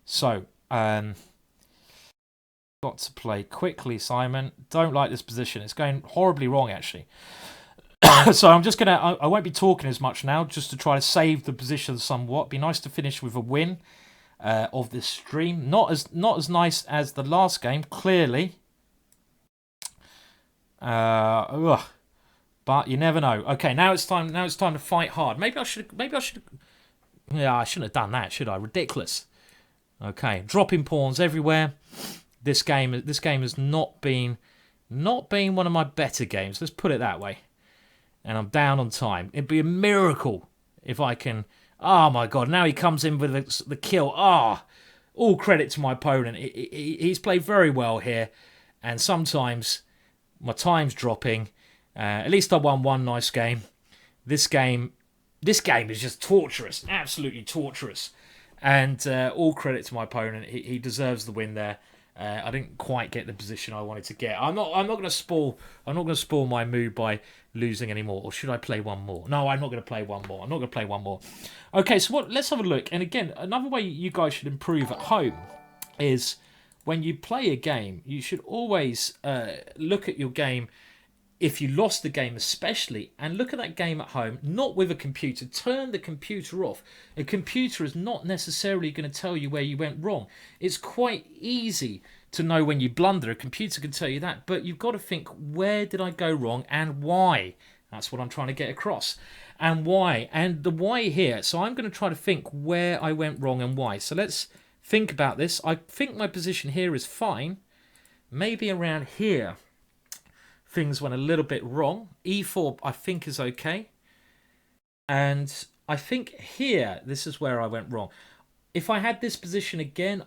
So, got to play quickly, Simon. Don't like this position. It's going horribly wrong, actually. So I'm just I won't be talking as much now, just to try to save the position somewhat. Be nice to finish with a win of this stream. Not as nice as the last game, clearly. But you never know. Okay, now it's time to fight hard. Maybe I should. Yeah, I shouldn't have done that, should I? Ridiculous. Okay, dropping pawns everywhere. This game has not been one of my better games. Let's put it that way. And I'm down on time. It'd be a miracle if I can... Oh, my God. Now he comes in with the kill. All credit to my opponent. He's played very well here. And sometimes my time's dropping. At least I won one nice game. This game is just torturous. Absolutely torturous. And all credit to my opponent. He deserves the win there. I didn't quite get the position I wanted to get. I'm not going to spoil my mood by losing anymore. Or should I play one more? No, I'm not going to play one more. Okay, so let's have a look. And again, another way you guys should improve at home is when you play a game, you should always look at your game. If you lost the game especially, and look at that game at home, not with a computer. Turn the computer off. A computer is not necessarily going to tell you where you went wrong. It's quite easy to know when you blunder. A computer can tell you that, but you've got to think, where did I go wrong and why? That's what I'm trying to get across. And why? And the why here. So I'm going to try to think where I went wrong and why. So let's think about this. I think my position here is fine. Maybe around here things went a little bit wrong. E4 I think is okay. And I think here, this is where I went wrong. If I had this position again,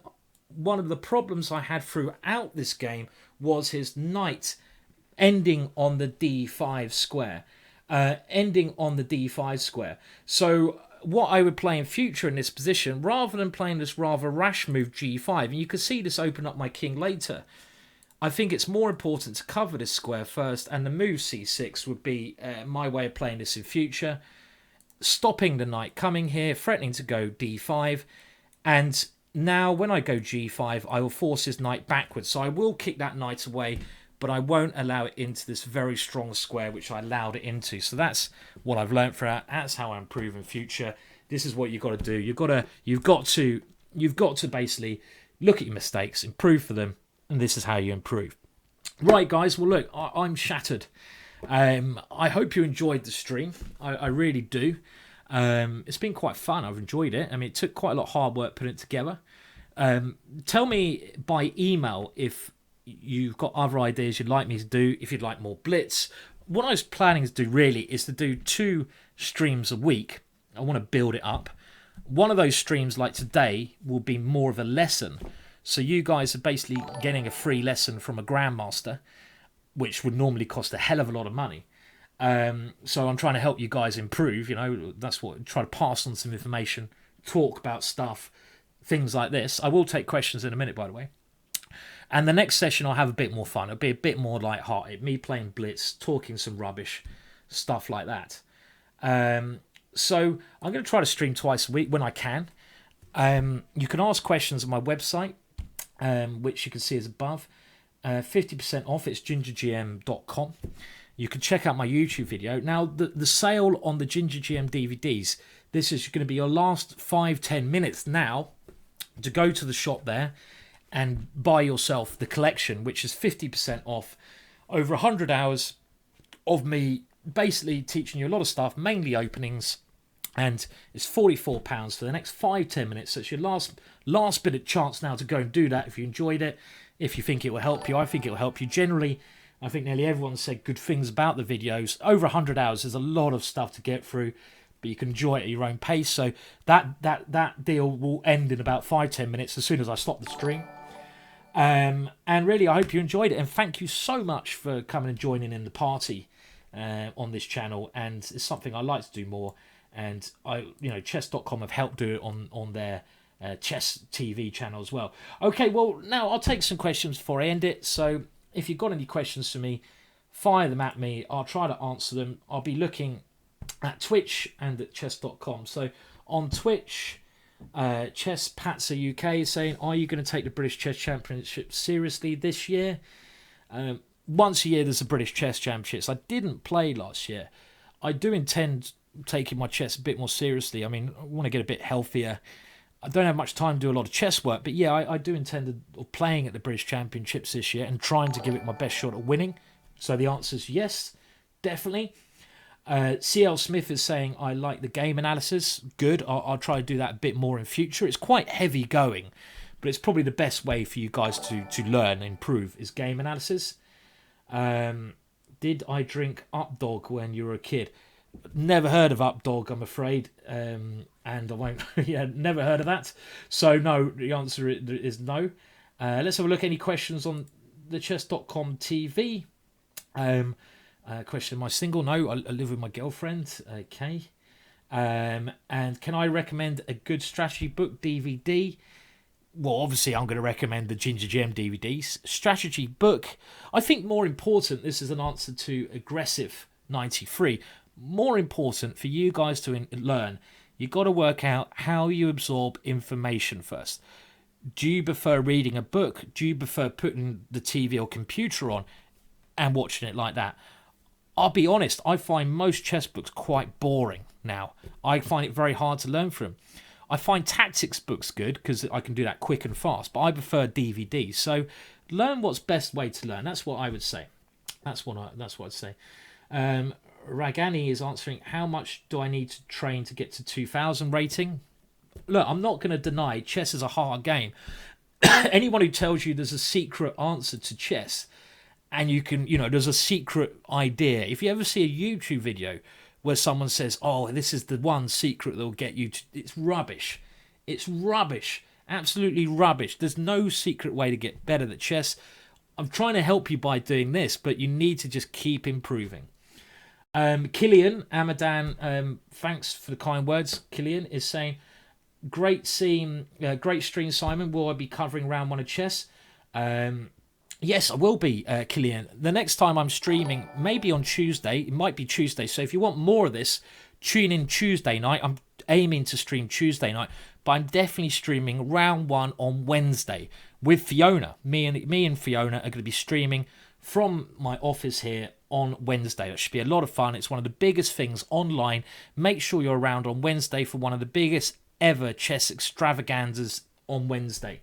one of the problems I had throughout this game was his knight ending on the d5 square. So what I would play in future in this position, rather than playing this rather rash move g5, and you can see this open up my king later, I think it's more important to cover this square first, and the move c6 would be my way of playing this in future. Stopping the knight coming here, threatening to go d5, and now when I go g5, I will force his knight backwards. So I will kick that knight away, but I won't allow it into this very strong square, which I allowed it into. So that's what I've learned for that. That's how I improve in future. This is what you've got to do. You've got to basically look at your mistakes, improve for them. And this is how you improve. Right, guys. Well, look, I'm shattered. I hope you enjoyed the stream. I really do. It's been quite fun. I've enjoyed it. I mean, it took quite a lot of hard work putting it together. Tell me by email if you've got other ideas you'd like me to do, if you'd like more Blitz. What I was planning to do really is to do 2 streams a week. I want to build it up. One of those streams, like today, will be more of a lesson. So you guys are basically getting a free lesson from a grandmaster, which would normally cost a hell of a lot of money. So I'm trying to help you guys improve. That's what, try to pass on some information, talk about stuff, things like this. I will take questions in a minute, by the way. And the next session I'll have a bit more fun. It'll be a bit more light-hearted. Me playing Blitz, talking some rubbish, stuff like that. So I'm going to try to stream twice a week when I can. You can ask questions on my website, which you can see as above. 50% off. It's GingerGM.com. You can check out my YouTube video. Now, the sale on the GingerGM DVDs, this is going to be your last 5-10 minutes now to go to the shop there and buy yourself the collection, which is 50% off. Over 100 hours of me basically teaching you a lot of stuff, mainly openings, and it's £44 for the next 5-10 minutes. So it's your last bit of chance now to go and do that if you enjoyed it, if you think it will help you. I think it will help you. Generally, I think nearly everyone said good things about the videos. Over 100 hours is a lot of stuff to get through, but you can enjoy it at your own pace. So that deal will end in about 5-10 minutes as soon as I stop the stream. And really, I hope you enjoyed it, and thank you so much for coming and joining in the party on this channel. And it's something I like to do more. And chess.com have helped do it on their chess TV channel as well. Okay, well, now I'll take some questions before I end it. So if you've got any questions for me, fire them at me. I'll try to answer them. I'll be looking at Twitch and at chess.com. So on Twitch, Chess Patzer UK is saying, are you going to take the British Chess Championship seriously this year? Once a year there's the British Chess Championships. I didn't play last year. I do intend taking my chess a bit more seriously. I mean, I want to get a bit healthier. I don't have much time to do a lot of chess work, but yeah, I do intend playing at the British Championships this year and trying to give it my best shot at winning. So the answer is yes, definitely. CL Smith is saying, I like the game analysis. Good. I'll try to do that a bit more in future. It's quite heavy going, but it's probably the best way for you guys to learn and improve is game analysis. Did I drink Updog when you were a kid? Never heard of Updog, I'm afraid. And I won't... yeah, never heard of that. So no, the answer is no. Let's have a look. Any questions on the chess.com TV? Question, am I single? No, I live with my girlfriend. Okay. And can I recommend a good strategy book DVD? well, obviously, I'm going to recommend the GingerGM DVDs. Strategy book. I think more important, this is an answer to Aggressive 93. More important for you guys to learn, you've got to work out how you absorb information first. Do you prefer reading a book? Do you prefer putting the TV or computer on and watching it like that? I'll be honest, I find most chess books quite boring now. I find it very hard to learn from. I find tactics books good because I can do that quick and fast, but I prefer DVDs. So learn what's best way to learn. That's what I would say. That's what I'd say. Ragani is answering, how much do I need to train to get to 2000 rating? Look, I'm not going to deny chess is a hard game. Anyone who tells you there's a secret answer to chess and you can, there's a secret idea. If you ever see a YouTube video where someone says, oh, this is the one secret that will get you to... It's rubbish. It's rubbish. Absolutely rubbish. There's no secret way to get better at chess. I'm trying to help you by doing this, but you need to just keep improving. Killian Amadan, thanks for the kind words. Killian is saying, great stream, Simon. Will I be covering round one of chess? Yes, I will be, Killian. The next time I'm streaming, maybe on Tuesday. It might be Tuesday. So if you want more of this, tune in Tuesday night. I'm aiming to stream Tuesday night, but I'm definitely streaming round one on Wednesday with Fiona. Me and Fiona are going to be streaming from my office here on Wednesday. It should be a lot of fun. It's one of the biggest things online. Make sure you're around on Wednesday for one of the biggest ever chess extravaganzas on Wednesday.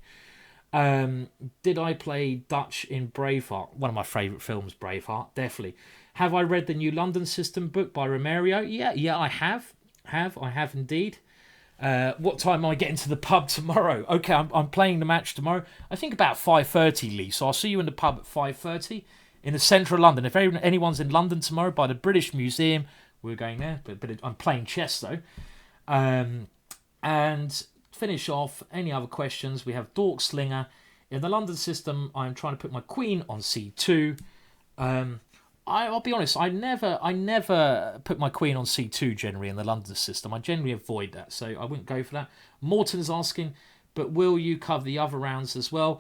Did I play Dutch in Braveheart? One of my favourite films, Braveheart, definitely. Have I read the new London System book by Romerio? Yeah, I have. I have indeed. What time am I getting to the pub tomorrow? Okay, I'm playing the match tomorrow. I think about 5:30, Lee. So I'll see you in the pub at 5:30 in the centre of London. If anyone's in London tomorrow by the British Museum, we're going there. But I'm playing chess though. And finish off, any other questions? We have Dork Slinger. In the London System, I'm trying to put my queen on c2. I'll be honest, I never put my queen on c2 generally in the London System. I generally avoid that, so I wouldn't go for that. Morton's asking, but will you cover the other rounds as well?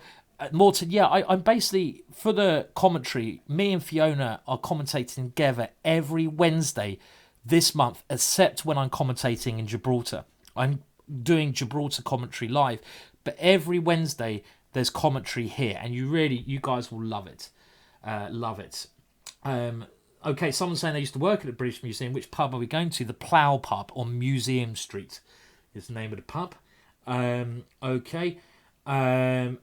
Morton, yeah, I'm basically, for the commentary, me and Fiona are commentating together every Wednesday this month, except when I'm commentating in Gibraltar. I'm doing Gibraltar commentary live, but every Wednesday there's commentary here, and you guys will love it. Okay, someone's saying they used to work at the British Museum. Which pub are we going to? The Plough Pub on Museum Street is the name of the pub. Okay. And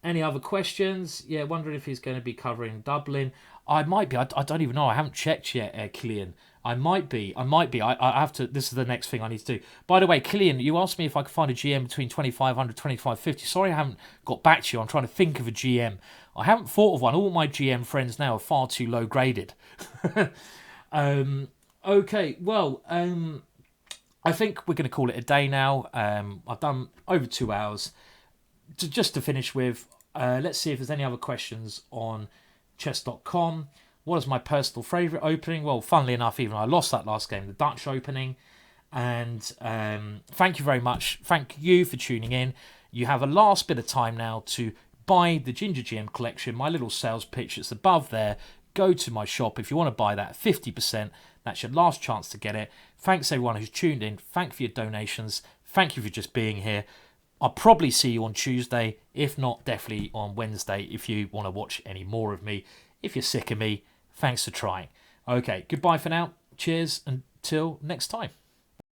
any other questions? Yeah, wondering if he's going to be covering Dublin. I might be. I don't even know. I haven't checked yet, Killian. I might be. I have to. This is the next thing I need to do. By the way, Killian, you asked me if I could find a GM between 2,500 2,550. Sorry, I haven't got back to you. I'm trying to think of a GM. I haven't thought of one. All my GM friends now are far too low graded. Okay, well, I think we're going to call it a day now. I've done over 2 hours. Just to finish with, let's see if there's any other questions on chess.com. What is my personal favourite opening? Well, funnily enough, even I lost that last game, the Dutch opening. And thank you very much. Thank you for tuning in. You have a last bit of time now to buy the GingerGM collection, my little sales pitch that's above there. Go to my shop if you want to buy that, 50%. That's your last chance to get it. Thanks everyone who's tuned in. Thank you for your donations. Thank you for just being here. I'll probably see you on Tuesday. If not, definitely on Wednesday if you want to watch any more of me. If you're sick of me, thanks for trying. Okay, goodbye for now. Cheers until next time.